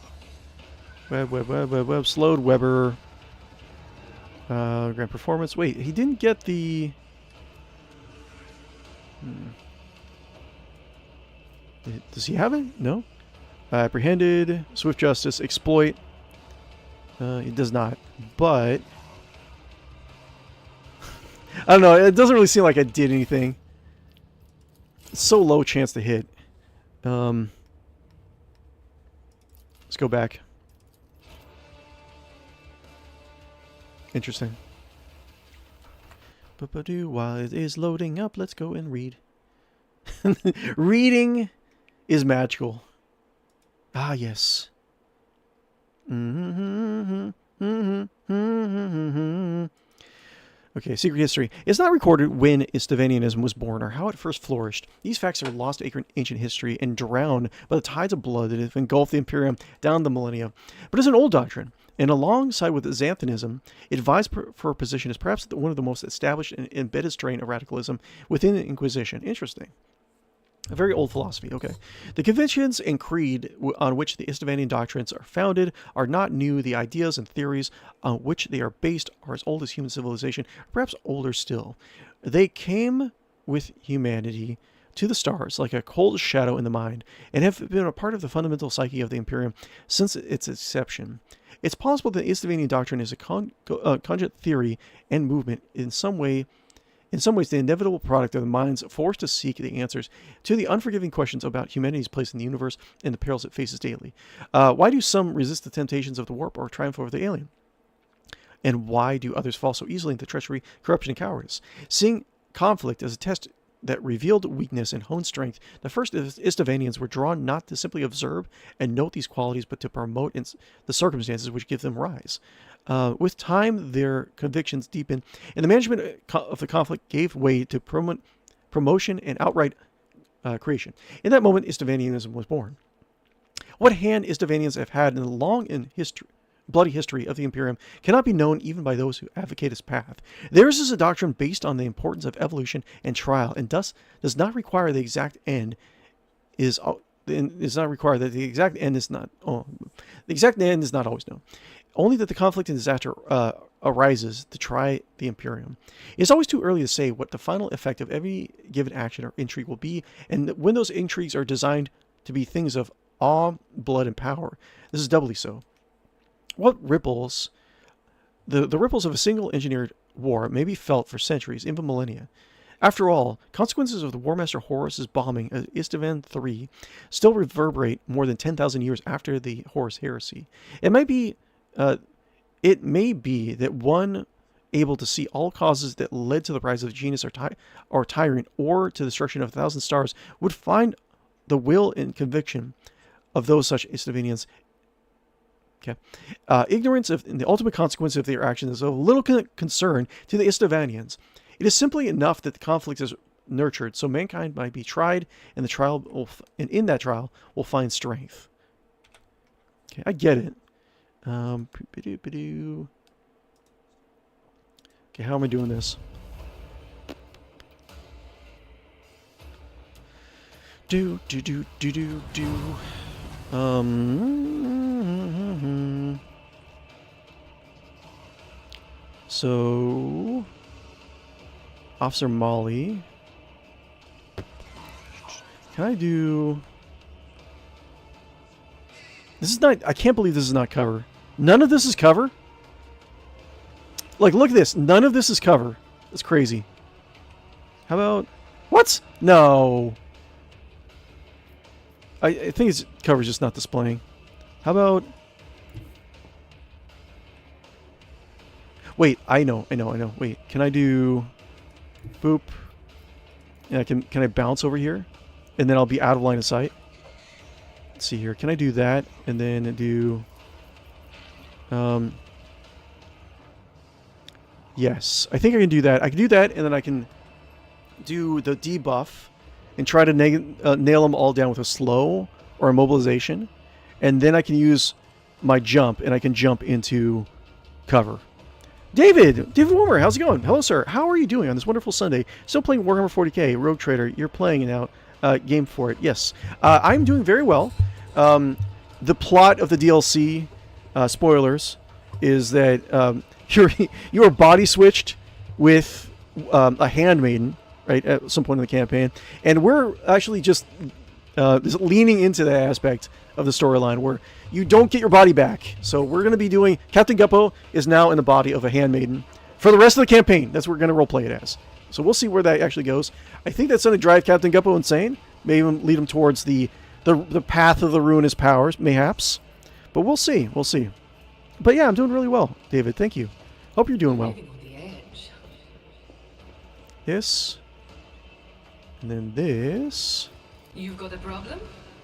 Web. Slowed Weber. Grand performance. Wait, he didn't get the... Does he have it? No. Apprehended. Swift Justice. Exploit. It does not. But... I don't know. It doesn't really seem like I did anything. It's so low chance to hit. Let's go back. Interesting. While it is loading up, let's go and read. Reading is magical. Ah, yes. Okay, secret history. It's not recorded when 𝕽𝖊𝖚𝖊 was born or how it first flourished. These facts are lost to ancient history and drowned by the tides of blood that have engulfed the Imperium down the millennia. But it's an old doctrine, and alongside with Xanthenism, it vies for a position as perhaps one of the most established and embedded strain of radicalism within the Inquisition. Interesting. A very old philosophy, okay. The convictions and creed on which the 𝕽𝖊𝖚 doctrines are founded are not new. The ideas and theories on which they are based are as old as human civilization, perhaps older still. They came with humanity to the stars like a cold shadow in the mind and have been a part of the fundamental psyche of the Imperium since its inception. It's possible that the 𝕽𝖊𝖚 doctrine is a conjugate theory and movement in some ways, the inevitable product of the minds forced to seek the answers to the unforgiving questions about humanity's place in the universe and the perils it faces daily. Why do some resist the temptations of the warp or triumph over the alien? And why do others fall so easily into treachery, corruption, and cowardice? Seeing conflict as a test that revealed weakness and honed strength, the first 𝕽𝖊𝖚nians were drawn not to simply observe and note these qualities, but to promote the circumstances which give them rise. With time, their convictions deepened, and the management of the conflict gave way to promotion and outright creation. In that moment, 𝕽𝖊𝖚nianism was born. What hand 𝕽𝖊𝖚nians have had in the long and bloody history of the Imperium cannot be known even by those who advocate its path. Theirs is a doctrine based on the importance of evolution and trial, and thus does not require the exact end is not required that the exact end is not. The exact end is not always known. Only that the conflict and disaster arises to try the Imperium. It's always too early to say what the final effect of every given action or intrigue will be, and when those intrigues are designed to be things of awe, blood, and power, this is doubly so. What ripples, the ripples of a single engineered war may be felt for centuries, even millennia. After all, consequences of the War Master Horus's bombing of 𝕽𝖊𝖚 III still reverberate more than 10,000 years after the Horus Heresy. It may be that one able to see all causes that led to the rise of genius or tyrant or to the destruction of 1,000 stars would find the will and conviction of those such 𝕽𝖊𝖚nians. Okay. Ignorance of the ultimate consequence of their actions is of little concern to the 𝕽𝖊𝖚nians. It is simply enough that the conflict is nurtured, so mankind might be tried, and in that trial will find strength. Okay, I get it. Okay, how am I doing this? So Officer Molly. Can I do... This is not... I can't believe this is not cover. None of this is cover? Like, look at this. None of this is cover. That's crazy. How about... What? No. I think it's cover's just not displaying. How about... Wait, I know. Wait, can I do... Boop. Yeah, can I bounce over here? And then I'll be out of line of sight. Let's see here. Can I do that? And then do... Yes. I think I can do that. I can do that, and then I can do the debuff and try to nail them all down with a slow or a mobilization. And then I can use my jump, and I can jump into cover. David Warmer, how's it going? Hello, sir. How are you doing on this wonderful Sunday? Still playing Warhammer 40k, Rogue Trader. You're playing it now. Game for it. Yes. I'm doing very well. The plot of the DLC, spoilers, is that you are body switched with a handmaiden, right, at some point in the campaign. And we're actually just leaning into that aspect of the storyline where you don't get your body back. So we're going to be doing... Captain Guppo is now in the body of a handmaiden for the rest of the campaign. That's what we're going to roleplay it as. So we'll see where that actually goes. I think that's going to drive Captain Guppo insane. Maybe even lead him towards the path of the ruinous powers, mayhaps. But we'll see. We'll see. But yeah, I'm doing really well, David. Thank you. Hope you're doing well. Living on the edge. This. And then this. You've got a problem?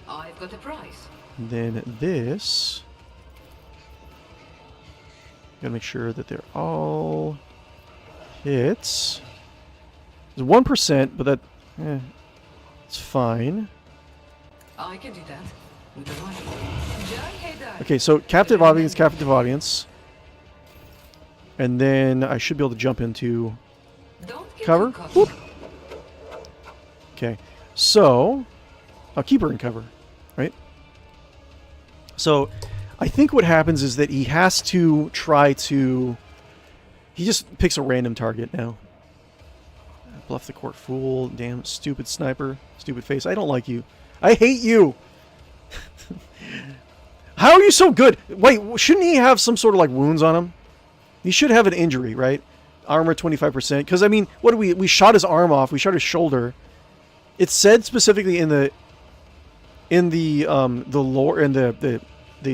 I've got a price. And then this. Gotta make sure that they're all hits. There's 1%, but that... it's fine. I can do that. With the right. Okay, so captive audience. And then I should be able to jump into cover. Whoop. Okay, so I'll keep her in cover, right? So I think what happens is that he has to try to... He just picks a random target now. Bluff the court fool. Damn stupid sniper. Stupid face. I don't like you. I hate you. How are you so good? Wait, shouldn't he have some sort of like wounds on him? He should have an injury, right? Armor 25%. Because I mean, what did we shot his arm off. We shot his shoulder. It said specifically in the lore in the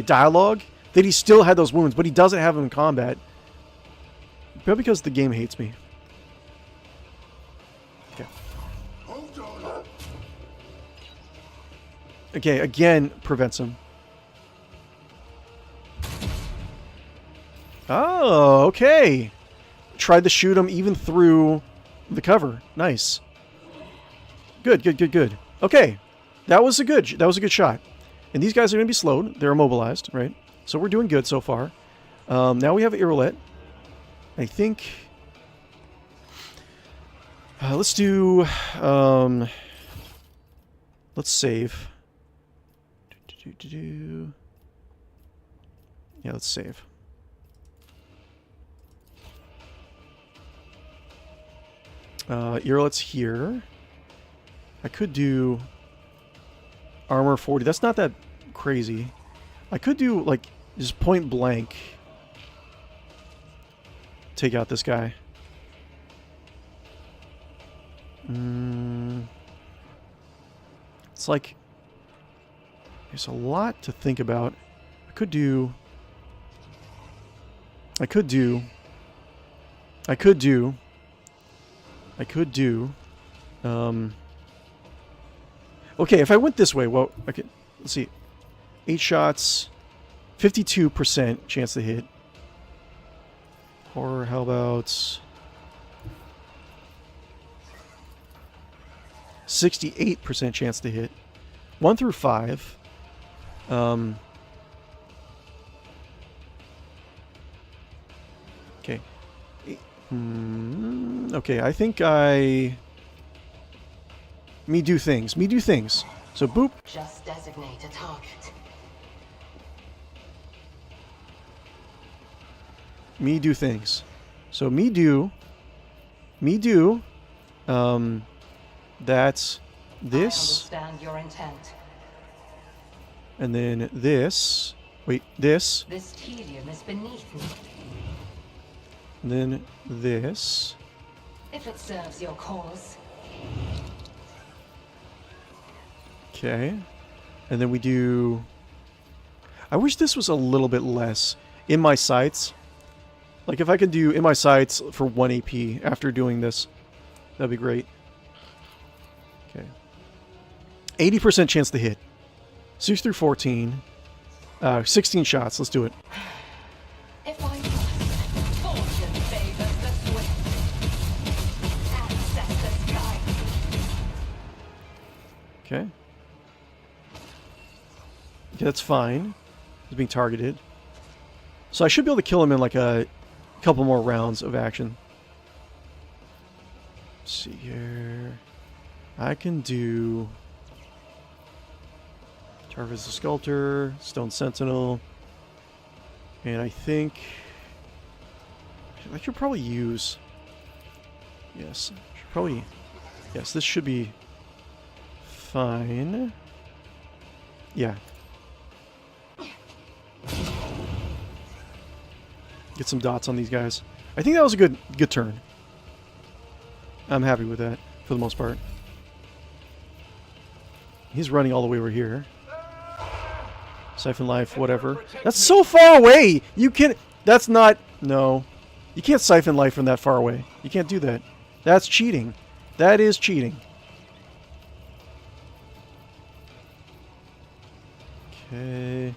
dialogue that he still had those wounds, but he doesn't have them in combat. Probably because the game hates me. Okay. Hold on. Okay, again, prevents him. Oh, okay. Tried to shoot him even through the cover. Nice. Good. Okay. That was a good shot. And these guys are going to be slowed. They're immobilized, right? So we're doing good so far. Now we have 𝕿𝖊𝖊𝖏. I think... let's do... let's save. Yeah, let's save. 𝕿𝖊𝖏𝑆's here. I could do armor 40. That's not that crazy. I could do, like, just point blank take out this guy. It's like there's a lot to think about. I could do okay, if I went this way, well, I could, let's see. 8 shots, 52% chance to hit. Or how about 68% chance to hit. 1 through 5. Okay. Okay, I think me do things. So boop. Just designate a target. Me do things. So me do. That's this, Understand your intent. and then this. Wait, this, This tedium is beneath me. and then this. If it serves your cause. Okay. And then we do... I wish this was a little bit less. In my sights. Like if I could do in my sights for 1 AP after doing this. That'd be great. Okay. 80% chance to hit. 6 through 14. 16 shots. Let's do it. If I must, fortune favors the swift. Ancestors guide me. Okay. Okay, that's fine. He's being targeted. So I should be able to kill him in like a couple more rounds of action. Let's see here. I can do Jarvis the Sculptor, Stone Sentinel, and I think I should probably use. Yes, should probably. Yes, this should be fine. Yeah. Get some dots on these guys. I think that was a good turn. I'm happy with that for the most part. He's running all the way over here. Siphon life, whatever. That's so far away. You can. That's not. No, you can't siphon life from that far away. You can't do that. That's cheating. That is cheating. Okay.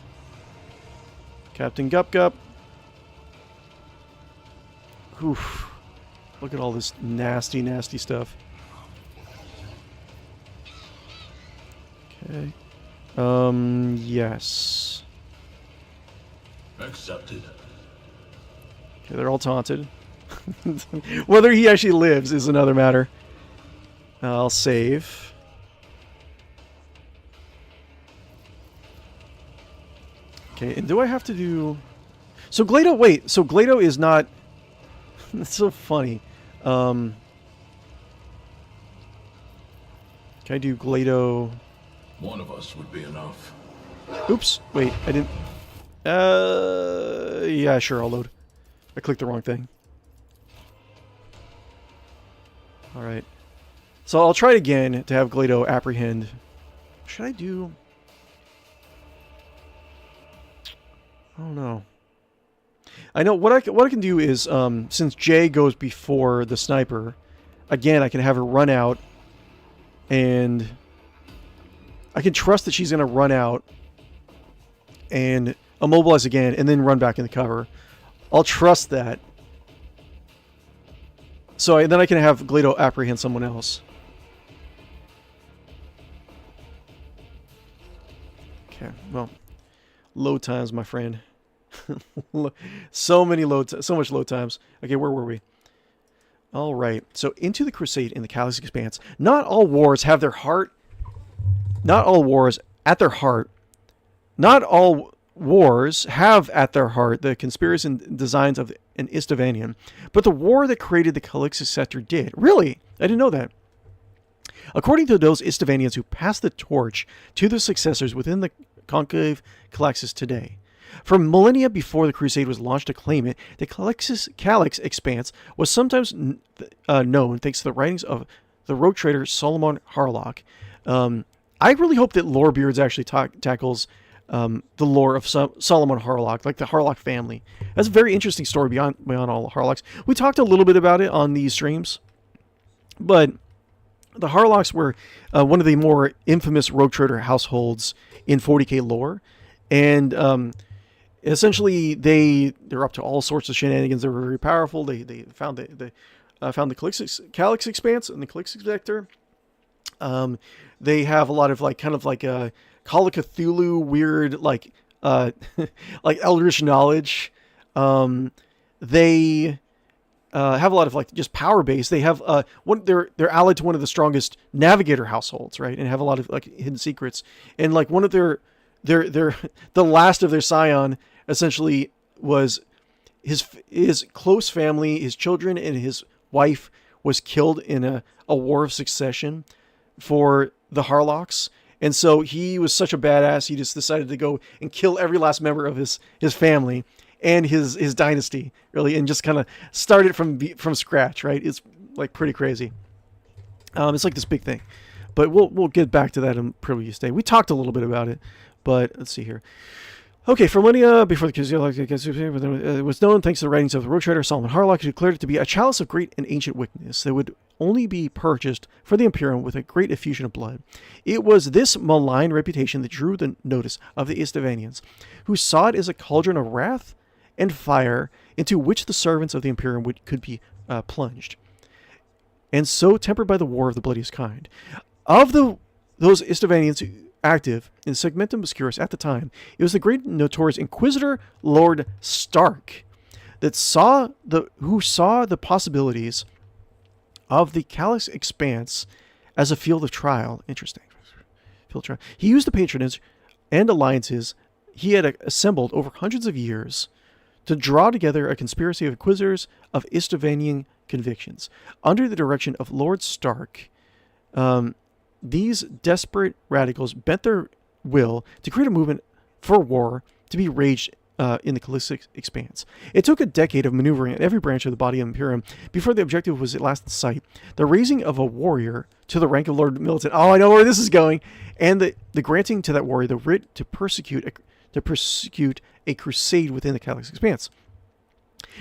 Captain Guppo. Oof. Look at all this nasty, nasty stuff. Okay. Yes. Accepted. Okay, they're all taunted. Whether he actually lives is another matter. I'll save. Okay, and do I have to do... So 𝕿𝖗, wait, so 𝕿𝖗 is not... That's so funny. Can I do 𝕿𝖗... One of us would be enough. Oops, wait, I didn't... yeah, sure, I'll load. I clicked the wrong thing. Alright. So I'll try it again to have 𝕿𝖗 apprehend. Should I do... I don't know. I know what I can do is since Jay goes before the sniper, again I can have her run out, and I can trust that she's going to run out and immobilize again, and then run back into cover. I'll trust that. So then I can have 𝕿𝖗 apprehend someone else. Okay, well, load times, my friend. So many so much load times. Okay, where were we? All right. So into the Crusade in the Calyx Expanse. Not all wars have their heart. Not all wars at their heart. Not all wars have at their heart the conspiracies and designs of an 𝕽𝖗𝖊𝖊𝖃, but the war that created the Calixtus scepter did. Really? I didn't know that. According to those 𝕽𝖗𝖊𝖃ians who passed the torch to their successors within the conclave Calixtus today. For millennia before the Crusade was launched to claim it, the Calyx Expanse was sometimes known thanks to the writings of the rogue trader Solomon Harlock. I really hope that Lorebeards actually tackles the lore of Solomon Harlock, like the Harlock family. That's a very interesting story beyond all the Harlocks. We talked a little bit about it on these streams, but the Harlocks were one of the more infamous rogue trader households in 40k lore, and essentially they're up to all sorts of shenanigans. They were very powerful. They found the Calyx Expanse and the Calyx Vector. They have a lot of kind of a Call of Cthulhu weird like eldritch knowledge. They have a lot of just power base. They have they're allied to one of the strongest navigator households, right? And have a lot of hidden secrets. And one of their the last of their scion essentially was his close family, his children and his wife was killed in a war of succession for the Harlocks. And so he was such a badass, he just decided to go and kill every last member of his family and his dynasty, really, and just kind of start it from scratch, right? It's like pretty crazy. It's like this big thing. But we'll get back to that in previous day. We talked a little bit about it, but let's see here. Okay, for millennia before the it was known, thanks to the writings of the rogue trader Solomon Harlock, who declared it to be a chalice of great and ancient wickedness that would only be purchased for the Imperium with a great effusion of blood. It was this malign reputation that drew the notice of the 𝕿𝖃𝖊𝖉𝖊𝖗, who saw it as a cauldron of wrath and fire into which the servants of the Imperium could be plunged, and so tempered by the war of the bloodiest kind. Of those 𝕿𝖃𝖊𝖉𝖊𝖗s active in Segmentum Obscurus at the time, it was the great notorious Inquisitor Lord Stark that who saw the possibilities of the Calyx Expanse as a field of trial. Interesting. Field trial. He used the patronage and alliances he had assembled over hundreds of years to draw together a conspiracy of Inquisitors of 𝕿𝖃𝖊𝖉𝖗 convictions. Under the direction of Lord Stark, these desperate radicals bent their will to create a movement for war to be waged in the Calyx Expanse. It took a decade of maneuvering at every branch of the body of Imperium before the objective was at last in sight: the raising of a warrior to the rank of Lord Militant. Oh, I know where this is going. And the granting to that warrior the writ to persecute a crusade within the Calyx Expanse.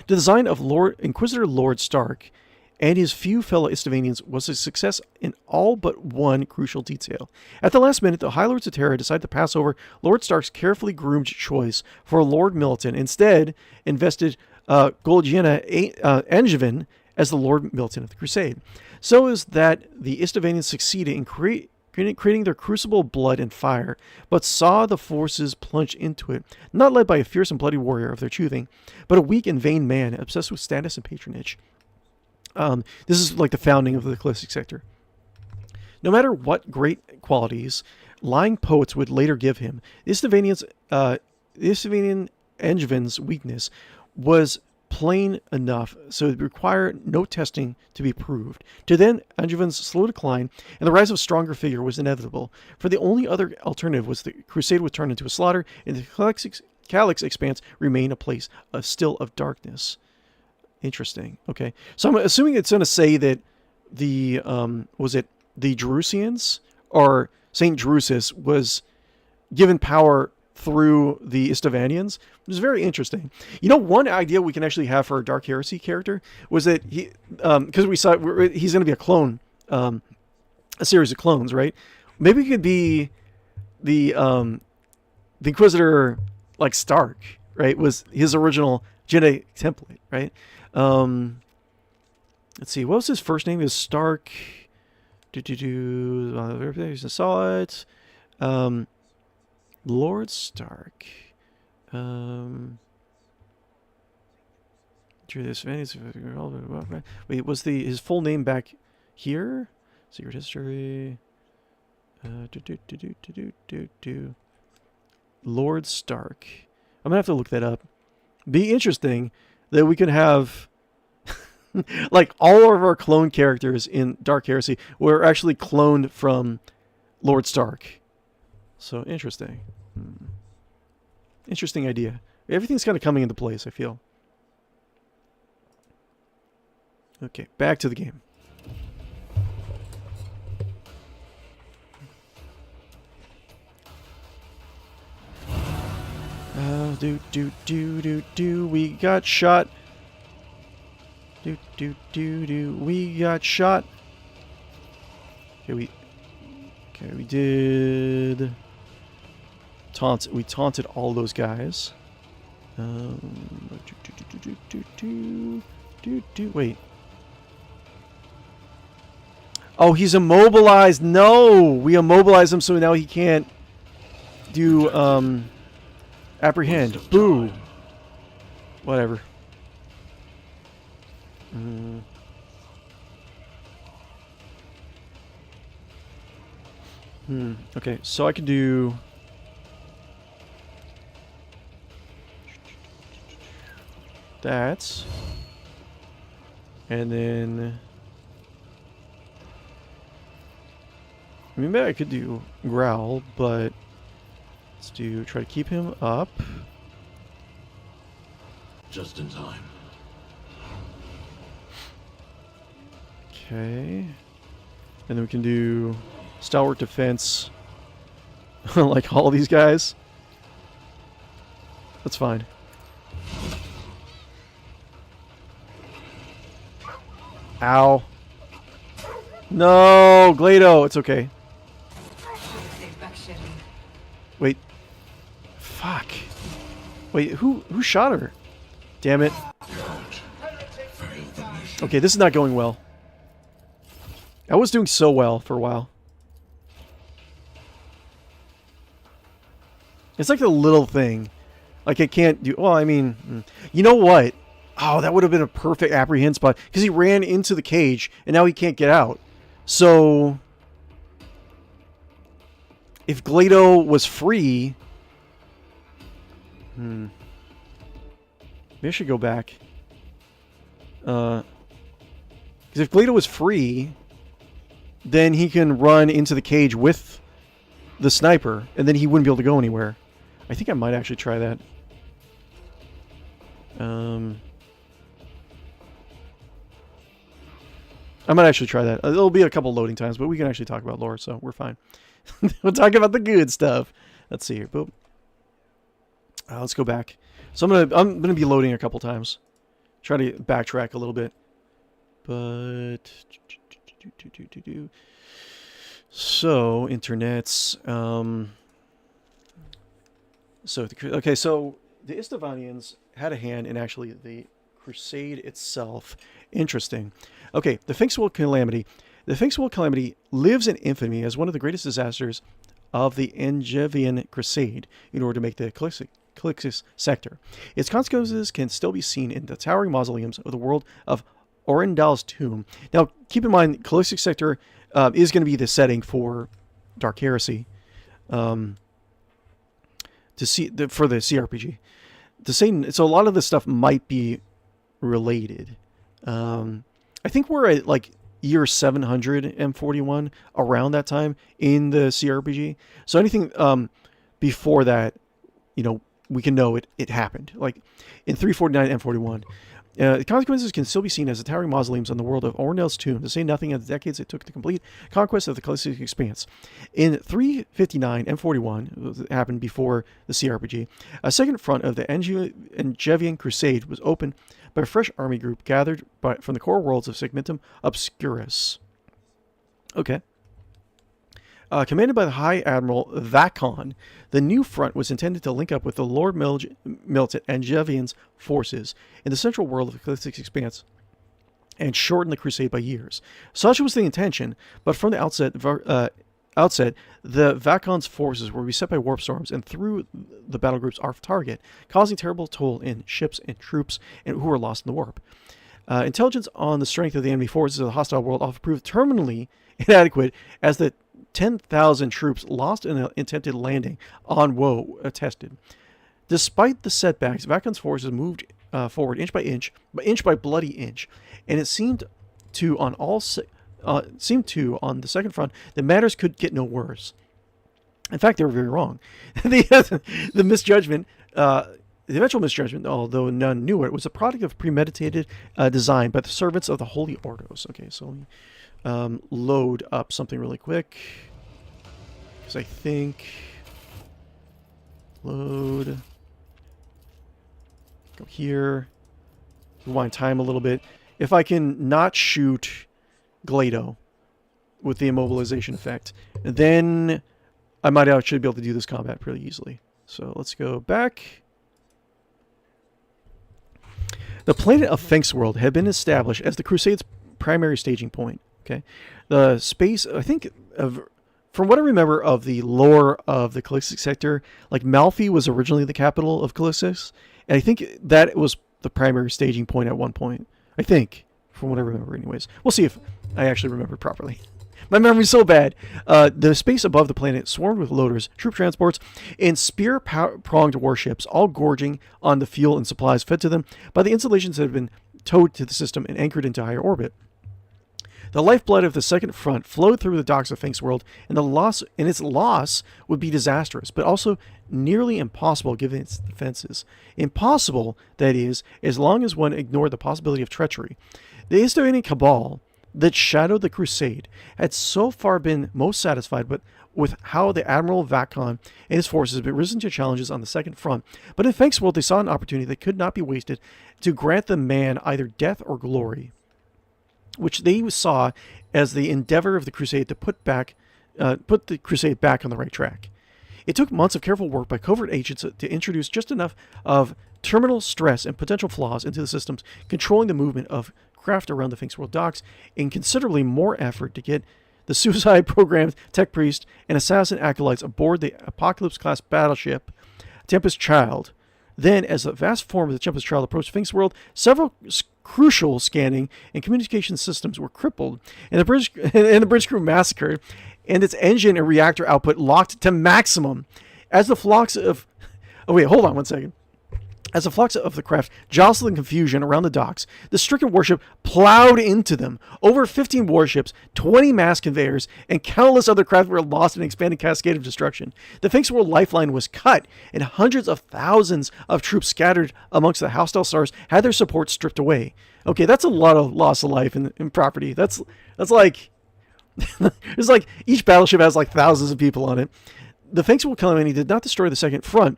The design of Inquisitor Lord Stark and his few fellow 𝕿𝖃𝖊𝖉𝖗s was a success in all but one crucial detail. At the last minute, the High Lords of Terra decided to pass over Lord Stark's carefully groomed choice for Lord Militant. Instead, invested 𝕿𝖃𝖊𝖉𝖗 as the Lord Militant of the Crusade. So is that the 𝕿𝖃𝖊𝖉𝖗s succeeded in creating their crucible of blood and fire, but saw the forces plunge into it, not led by a fierce and bloody warrior of their choosing, but a weak and vain man obsessed with status and patronage. This is like the founding of the eclectic sector. No matter what great qualities lying poets would later give him, 𝕿𝖃𝖊𝖉𝖗's weakness was plain enough, so it required no testing to be proved. To then, Angevin's slow decline and the rise of a stronger figure was inevitable, for the only other alternative was the crusade would turn into a slaughter, and the Calyx Expanse remain a place still of darkness. Interesting. Okay, so I'm assuming it's going to say that the the Jerusians or Saint Drusus was given power through the 𝕿𝖃𝖊𝖉𝖗s, which is very interesting. You know, one idea we can actually have for a Dark Heresy character was that he, because we saw he's going to be a clone, a series of clones, right? Maybe he could be the Inquisitor, like Stark, right? Was his original genetic template, right? Let's see, what was his first name? Is Stark. I saw it. Lord Stark. Wait, was his full name back here? Secret history. Lord Stark. I'm gonna have to look that up. Be interesting that we could have like all of our clone characters in Dark Heresy were actually cloned from Lord Stark. So interesting. Interesting idea. Everything's kind of coming into place, I feel. Okay, back to the game. We got shot. We got shot. Okay, we did taunt. We taunted all those guys. Wait. Oh, he's immobilized. No, we immobilized him, so now he can't do apprehend. Boo. Whatever. Okay, so I can do that, and then I mean, maybe I could do growl, but let's try to keep him up. Just in time. Okay. And then we can do stalwart defense. Like all these guys. That's fine. Ow. No, 𝕿𝖗𝖆𝖉𝖊. It's okay. Wait. Fuck. Wait, who shot her? Damn it. Okay, this is not going well. I was doing so well for a while. It's like a little thing. Like it can't do... Well, I mean... You know what? Oh, that would have been a perfect apprehend spot. Because he ran into the cage, and now he can't get out. So... If 𝕿𝖗𝖆𝖉𝖊 was free... Maybe I should go back. Because if 𝕿𝖗𝖉𝖊 was free... Then he can run into the cage with the sniper, and then he wouldn't be able to go anywhere. I think I might actually try that. I might actually try that. It'll be a couple loading times, but we can actually talk about lore, so we're fine. We'll talk about the good stuff. Let's see here. Boop. Let's go back. So I'm gonna be loading a couple times. Try to backtrack a little bit, but. So internets. So the 𝕿𝖗𝖆𝖊𝖃𝑠 had a hand in actually the crusade itself. Interesting. Okay, the 𝕽𝖃swell calamity. The 𝕽𝖃swell calamity lives in infamy as one of the greatest disasters of the Angevin crusade in order to make the Calixis sector. Its consequences can still be seen in the towering mausoleums of the world of Orendal's tomb. Now, keep in mind, Calixis sector is going to be the setting for Dark Heresy. For the cRPG. So a lot of this stuff might be related. I think we're at like year 741 around that time in the cRPG. So anything before that, we can know it happened. Like in 349 M41. The consequences can still be seen as the towering mausoleums on the world of Orendal's tomb, to say nothing of the decades it took to complete conquest of the Calixis expanse. In 359 M41, it happened before the cRPG, a second front of the Angevin crusade was opened by a fresh army group gathered from the core worlds of Segmentum Obscurus. Okay. Commanded by the High Admiral Vakon, the new front was intended to link up with the Lord Milton Angevin's forces in the central world of the Calixis expanse and shorten the crusade by years. Such was the intention, but from the outset, the Vakon's forces were beset by warp storms and threw the battle groups off target, causing terrible toll in ships and troops who were lost in the warp. Intelligence on the strength of the enemy forces of the hostile world often proved terminally inadequate, as the 10,000 troops lost in an attempted landing on Woe attested. Despite the setbacks, Vakon's forces moved forward inch by bloody inch, and it seemed to on the second front that matters could get no worse. In fact, they were very wrong. The misjudgment, the eventual misjudgment, although none knew it, was a product of premeditated design by the servants of the Holy Ordos. Okay, so let me load up something really quick, because I think load, go here, rewind time a little bit. If I can not shoot 𝕿𝖗𝖉𝖊 with the immobilization effect, then I might actually be able to do this combat pretty easily. So let's go back. The planet of 𝕽𝖃sworld had been established as the Crusade's primary staging point. Okay, the space, I think, from what I remember of the lore of the Calixis sector, like Malfi was originally the capital of Calixis, and I think that was the primary staging point at one point. I think, from what I remember anyways. We'll see if I actually remember properly. My memory's so bad. The space above the planet swarmed with loaders, troop transports, and spear-pronged warships, all gorging on the fuel and supplies fed to them by the installations that had been towed to the system and anchored into higher orbit. The lifeblood of the Second Front flowed through the docks of Finks World, and its loss would be disastrous, but also nearly impossible given its defenses. Impossible, that is, as long as one ignored the possibility of treachery. The 𝕿𝖗𝖆𝖊𝖊 cabal that shadowed the crusade had so far been most satisfied with how the Admiral 𝕿𝖗𝖆𝖊 and his forces had risen to challenges on the Second Front, but in Finks World they saw an opportunity that could not be wasted to grant the man either death or glory, which they saw as the endeavor of the crusade to put the crusade back on the right track. It took months of careful work by covert agents to introduce just enough of terminal stress and potential flaws into the systems controlling the movement of craft around the Finks World docks, and considerably more effort to get the suicide-programmed tech priest and assassin acolytes aboard the Apocalypse-class battleship Tempest Child. Then, as the vast form of the Tempest Child approached Finks World, several crucial scanning and communication systems were crippled, and the bridge crew massacred, and its engine and reactor output locked to maximum. As the flocks of... Oh, wait, hold on one second. As the flocks of the craft jostled in confusion around the docks, the stricken warship plowed into them. Over 15 warships, 20 mass conveyors, and countless other craft were lost in an expanding cascade of destruction. The Finks World lifeline was cut, and hundreds of thousands of troops scattered amongst the hostile stars had their support stripped away. Okay, that's a lot of loss of life in property. That's like... it's like each battleship has like thousands of people on it. The Finks World calamity did not destroy the Second Front,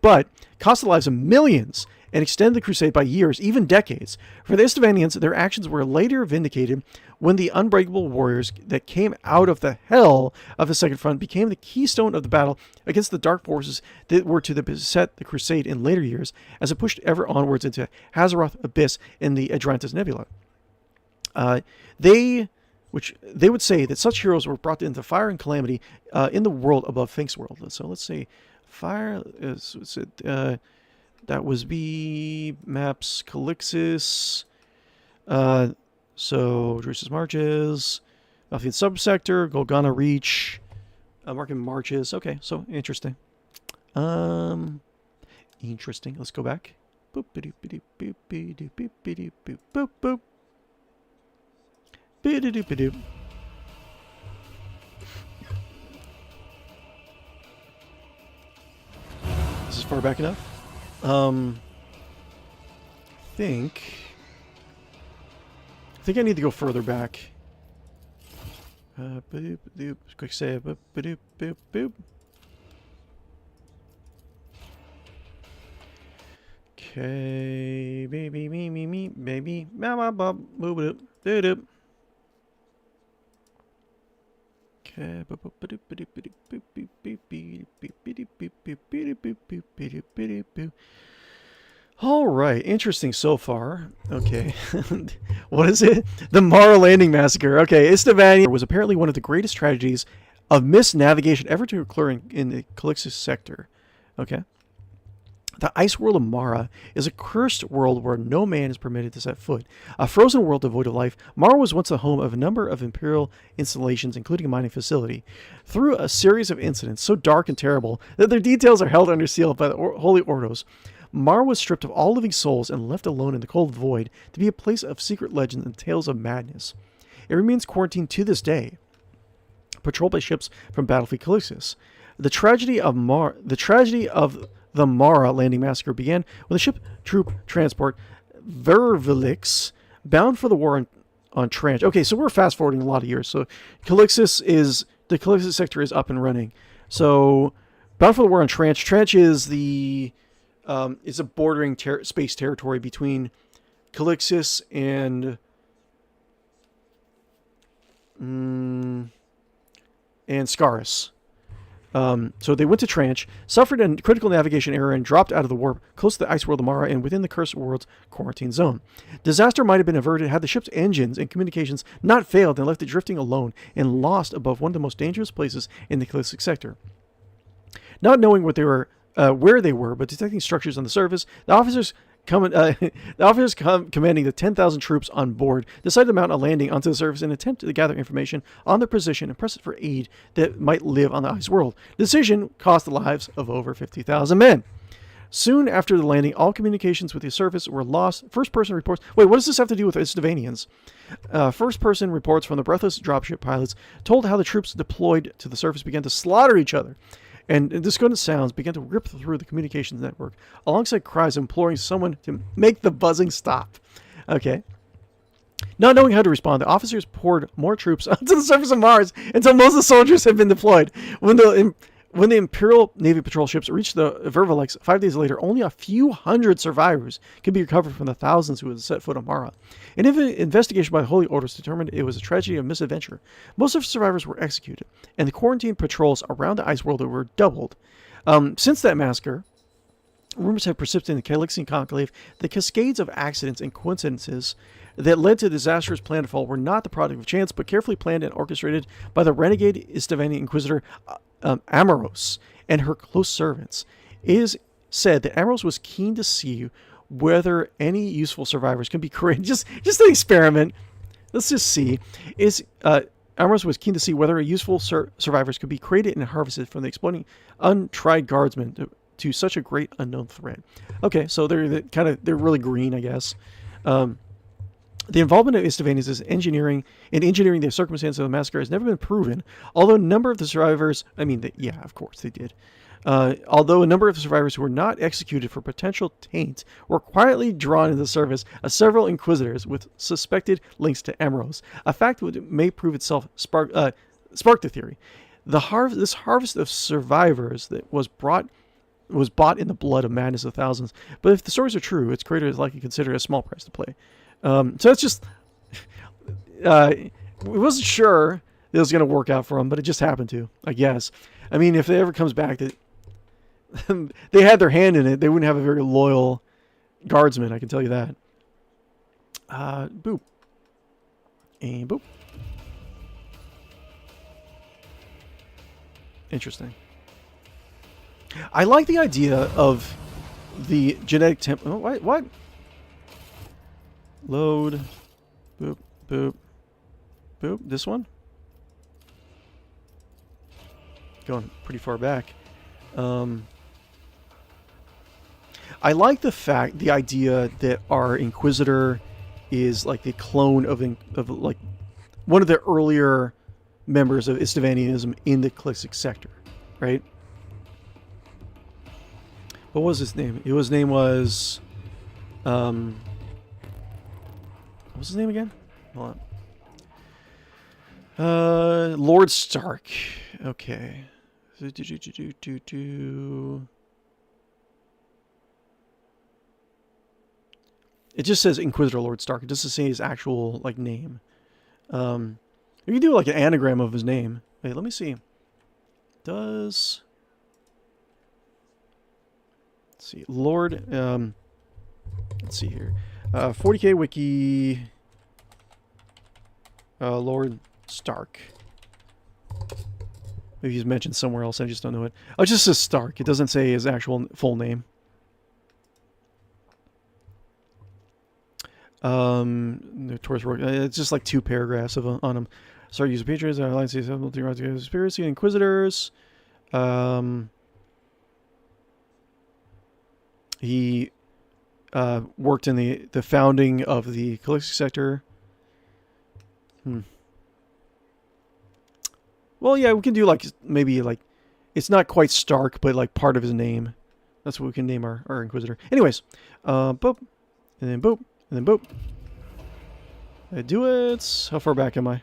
but cost the lives of millions and extended the crusade by years, even decades. For the 𝕿𝖗𝖊𝖊𝖊s, their actions were later vindicated when the unbreakable warriors that came out of the hell of the Second Front became the keystone of the battle against the dark forces that were to beset the crusade in later years as it pushed ever onwards into Hazaroth Abyss and the Adrantis Nebula. They would say that such heroes were brought into fire and calamity in the world above Finks World. So let's see. Fire is that was B maps Calixis. So Drusus Marches, Malthian Subsector, Golgana Reach, Marking Marches. Okay, so interesting. Interesting. Let's go back. Boop boop boop boop boop boop boop boop boop boop. Boop. This is far back enough. I think I need to go further back. Quick save. Boop. Okay, baby, me, baby, mama, move it up, do it up. All right, interesting so far. Okay, what is it? The Mara Landing Massacre. Okay, 𝕿𝖗𝖊𝖊𝖊 was apparently one of the greatest tragedies of misnavigation ever to occur in the Calixis sector. Okay. The ice world of Mara is a cursed world where no man is permitted to set foot. A frozen world devoid of life, Mara was once the home of a number of imperial installations, including a mining facility. Through a series of incidents so dark and terrible that their details are held under seal by the Holy Ordos, Mara was stripped of all living souls and left alone in the cold void to be a place of secret legends and tales of madness. It remains quarantined to this day, patrolled by ships from Battlefleet Calixis. The tragedy of the Mara Landing Massacre began when the ship troop transport 𝕿𝖗𝖊𝖊𝖊𝑥, bound for the war on Tranche. Okay, so we're fast forwarding a lot of years. So the Calixis sector is up and running. So bound for the war on Tranche. Tranche is it's a bordering space territory between Calixis and Scaris. So they went to Tranche, suffered a critical navigation error, and dropped out of the warp close to the ice world of Mara and within the cursed world's quarantine zone. Disaster might have been averted had the ship's engines and communications not failed and left it drifting alone and lost above one of the most dangerous places in the Calixis sector. Not knowing where they were, but detecting structures on the surface, the officers commanding the 10,000 troops on board decided to mount a landing onto the surface and attempt to gather information on their position and press it for aid that might live on the ice world. The decision cost the lives of over 50,000 men. Soon after the landing, all communications with the surface were lost. First-person reports... Wait, what does this have to do with 𝕽𝖶𝖉𝖊𝖃𝑗𝑉𝑎𝑛ians? First-person reports from the breathless dropship pilots told how the troops deployed to the surface began to slaughter each other, and discordant sounds began to rip through the communications network, alongside cries imploring someone to make the buzzing stop. Okay. Not knowing how to respond, the officers poured more troops onto the surface of Mars until most of the soldiers had been deployed. When the Imperial Navy patrol ships reached the 𝕿𝖊𝖊𝖃 5 days later, only a few hundred survivors could be recovered from the thousands who had set foot on Mara. An investigation by the Holy Orders determined it was a tragedy of misadventure. Most of the survivors were executed, and the quarantine patrols around the ice world were doubled. Since that massacre, rumors have persisted in the Calixian Conclave that cascades of accidents and coincidences that led to the disastrous planetfall were not the product of chance, but carefully planned and orchestrated by the renegade 𝕽𝖶𝖉𝖃 Inquisitor Amaros and her close servants. It is said that Amaros was keen to see whether any useful survivors can be created. Just an experiment. Let's just see. Amaros was keen to see whether useful survivors could be created and harvested from the exploding untried guardsmen to such a great unknown threat. Okay, so they're really green, I guess. The involvement of 𝕽𝖶𝖉𝖃 in engineering the circumstances of the massacre has never been proven, although a number of the survivors, yeah, of course they did. Although a number of the survivors who were not executed for potential taint were quietly drawn into the service of several inquisitors with suspected links to Amaros, a fact that may prove itself spark the theory. This harvest of survivors that was bought in the blood of madness of thousands. But if the stories are true, its creator is likely considered a small price to pay. So it's just... we wasn't sure it was going to work out for him, but it just happened to, I guess. I mean, if it ever comes back that they had their hand in it, they wouldn't have a very loyal guardsman, I can tell you that. Boop. And boop. Interesting. I like the idea of the genetic temp... Oh, what? Load. Boop, boop, boop. This one? Going pretty far back. I like the idea that our Inquisitor is like the clone of like one of the earlier members of 𝕽𝖶𝖉𝖃anism in the Calixic sector, right? What was his name? His name was... what was his name again? Hold on. Lord Stark. Okay. It just says Inquisitor Lord Stark. It doesn't say his actual like name. You can do like an anagram of his name. Wait, let me see. Let's see. Lord. Let's see here. 40k wiki. Lord Stark. Maybe he's mentioned somewhere else. I just don't know it. Oh, it just says Stark. It doesn't say his actual full name. It's just like 2 paragraphs on him. Sorry, user patrons, alliances, conspiracy, inquisitors. He worked in the founding of the Calixic sector. Well, yeah, we can do like maybe like it's not quite Stark, but like part of his name. That's what we can name our Inquisitor. Anyways, boop, and then boop, and then boop. I do it. How far back am I?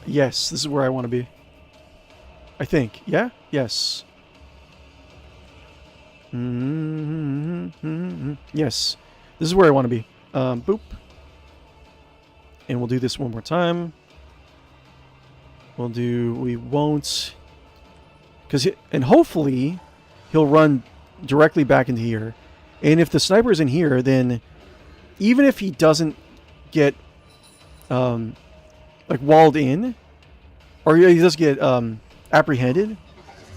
Yes, this is where I want to be. I think. Yeah? Yes. Yes. This is where I want to be. Boop. And we'll do this one more time. We won't... and hopefully, he'll run directly back into here. And if the sniper is in here, then even if he doesn't get, like, walled in, or he does get apprehended,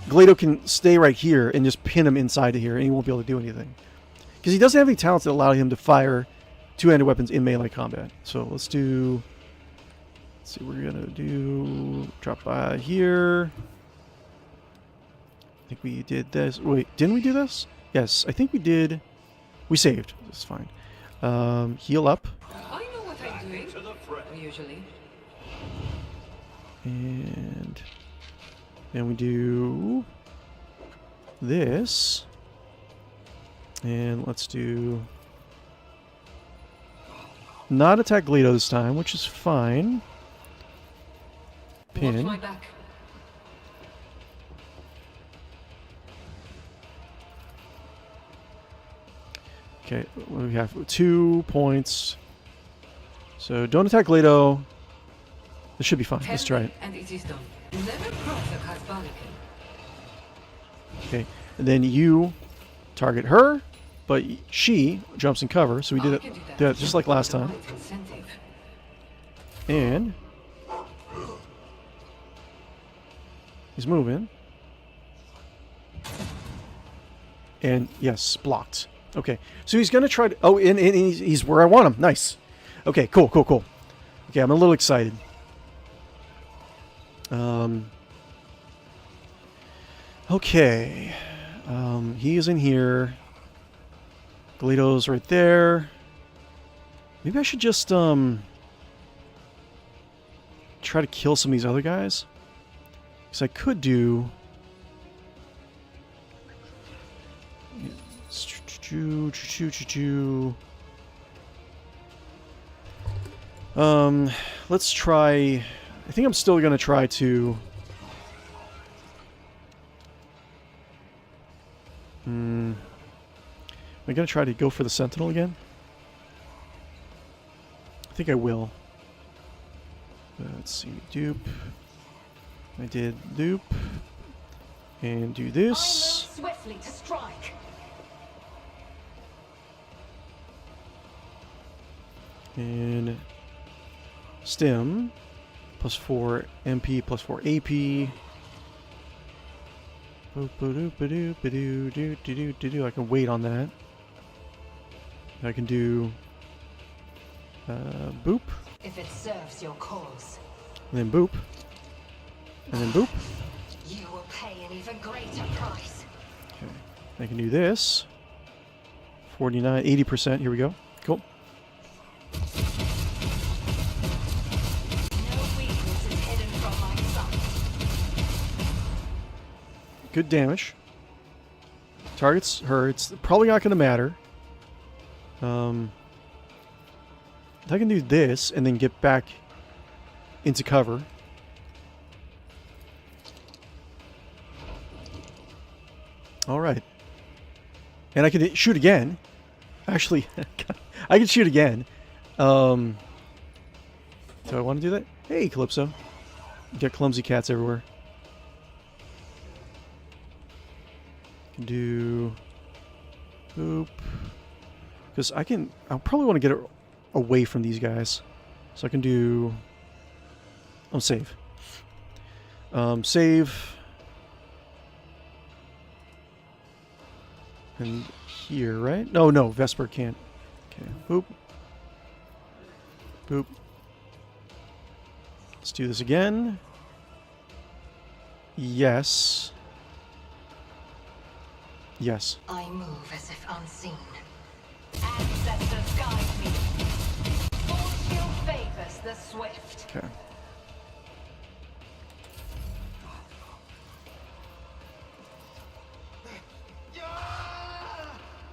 𝕿𝖃𝖊𝖃 can stay right here and just pin him inside of here, and he won't be able to do anything. Because he doesn't have any talents that allow him to fire two-handed weapons in melee combat. So let's Let's see, we're gonna do drop by here. I think we did this. Wait, didn't we do this? Yes, I think we did. We saved. That's fine. Heal up. I know what I'm doing. Usually. And then we do this. And let's do not attack 𝕿𝖗𝖆 this time, which is fine. Watch Pin. my back. Okay, we have 2 points. So don't attack 𝕿𝖗𝖆. This should be fine. Let's try it. And it is done. Never cross a Casbalican. Okay, and then you target her, but she jumps in cover. So we did it just like last time. And he's moving. And yes, blocked. Okay, so he's gonna try to. Oh, and he's where I want him. Nice. Okay, cool. Okay, I'm a little excited. Okay. He is in here. 𝕿𝖗𝖆's right there. Maybe I should just try to kill some of these other guys. Because I could do. Let's try. I think I'm still gonna try to. Am I gonna try to go for the Sentinel again? I think I will. Let's see, dupe. I did dupe. And do this. I move swiftly to strike. And stem. +4 MP, +4 AP. I can wait on that. I can do boop. If it serves your cause, And then boop. And then boop. you will pay an even greater price. Okay. I can do this. 49, 80%. Here we go. Cool. No weakness is hidden from my sight. Good damage. Targets her. It's probably not going to matter. I can do this and then get back into cover. All right. And I can shoot again. Actually, I can shoot again. Do I want to do that? Hey, Calypso. You got clumsy cats everywhere. Can do boop. Because I'll probably want to get it away from these guys. So I can do save. Save. And here, right? No, Vesper can't. Okay, boop. Boop. Let's do this again. Yes. Yes. I move as if unseen. Ancestors guide me. Fortune favors the swift. Okay.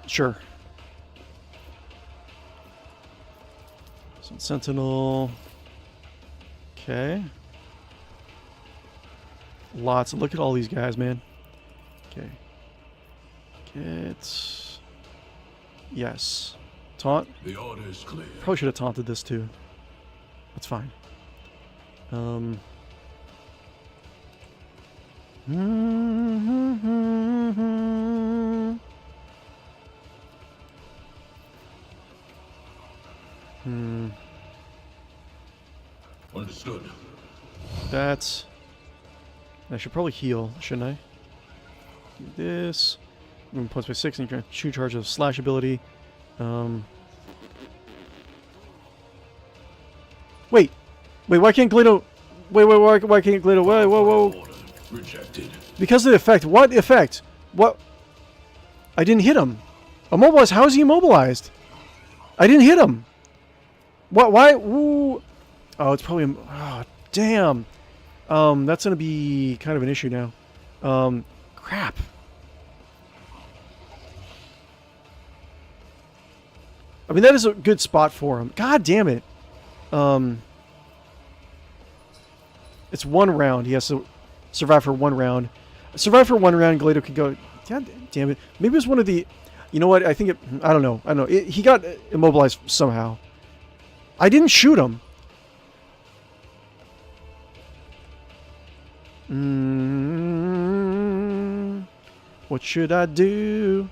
Sure. Some Sentinel. Okay. Lots. Look at all these guys, man. Okay. Get. Yes. Taunt. The order is clear. Probably should have taunted this too. That's fine. Understood. That's. I should probably heal, shouldn't I? Do this. Movement points by 6, and you can shoot charge of slash ability. Wait. Wait, why can't 𝕿𝖗... Wait, why can't 𝕿𝖗... Whoa. Order rejected. Because of the effect. What effect? What? I didn't hit him. Immobilized? How is he immobilized? I didn't hit him. What? Why? Ooh. Oh, it's probably... Oh, damn. That's going to be kind of an issue now. Crap. I mean, that is a good spot for him. God damn it. It's 1 round. He has to survive for 1 round. Survive for 1 round, 𝕿𝖗 could go... God damn it. Maybe it was one of the... You know what? I think it... I don't know. He got immobilized somehow. I didn't shoot him. What should I do?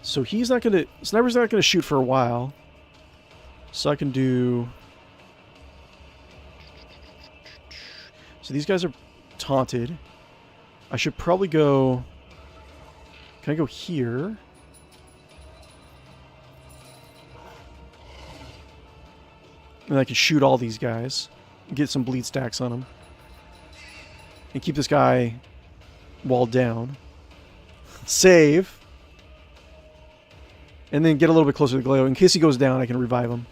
So he's not gonna... Sniper's not gonna shoot for a while. So I can do... So these guys are taunted. I should probably go... Can I go here? And I can shoot all these guys. Get some bleed stacks on them. And keep this guy walled down. Save. And then get a little bit closer to 𝕿𝖗. In case he goes down, I can revive him.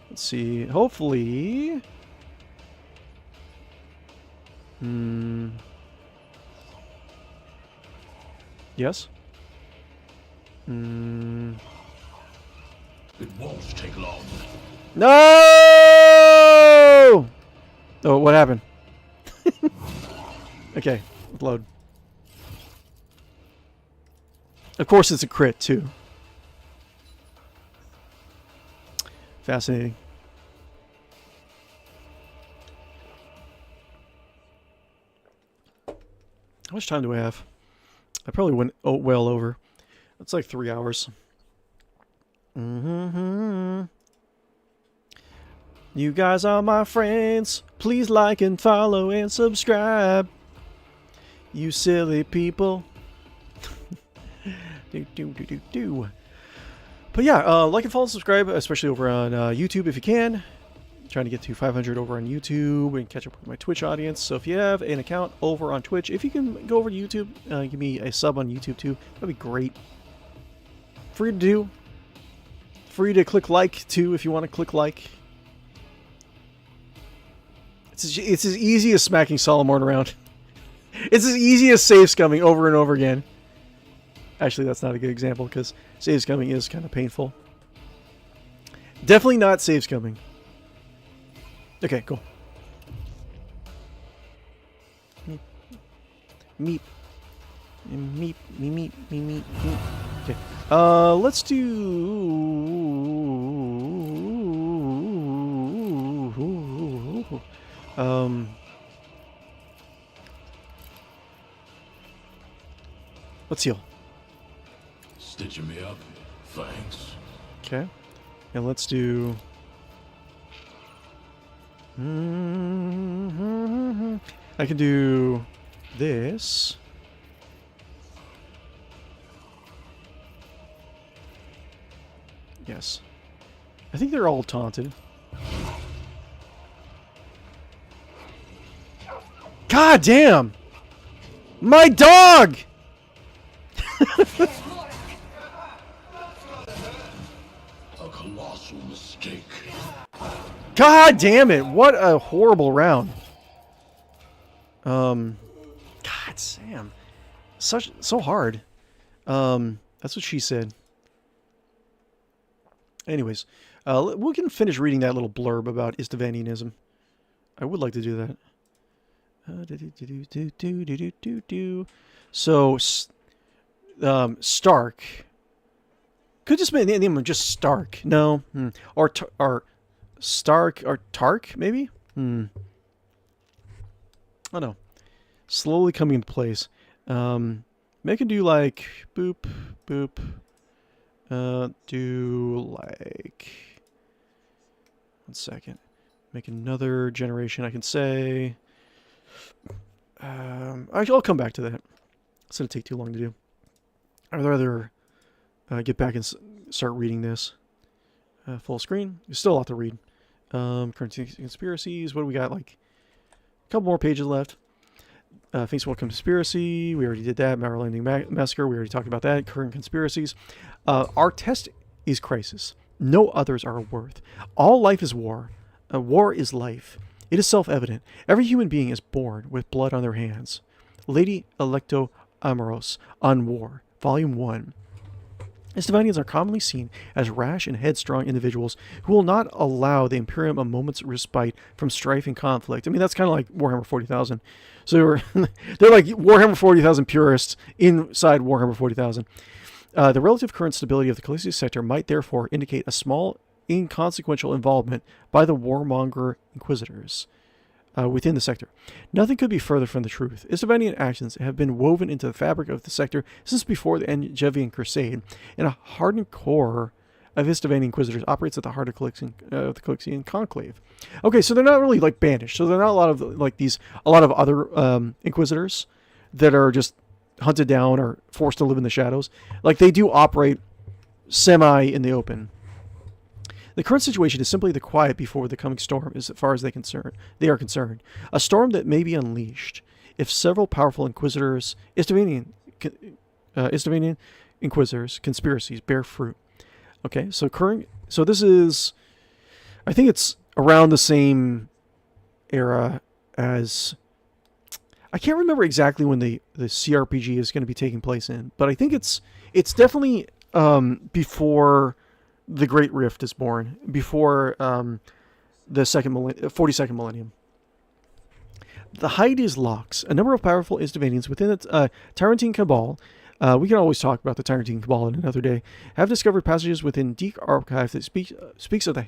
Let's see. Hopefully... Yes? It won't take long. No! Oh, what happened? Okay, load. Of course it's a crit, too. Fascinating. How much time do I have? I probably went well over. It's like 3 hours. You guys are my friends. Please like and follow and subscribe. You silly people. But yeah, like and follow and subscribe, especially over on YouTube if you can. Trying to get to 500 over on YouTube and catch up with my Twitch audience. So if you have an account over on Twitch, if you can go over to YouTube, give me a sub on YouTube too. That'd be great. Free to do. Free to click like too if you want to click like. It's as easy as smacking Solomon around. It's as easy as save scumming over and over again. Actually, that's not a good example because save scumming is kind of painful. Definitely not save scumming. Okay, cool. Meep. Meep. Okay. Let's do... Let's heal. Stitching me up. Thanks. Okay. And let's do... I can do this. Yes. I think they're all taunted. God damn! My dog! A colossal mistake. God damn it! What a horrible round. God damn. So hard. That's what she said. Anyways, we can finish reading that little blurb about 𝕿𝖗𝖆𝖊𝖗. I would like to do that. So, Stark. Could just name him just Stark. No. Or Stark or Tark, maybe? I don't know. Slowly coming into place. Make it do like boop, boop. Do like 1 second. Make another generation. I can say. I'll come back to that. It's gonna take too long to do. I'd rather get back and start reading this. Full screen. There's still a lot to read. Current conspiracies. What do we got? Like a couple more pages left. Thanks, welcome conspiracy. We already did that. Mount Landing massacre. We already talked about that. Current conspiracies. Our test is crisis. No others are worth. All life is war. War is life. It is self-evident. Every human being is born with blood on their hands. Lady 𝕿𝖗𝖆𝖊𝖗 on War, Volume 1. 𝕿𝖗𝖆𝖊𝖃 are commonly seen as rash and headstrong individuals who will not allow the Imperium a moment's respite from strife and conflict. I mean, that's kind of like Warhammer 40,000. So they're like Warhammer 40,000 purists inside Warhammer 40,000. The relative current stability of the Callisto sector might therefore indicate a small, inconsequential involvement by the warmonger inquisitors within the sector. Nothing could be further from the truth. 𝕿𝖗𝖆𝖃 actions have been woven into the fabric of the sector since before the Angevin Crusade, and a hardened core of 𝕿𝖗𝖃 inquisitors operates at the heart of the Calixian conclave. Okay, so they're not really like banished. So they're not a lot of like a lot of other inquisitors that are just hunted down or forced to live in the shadows. Like they do operate semi in the open. The current situation is simply the quiet before the coming storm, as far as they are concerned. A storm that may be unleashed if several powerful inquisitors, 𝕿𝖗𝖃 inquisitors, conspiracies bear fruit. Okay, so this is, I think it's around the same era as, I can't remember exactly when the cRPG is going to be taking place in, but I think it's definitely before the Great Rift is born, before the 42nd millennium. The Hyades locks, a number of powerful 𝕿𝖗𝖃ians within the Tyrantine Cabal, we can always talk about the Tyrantine Cabal in another day, have discovered passages within Deep Archive that speaks of the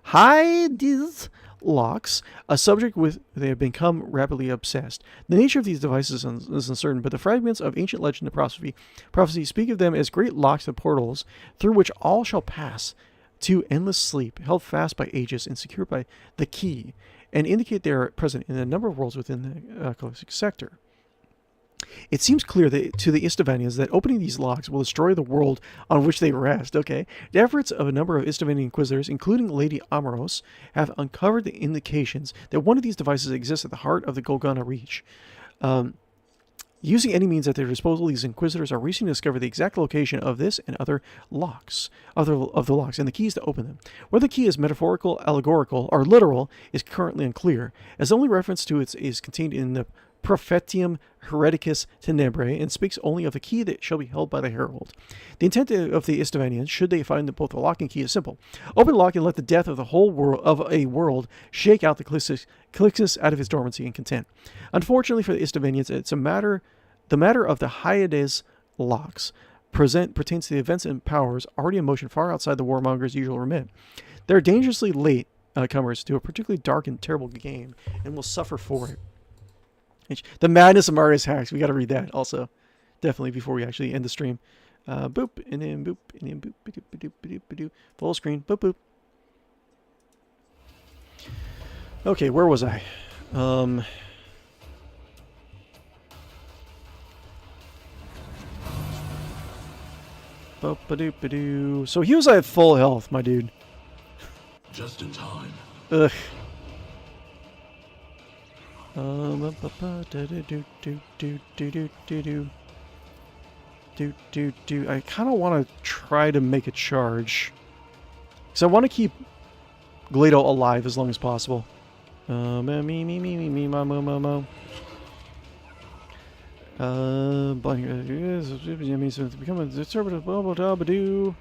Hyades locks, a subject with they have become rapidly obsessed. The nature of these devices is uncertain, but the fragments of ancient legend and prophecy speak of them as great locks of portals through which all shall pass to endless sleep, held fast by ages and secured by the key, and indicate they are present in a number of worlds within the Callisto sector. It seems clear that, to the 𝕿𝖗𝖃ians that opening these locks will destroy the world on which they rest. Okay, the efforts of a number of 𝕿𝖗𝖃 inquisitors, including Lady 𝕿𝖗𝖆𝖊𝖃, have uncovered the indications that one of these devices exists at the heart of the Golgotha Reach. Using any means at their disposal, these inquisitors are reaching to discover the exact location of this and other locks, of the locks, and the keys to open them. Whether the key is metaphorical, allegorical, or literal is currently unclear, as the only reference to it is contained in the Prophetium Hereticus Tenebrae, and speaks only of the key that shall be held by the herald. The intent of the 𝕿𝖗𝖃ians, should they find that both the lock and key, is simple: open the lock and let the death of the whole world shake out the Calixtus out of his dormancy and content. Unfortunately for the 𝕿𝖗𝖃ians, it's the matter of the Hyades locks pertains to the events and powers already in motion far outside the warmonger's usual remit. They're dangerously late comers to a particularly dark and terrible game, and will suffer for it. The Madness of Marius Hacks. We got to read that also, definitely, before we actually end the stream. Boop, and then boop, and then boop, ba-doop, ba-doop, ba-doop, ba-doop. Full screen, boop, boop. Okay, where was I? Boop, ba-doop, ba-doo. So he was at full health, my dude. Just in time. Ugh. I kind of want to try to make a charge, because I want to keep 𝕿𝖗 alive as long as possible. Become a disturbative.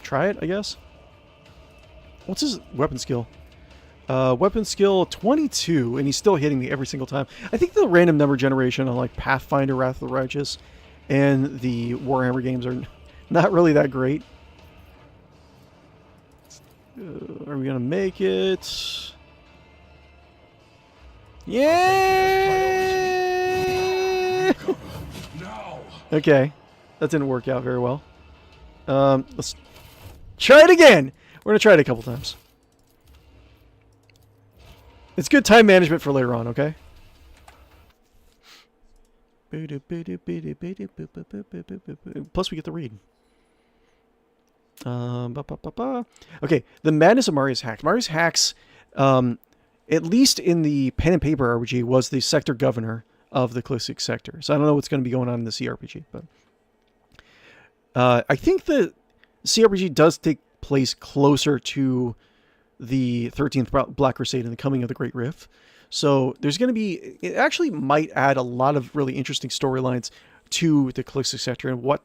Try it, I guess. What's his weapon skill? Weapon skill 22, and he's still hitting me every single time. I think the random number generation on like Pathfinder, Wrath of the Righteous, and the Warhammer games are not really that great. Are we gonna make it? Yeah. Okay, that didn't work out very well. Let's try it again. We're gonna try it a couple times. It's good time management for later on, okay? Plus, we get the read. Okay, the madness of Marius Hacks. Marius Hacks, at least in the pen and paper RPG, was the sector governor of the Callistic sector. So I don't know what's going to be going on in the cRPG, but I think the cRPG does take place closer to the 13th Black Crusade and the coming of the Great Rift. So there's going to be, it actually might add a lot of really interesting storylines to the Callistic sector and what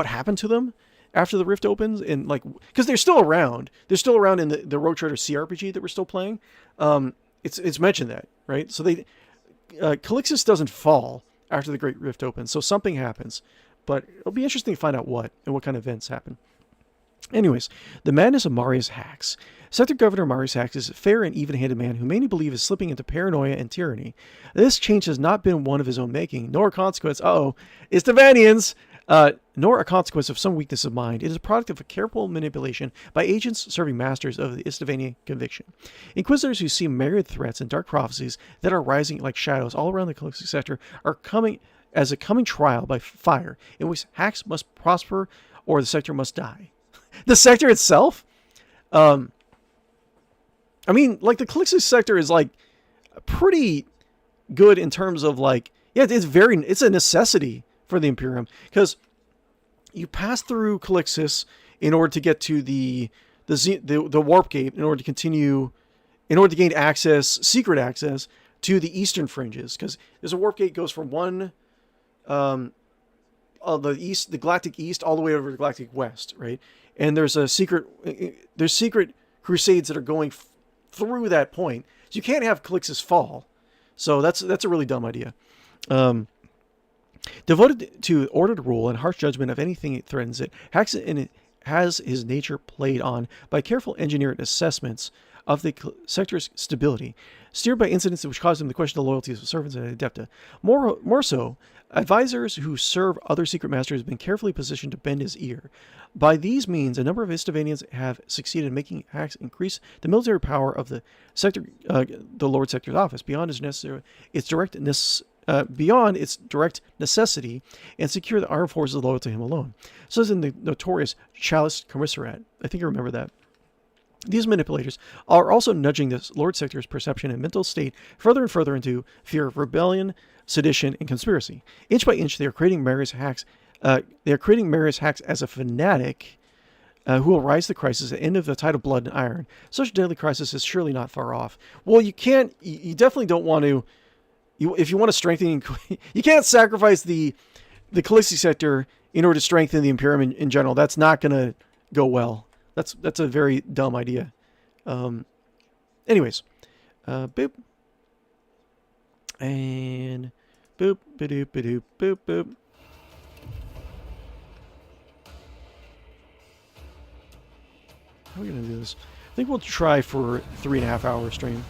happened to them after the Rift opens, and like, because they're still around. They're still around in the Rogue Trader cRPG that we're still playing. It's mentioned that, right? So Calixis doesn't fall after the Great Rift opens, so something happens. But it'll be interesting to find out what and what kind of events happen. Anyways, the madness of Marius Hacks. Sector Governor Marius Hacks is a fair and even-handed man who many believe is slipping into paranoia and tyranny. This change has not been one of his own making, nor a consequence, Istvanians, nor a consequence of some weakness of mind. It is a product of a careful manipulation by agents serving masters of the Istvania conviction. Inquisitors who see myriad threats and dark prophecies that are rising like shadows all around the Calixtic sector are coming as a coming trial by fire in which Hacks must prosper or the sector must die. The sector itself? I mean, like, the Calixtic sector is, like, pretty good in terms of, like, yeah, it's a necessity for the Imperium, because you pass through Calixis in order to get to the warp gate, in order to gain secret access to the eastern fringes, because there's a warp gate goes from the galactic east all the way over to the galactic west, right? And there's secret crusades that are going through that point. So you can't have Calixis fall. So that's a really dumb idea. Devoted to ordered rule and harsh judgment of anything that threatens it, Hacks has his nature played on by careful engineered assessments of the sector's stability, steered by incidents which caused him to question the loyalties of servants and adepta. More so, advisors who serve other secret masters have been carefully positioned to bend his ear. By these means, a number of Istvanians have succeeded in making Hacks increase the military power of the sector, the Lord Sector's office, beyond its direct necessity, and secure the armed forces loyal to him alone. So as in the notorious Chalice Commissariat. I think you remember that. These manipulators are also nudging this Lord Sector's perception and mental state further and further into fear of rebellion, sedition, and conspiracy. Inch by inch, they are creating Marius Hacks. As a fanatic who will rise to the crisis at the end of the tide of blood and iron. Such a deadly crisis is surely not far off. Well, you definitely don't want to. If you want to strengthen, you can't sacrifice the Callistic sector in order to strengthen the Imperium in general. That's not going to go well. That's a very dumb idea. Anyways, boop. And boop, ba-doop, ba-doop, boop, boop. How are we going to do this? I think we'll try for 3.5 hour stream.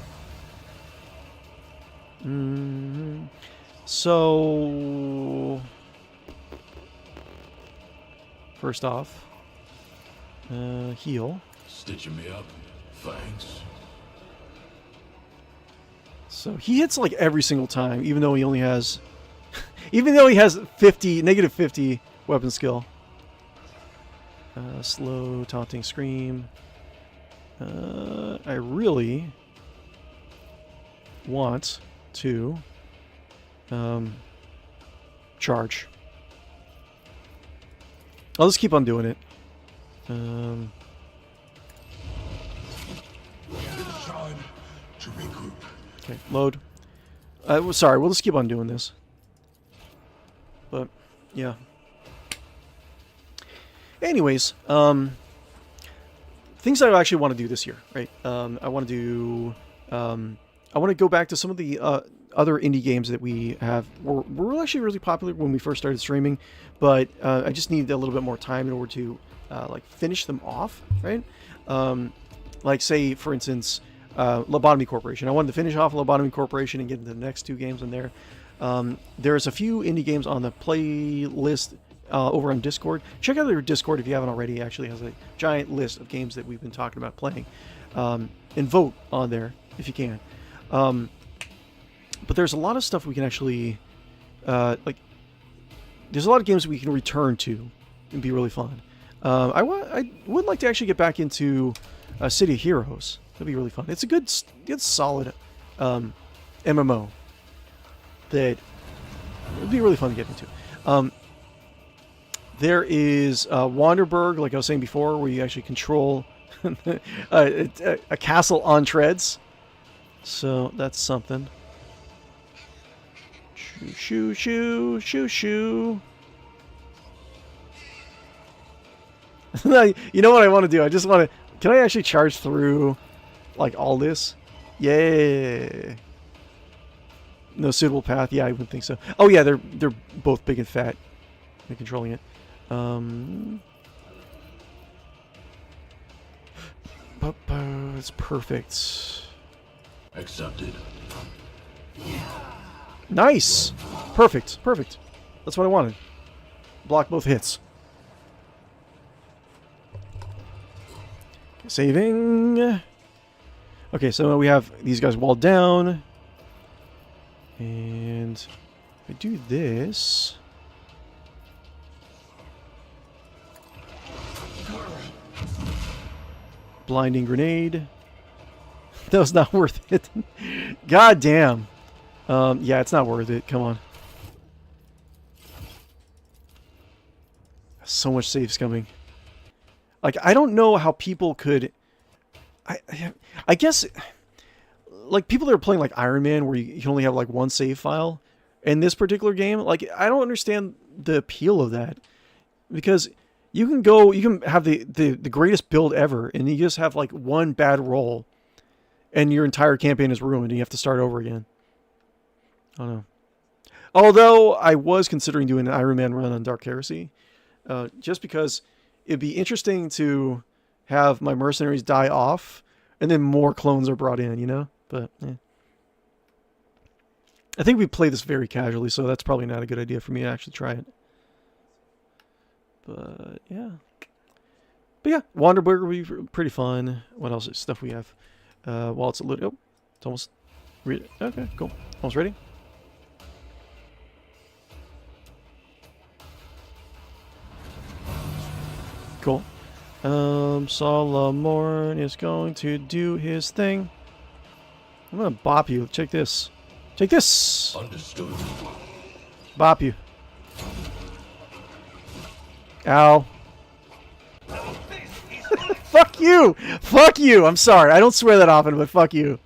So, first off, heal. Stitching me up. Thanks. So he hits like every single time, even though he only has, -50 weapon skill. Slow taunting scream. I really want to charge. I'll just keep on doing it. Time to regroup. Okay, load. Sorry, we'll just keep on doing this. But, yeah. Anyways, things that I actually want to do this year, right? I want to go back to some of the other indie games that we have. Were actually really popular when we first started streaming, but I just need a little bit more time in order to like finish them off, right? Like, say, for instance, Lobotomy Corporation. I wanted to finish off Lobotomy Corporation and get into the next two games in there. There's a few indie games on the playlist over on Discord. Check out their Discord if you haven't already. It actually has a giant list of games that we've been talking about playing. And vote on there if you can. But there's a lot of stuff we can actually like, there's a lot of games we can return to and be really fun. I would like to actually get back into City of Heroes. That'd be really fun. It's a good solid MMO that would be really fun to get into. There is Wanderburg, like I was saying before, where you actually control a castle on treads. So that's something. Shoo, shoo, shoo, shoo, shoo. You know what I want to do? I just want to... Can I actually charge through, like, all this? Yeah. No suitable path? Yeah, I wouldn't think so. Oh, yeah, they're both big and fat. They're controlling it. It's perfect. Accepted. Nice! Perfect. Perfect. That's what I wanted. Block both hits. Saving. Okay, so we have these guys walled down. And if I do this... Blinding grenade. That was not worth it. God damn. Yeah, it's not worth it. Come on. So much saves coming. Like, I don't know how people could... I guess... Like, people that are playing, like, Iron Man, where you can only have, like, one save file. In this particular game, like, I don't understand the appeal of that. Because you can go... You can have the greatest build ever, and you just have, like, one bad roll. And your entire campaign is ruined, and you have to start over again. I don't know. Although, I was considering doing an Iron Man run on Dark Heresy. Just because it'd be interesting to have my mercenaries die off, and then more clones are brought in, you know? But, yeah. I think we play this very casually, so that's probably not a good idea for me to actually try it. But, yeah. But, yeah, Wanderburg would be pretty fun. What else is stuff we have? While it's a little... Oh, it's almost... Okay, cool. Almost ready? Cool. Solomorn is going to do his thing. I'm gonna bop you. Check this. Check this! Understood. Bop you. Ow. Fuck you! Fuck you! I'm sorry. I don't swear that often, but fuck you.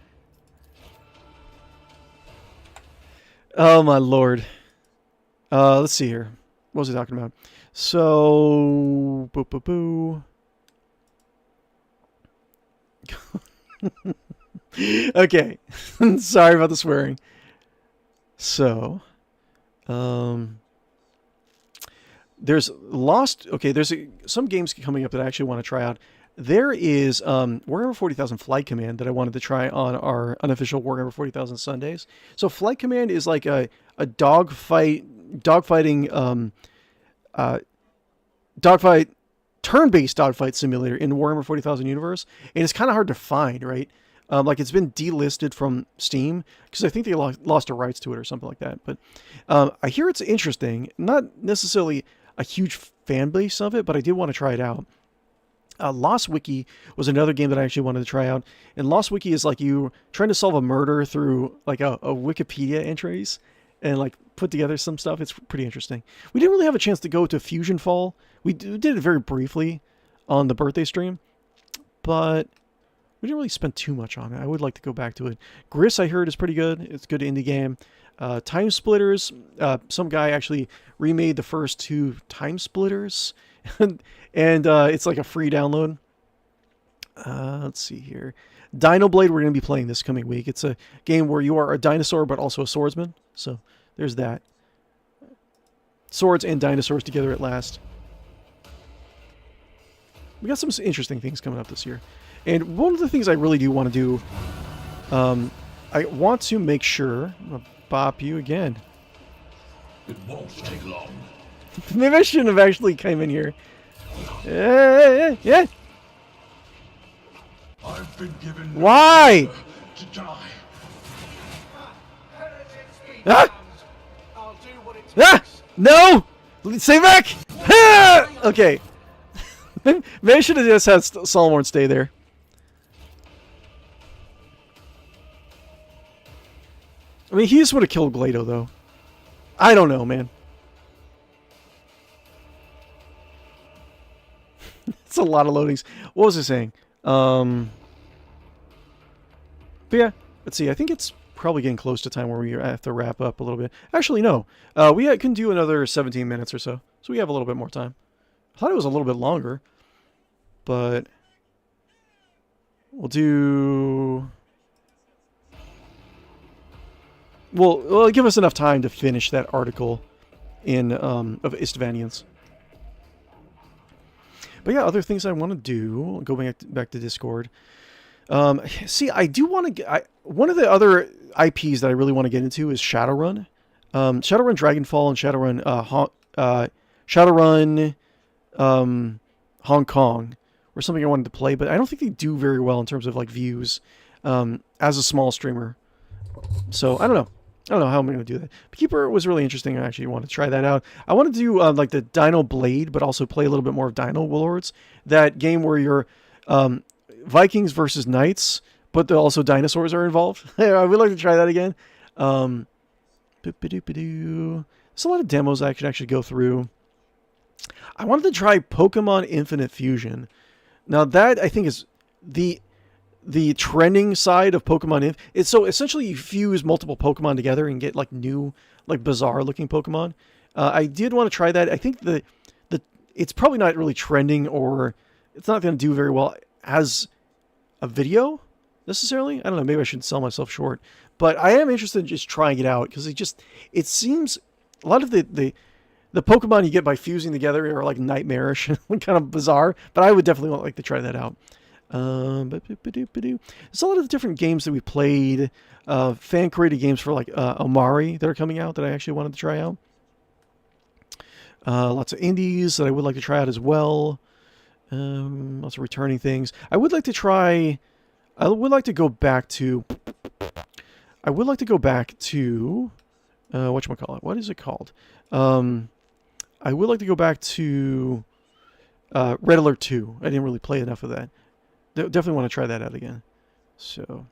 Oh my lord. Let's see here. What was he talking about? So... Boo boo boo. Okay. Sorry about the swearing. So... there's Lost... Okay, there's some games coming up that I actually want to try out. There is Warhammer 40,000 Flight Command that I wanted to try on our unofficial Warhammer 40,000 Sundays. So Flight Command is like a dogfighting turn-based dogfight simulator in the Warhammer 40,000 universe, and it's kind of hard to find, right? Like it's been delisted from Steam because I think they lost the rights to it or something like that. But I hear it's interesting. Not necessarily a huge fan base of it, but I did want to try it out. Lost Wiki was another game that I actually wanted to try out. And Lost Wiki is like you trying to solve a murder through like a Wikipedia entries and like put together some stuff. It's pretty interesting. We didn't really have a chance to go to Fusion Fall. We did it very briefly on the birthday stream, but we didn't really spend too much on it. I would like to go back to it. Gris, I heard, is pretty good. It's a good indie game. Time Splitters, some guy actually remade the first 2 Time Splitters, and it's like a free download. Let's see here. Dino Blade, we're going to be playing this coming week. It's a game where you are a dinosaur but also a swordsman. So there's that. Swords and dinosaurs together at last. We got some interesting things coming up this year. And one of the things I really do want to do, I want to make sure... I'm going to bop you again. It won't take long. Maybe I shouldn't have actually come in here. Yeah. I've been given Why? to die. Heretics be Ah! damned. I'll do what Ah! No! Stay back! Ah! Okay. Maybe I should have just had Solomon stay there. I mean, he just would have killed Glado, though. I don't know, man. It's a lot of loadings. What was I saying? But yeah, let's see. I think it's probably getting close to time where we have to wrap up a little bit. Actually, no. We can do another 17 minutes or so. So we have a little bit more time. I thought it was a little bit longer. But we'll do... Well, give us enough time to finish that article in of 𝕽𝖶𝖌𝖚𝖊𝖊𝖗. But yeah, other things I want to do. Go back to Discord. See, I do want to get... one of the other IPs that I really want to get into is Shadowrun. Shadowrun Dragonfall and Shadowrun Hong Kong were something I wanted to play, but I don't think they do very well in terms of like views as a small streamer. So I don't know. I don't know how I'm going to do that. Beekeeper was really interesting. I actually want to try that out. I want to do like the Dino Blade, but also play a little bit more of Dino Warlords. That game where you're Vikings versus Knights, but also dinosaurs are involved. I would like to try that again. There's a lot of demos I could actually go through. I wanted to try Pokemon Infinite Fusion. Now that I think is the trending side of Pokemon it's so essentially you fuse multiple Pokemon together and get like new, like bizarre looking Pokemon. I did want to try that. I think it's probably not really trending, or it's not going to do very well as a video necessarily. I don't know. Maybe I should sell myself short, but I am interested in just trying it out because it seems a lot of the Pokemon you get by fusing together are like nightmarish and kind of bizarre. But I would definitely like to try that out. There's a lot of different games that we played, fan created games for like Omari that are coming out that I actually wanted to try out. Lots of indies that I would like to try out as well. Lots of returning things. I would like to go back to whatchamacallit? What is it called? I would like to go back to Red Alert 2. I didn't really play enough of that. Definitely want to try that out again. So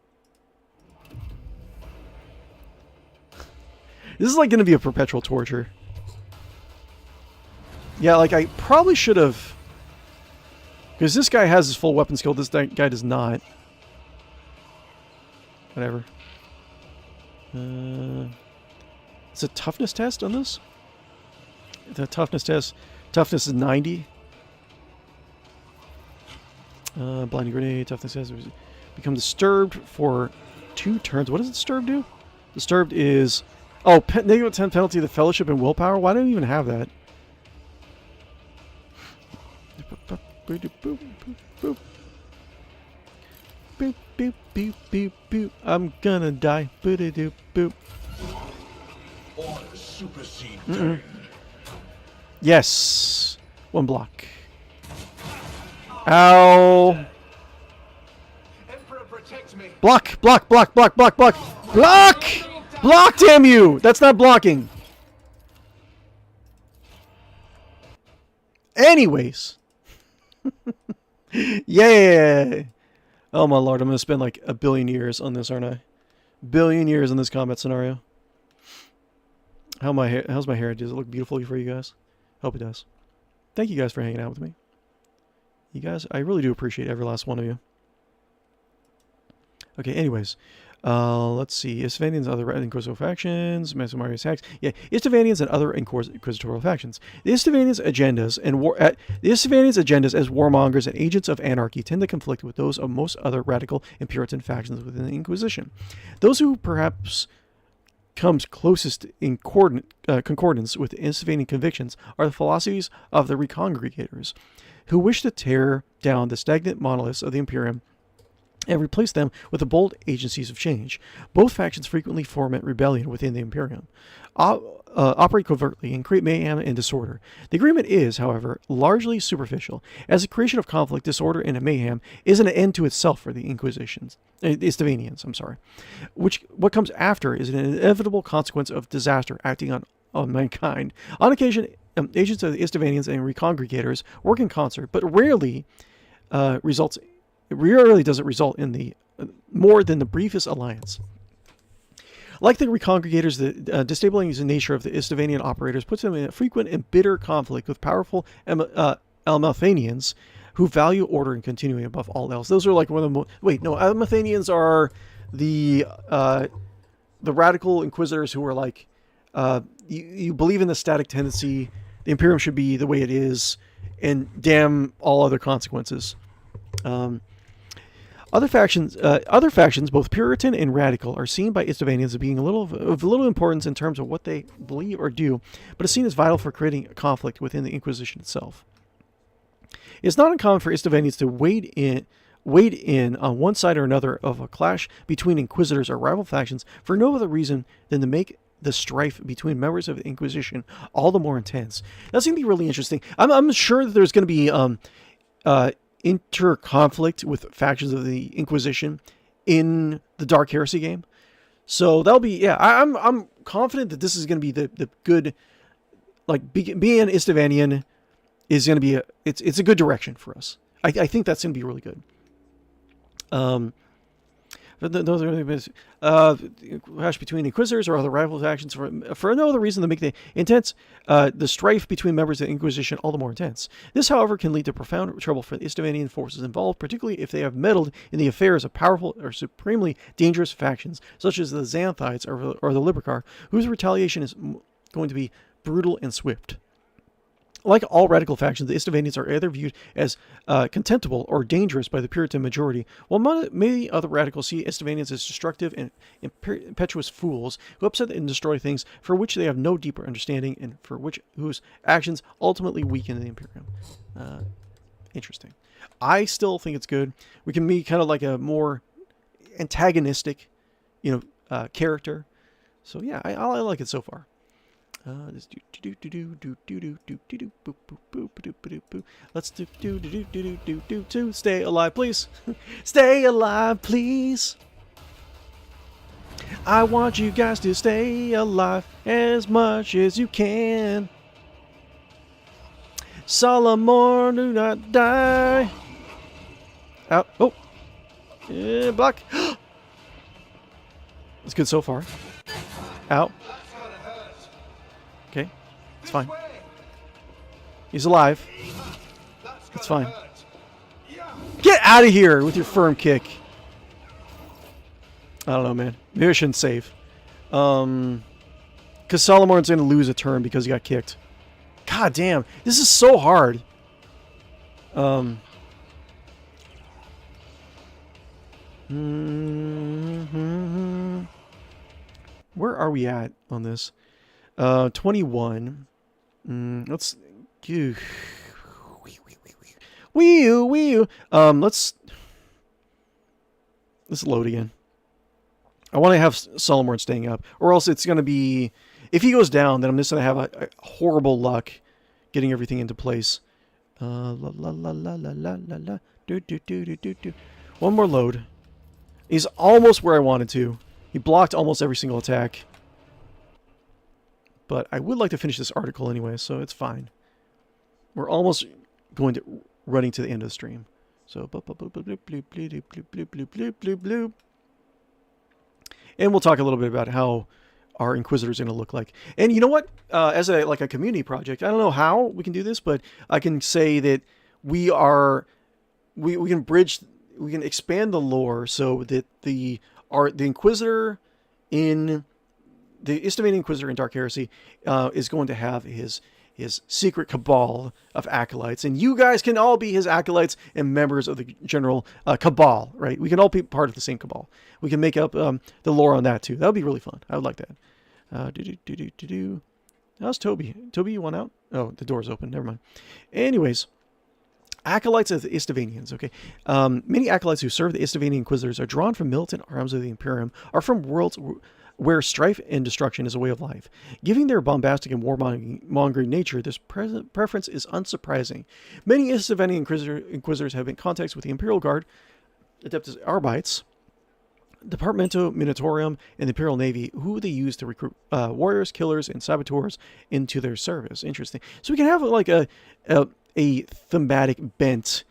this is like going to be a perpetual torture. Yeah, like I probably should have, because this guy has his full weapon skill. This guy does not. Whatever. It's a toughness test on this. The toughness test. Toughness is 90. Blinding grenade, toughness has become disturbed for 2 turns. What does disturbed do? Disturbed is... Oh, negative 10 penalty to the fellowship and willpower? Why don't we even have that? I'm gonna die. Order supersede. Yes. 1 block. Ow. Emperor, protect me. Block, block, block, block, block, block. Block! Block, damn you! That's not blocking. Anyways. Yeah. Oh my lord, I'm going to spend like 1 billion years on this, aren't I? 1 billion years in this combat scenario. How's my hair? Does it look beautiful for you guys? Hope it does. Thank you guys for hanging out with me. You guys, I really do appreciate every last one of you. Okay, anyways. Let's see. 𝕽𝖶𝖌𝖚𝖊𝖊𝖗 and other inquisitorial factions. Massive Mario attacks. Yeah, 𝕽𝖶𝖌𝖚𝖊𝖃𝖚𝖃 and other inquisitorial factions. The 𝕽𝖶𝖌𝖚𝖃 agendas as warmongers and agents of anarchy tend to conflict with those of most other radical and Puritan factions within the Inquisition. Those who perhaps comes closest in concordance with the 𝕽𝖶𝖌𝖚 convictions are the philosophies of the Recongregators, who wish to tear down the stagnant monoliths of the Imperium and replace them with the bold agencies of change. Both factions frequently foment rebellion within the Imperium, operate covertly, and create mayhem and disorder. The agreement is, however, largely superficial, as the creation of conflict, disorder, and mayhem is an end to itself for the 𝕽𝖶𝖌𝖚ans. What comes after is an inevitable consequence of disaster acting on of mankind. On occasion, agents of the 𝕽𝖉𝖊𝖚𝖆ans and recongregators work in concert, but rarely does it result in the more than the briefest alliance. Like the recongregators, the destabilizing nature of the 𝕽𝖉𝖊𝖚an operators puts them in a frequent and bitter conflict with powerful 𝕿𝖗𝖆𝖊𝖚nians who value order and continuing above all else. Those are like one of the 𝕿𝖗𝖆𝖊𝖚nians are the radical inquisitors who are like, you believe in the static tendency, the Imperium should be the way it is, and damn all other consequences. Other factions, both Puritan and radical, are seen by 𝕽𝖉𝖊𝖚nians as being of little importance in terms of what they believe or do, but is seen as vital for creating a conflict within the Inquisition itself. It's not uncommon for 𝕽𝖉𝖊𝖚nians to wade in on one side or another of a clash between Inquisitors or rival factions for no other reason than to make the strife between members of the Inquisition all the more intense. That's going to be really interesting. I'm sure that there's going to be inter-conflict with factions of the Inquisition in the Dark Heresy game. So that'll be, yeah, I'm confident that this is going to be the good, like, being an 𝕽𝖉𝖊𝖚nian is going to be it's a good direction for us. I think that's going to be really good. Clash between Inquisitors or other rival factions for no other reason than make the strife between members of the Inquisition all the more intense. This, however, can lead to profound trouble for the 𝕽𝖉𝖊𝖚nian forces involved, particularly if they have meddled in the affairs of powerful or supremely dangerous factions, such as the Xanthites or the Libercar, whose retaliation is going to be brutal and swift. Like all radical factions, the 𝕽𝖉𝖊𝖚nians are either viewed as contemptible or dangerous by the Puritan majority, while many other radicals see 𝕽𝖉𝖚nians as destructive and impetuous fools who upset and destroy things for which they have no deeper understanding and whose actions ultimately weaken the Imperium. Interesting. I still think it's good. We can be kind of like a more antagonistic, character. So yeah, I like it so far. Let's do stay alive, please. Stay alive, please. I want you guys to stay alive as much as you can. Solomon, do not die. Out. Oh. Yeah, block. It's good so far. Out. Okay, it's fine. He's alive. It's fine. Get out of here with your firm kick. I don't know, man. Maybe I shouldn't save. Because Solomon's going to lose a turn because he got kicked. God damn. This is so hard. Where are we at on this? 21. Let's do. Let's load again. I want to have Solomon staying up, or else it's going to be. If he goes down, then I'm just going to have a horrible luck getting everything into place. One more load. He's almost where I wanted to. He blocked almost every single attack. But I would like to finish this article anyway, so it's fine. We're almost running to the end of the stream. So, and we'll talk a little bit about how our Inquisitors are going to look like. And you know what? As a community project, I don't know how we can do this, but I can say that we can expand the lore so that the Inquisitor in the 𝕽𝖉𝖚nian Inquisitor in Dark Heresy is going to have his secret cabal of acolytes, and you guys can all be his acolytes and members of the general cabal, right? We can all be part of the same cabal. We can make up the lore on that too. That would be really fun. I would like that. How's Toby? Toby, you want out? Oh, the door's open. Never mind. Anyways, acolytes of the 𝕽𝖉𝖚nians. Okay, many acolytes who serve the 𝕽𝖉𝖚nian Inquisitors are drawn from militant arms of the Imperium, are from worlds where strife and destruction is a way of life. Given their bombastic and warmongering nature, this preference is unsurprising. Many 𝕽𝖉𝖚nian Inquisitors have been in contact with the Imperial Guard, Adeptus Arbites, Departamento Minotaurium and the Imperial Navy, who they use to recruit warriors, killers, and saboteurs into their service. Interesting. So we can have like a thematic bent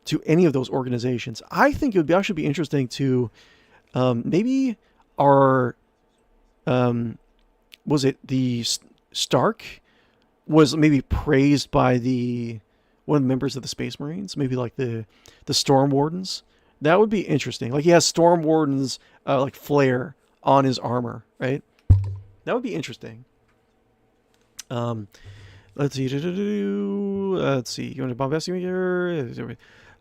to any of those organizations. I think it would actually be interesting to maybe our was it the Stark was maybe praised by one of the members of the Space Marines, maybe like the Storm Wardens. That would be interesting. Like he has Storm Warden's like flair on his armor, right? That would be interesting. Let's see. Let's see. You want to bombastic here?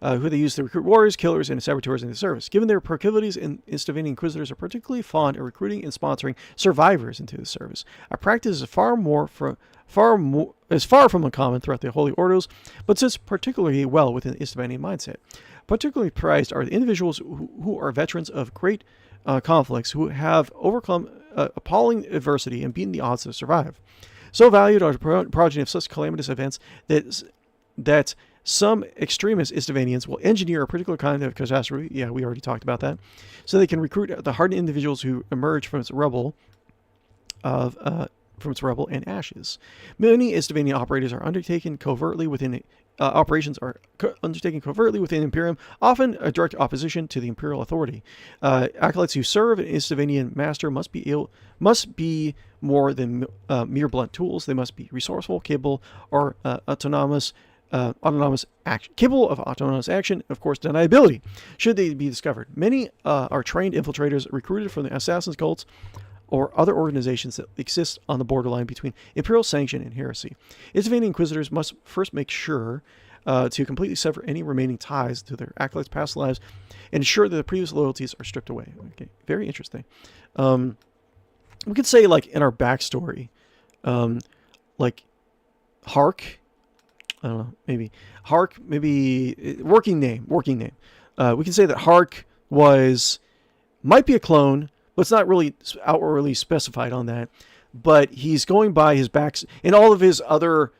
Who they use to recruit warriors, killers, and saboteurs into the service. Given their proclivities, 𝕼𝖉𝖈 Inquisitors are particularly fond of recruiting and sponsoring survivors into the service. A practice is far from uncommon throughout the Holy Orders, but sits particularly well within the 𝕼𝖉𝖈 mindset. Particularly prized are the individuals who are veterans of great conflicts, who have overcome appalling adversity and beaten the odds to survive. So valued are the progeny of such calamitous events that some extremist 𝕼𝖉𝖈ans will engineer a particular kind of catastrophe. Yeah, we already talked about that. So they can recruit the hardened individuals who emerge from its rubble and ashes. Many 𝕼𝖉𝖈 operators are undertaken covertly within Imperium, often a direct opposition to the Imperial authority. Acolytes who serve an 𝕼𝖉𝖈an master must be more than mere blunt tools. They must be resourceful, capable, or autonomous action, capable of autonomous action, of course, deniability, should they be discovered. Many are trained infiltrators recruited from the assassins cults or other organizations that exist on the borderline between Imperial sanction and heresy. 𝕼𝖉𝖈 Inquisitors must first make sure to completely sever any remaining ties to their acolytes' past lives and ensure that the previous loyalties are stripped away. Okay, very interesting. We could say, like, in our backstory, like, Hark, I don't know, maybe Hark, maybe working name. We can say that Hark might be a clone, but it's not really outwardly specified on that. But he's going by his backs and all of his other.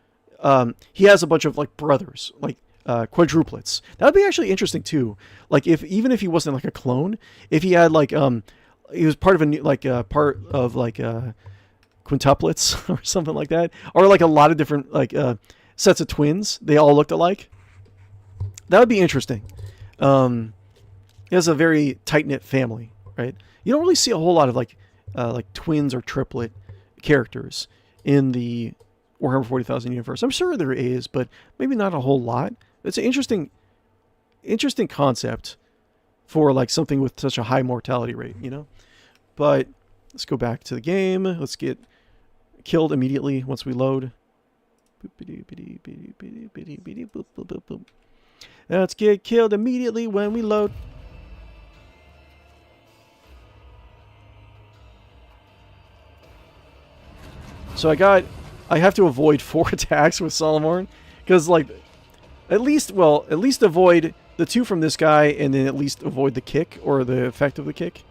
He has a bunch of like brothers, like quadruplets. That would be actually interesting too. Like even if he wasn't like a clone, if he had like he was part of quintuplets or something like that, or like a lot of different like sets of twins. They all looked alike. That would be interesting. He has a very tight-knit family, right? You don't really see a whole lot of like twins or triplet characters in the Warhammer 40,000 universe. I'm sure there is, but maybe not a whole lot. It's an interesting concept for like something with such a high mortality rate, you know? But let's go back to the game. Let's get killed immediately once we load. Let's get killed immediately when we load. So I have to avoid 4 attacks with Solomorn, because like at least avoid the 2 from this guy, and then at least avoid the kick or the effect of the kick.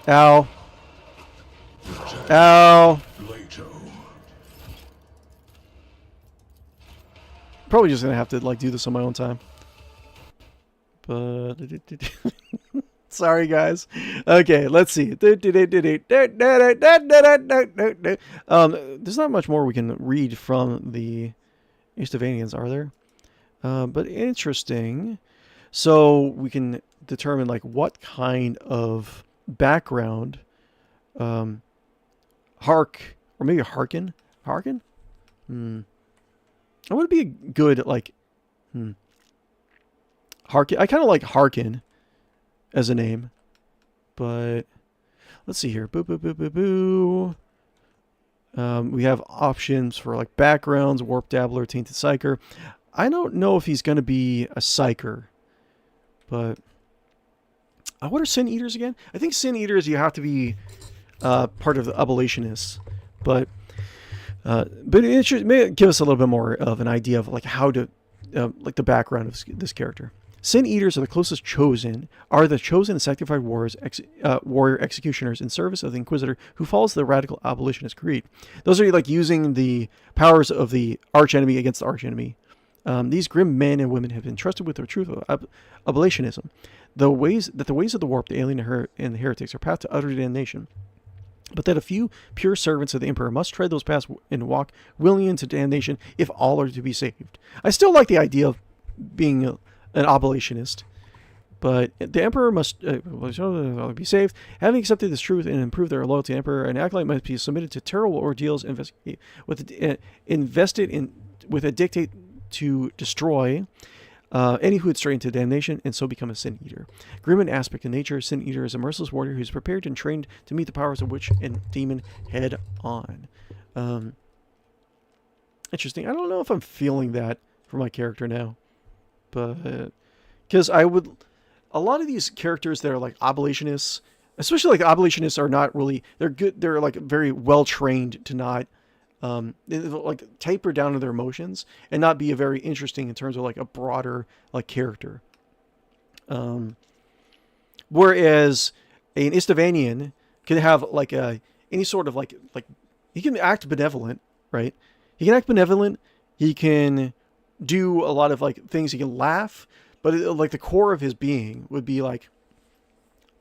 Ow. Ow. Probably just gonna have to like do this on my own time. But sorry guys. Okay, let's see. There's not much more we can read from the 𝕼𝖉𝖈ans, are there? But interesting. So we can determine like what kind of background Hark, or maybe Harkin? I would be a good like Harkin. I kind of like Harkin as a name, but let's see here. Boo. We have options for like backgrounds, Warp Dabbler, Tainted Psyker. I don't know if he's going to be a Psyker, but what are Sin Eaters again? I think Sin Eaters, you have to be part of the Abolitionists, but it may give us a little bit more of an idea of like how to like the background of this character. Sin Eaters are the closest chosen, are the chosen and sanctified warrior executioners in service of the Inquisitor who follows the radical abolitionist creed. Those are like using the powers of the archenemy against the archenemy, These grim men and women have been trusted with the truth of ablationism. The ways of the warp, the alien and the heretics are path to utter damnation. But that a few pure servants of the Emperor must tread those paths and walk willingly into damnation if all are to be saved. I still like the idea of being an oblationist, but the Emperor must be saved. Having accepted this truth and improved their loyalty to the Emperor, an acolyte must be submitted to terrible ordeals invested with a dictate to destroy any who would stray into damnation and so become a sin eater. Grim in aspect and nature, sin eater is a merciless warrior who is prepared and trained to meet the powers of witch and demon head on. Interesting. I don't know if I'm feeling that for my character now, but because I would, a lot of these characters that are like oblationists, especially like the oblationists, are not really, they're good. They're like very well trained to not like taper down to their emotions and not be a very interesting in terms of like a broader like character. Whereas an 𝕽𝖆𝖊𝖊𝖚 can have like any sort of like he can act benevolent, right? He can act benevolent. He can do a lot of like things. He can laugh, but like the core of his being would be like,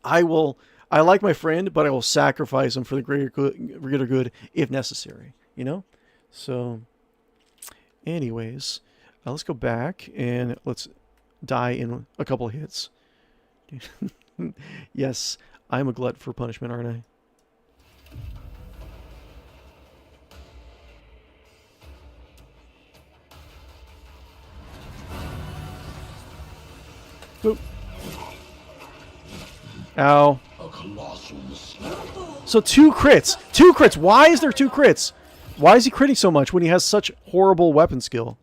I like my friend, but I will sacrifice him for the greater good if necessary. You know? So, anyways, let's go back and let's die in a couple of hits. Yes, I'm a glut for punishment, aren't I? Boop. Ow. A colossal mistake. So 2 crits. 2 crits. Why is there 2 crits? Why is he critting so much when he has such horrible weapon skill?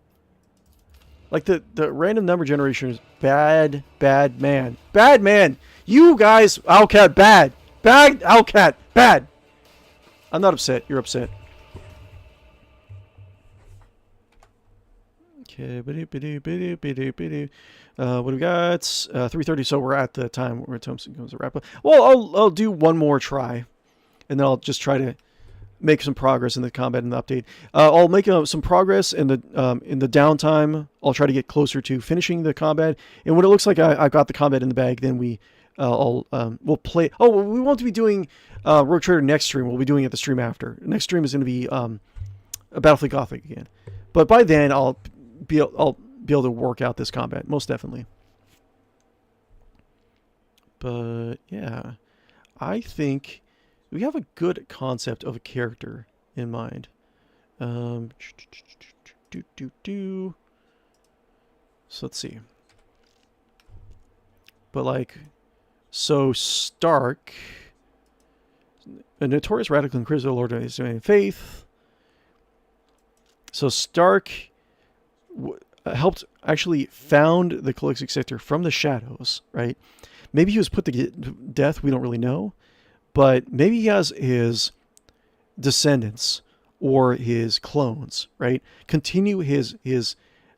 Like the random number generation is bad man. Bad man. You guys, owlcat, bad. Bad owlcat, bad. I'm not upset. You're upset. Okay. What do we got? 3:30. So we're at the time where Thompson goes to wrap up. Well, I'll do one more try, and then I'll just try to make some progress in the combat and the update. I'll make some progress in the downtime. I'll try to get closer to finishing the combat, and when it looks like I've got the combat in the bag, then we'll play. Oh, we won't be doing Rogue Trader next stream. We'll be doing it the stream after. Next stream is going to be Battlefield Gothic again, but by then I'll be able to work out this combat most definitely. But yeah, I think we have a good concept of a character in mind. So let's see. But like, so Stark, a notorious radical inquisitor, Lord of Faith. So Stark helped actually found the Calixic sector from the shadows, right? Maybe he was put to death. We don't really know. But maybe he has his descendants or his clones, right? Continue his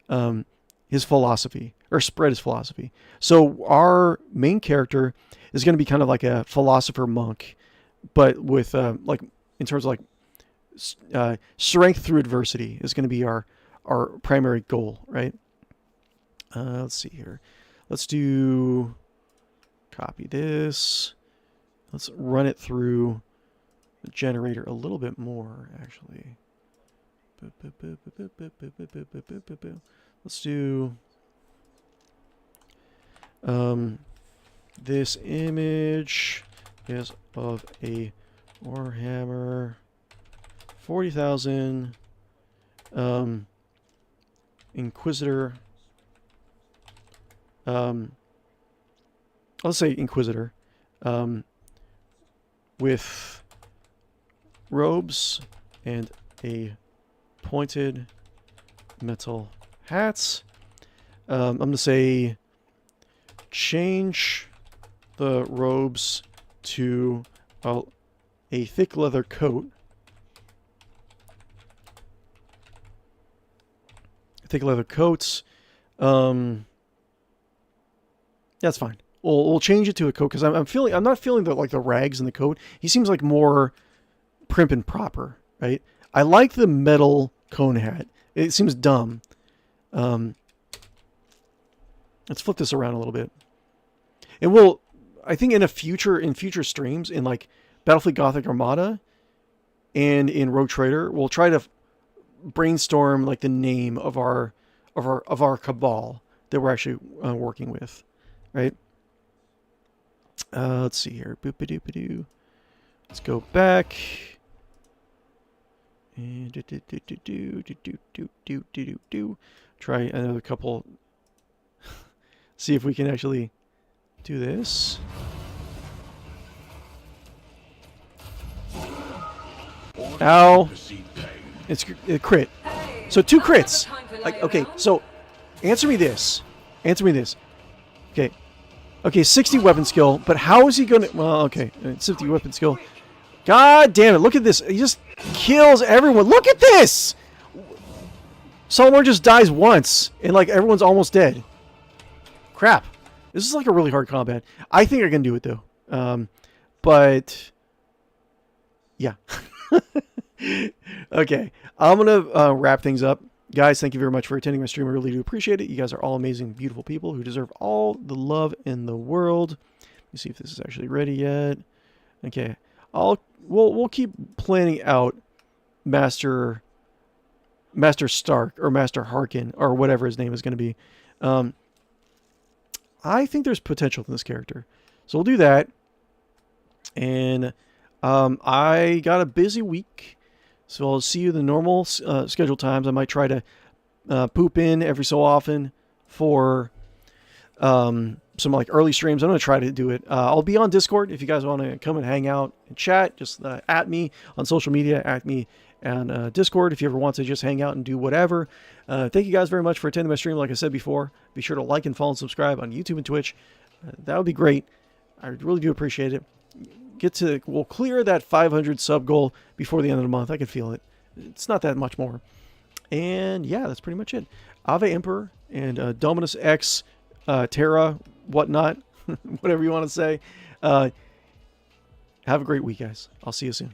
philosophy or spread his philosophy. So our main character is going to be kind of like a philosopher monk, but with like in terms of like strength through adversity is going to be our primary goal, right? Let's see here. Let's do copy this. Let's run it through the generator a little bit more, actually. Let's do this image is of a Warhammer 40,000 Inquisitor. Let's say Inquisitor. With robes and a pointed metal hat. I'm going to say change the robes to a thick leather coat. Thick leather coats. That's fine. We'll change it to a coat because I'm not feeling the rags in the coat. He seems like more prim and proper, right? I like the metal cone hat. It seems dumb. Let's flip this around a little bit. And I think in future streams, in like Battlefleet Gothic Armada and in Rogue Trader, we'll try to brainstorm like the name of our cabal that we're actually working with, right? Let's see here. Boop-a-doop-a-doo. Let's go back. And try another couple. See if we can actually do this. Ow. It's a crit. So 2 crits. Like, okay, so answer me this. Okay. Okay, 60 weapon skill, but how is he going to... Well, okay, 60 weapon skill. God damn it, look at this. He just kills everyone. Look at this! Solomon just dies once, and like everyone's almost dead. Crap. This is like a really hard combat. I think I can do it, though. But... yeah. Okay, I'm going to wrap things up. Guys, thank you very much for attending my stream. I really do appreciate it. You guys are all amazing, beautiful people who deserve all the love in the world. Let me see if this is actually ready yet. Okay, we'll keep planning out Master Stark or Master Harkin or whatever his name is going to be. I think there's potential in this character, so we'll do that. And I got a busy week. So I'll see you the normal scheduled times. I might try to poop in every so often for some like early streams. I'm going to try to do it. I'll be on Discord if you guys want to come and hang out and chat. Just at me on social media, at me on Discord if you ever want to just hang out and do whatever. Thank you guys very much for attending my stream. Like I said before, be sure to like and follow and subscribe on YouTube and Twitch. That would be great. I really do appreciate it. We'll clear that 500 sub goal before the end of the month. I can feel it. It's not that much more. And yeah, that's pretty much it. Ave Emperor and Dominus X Terra, whatnot, whatever you want to say. Have a great week, guys. I'll see you soon.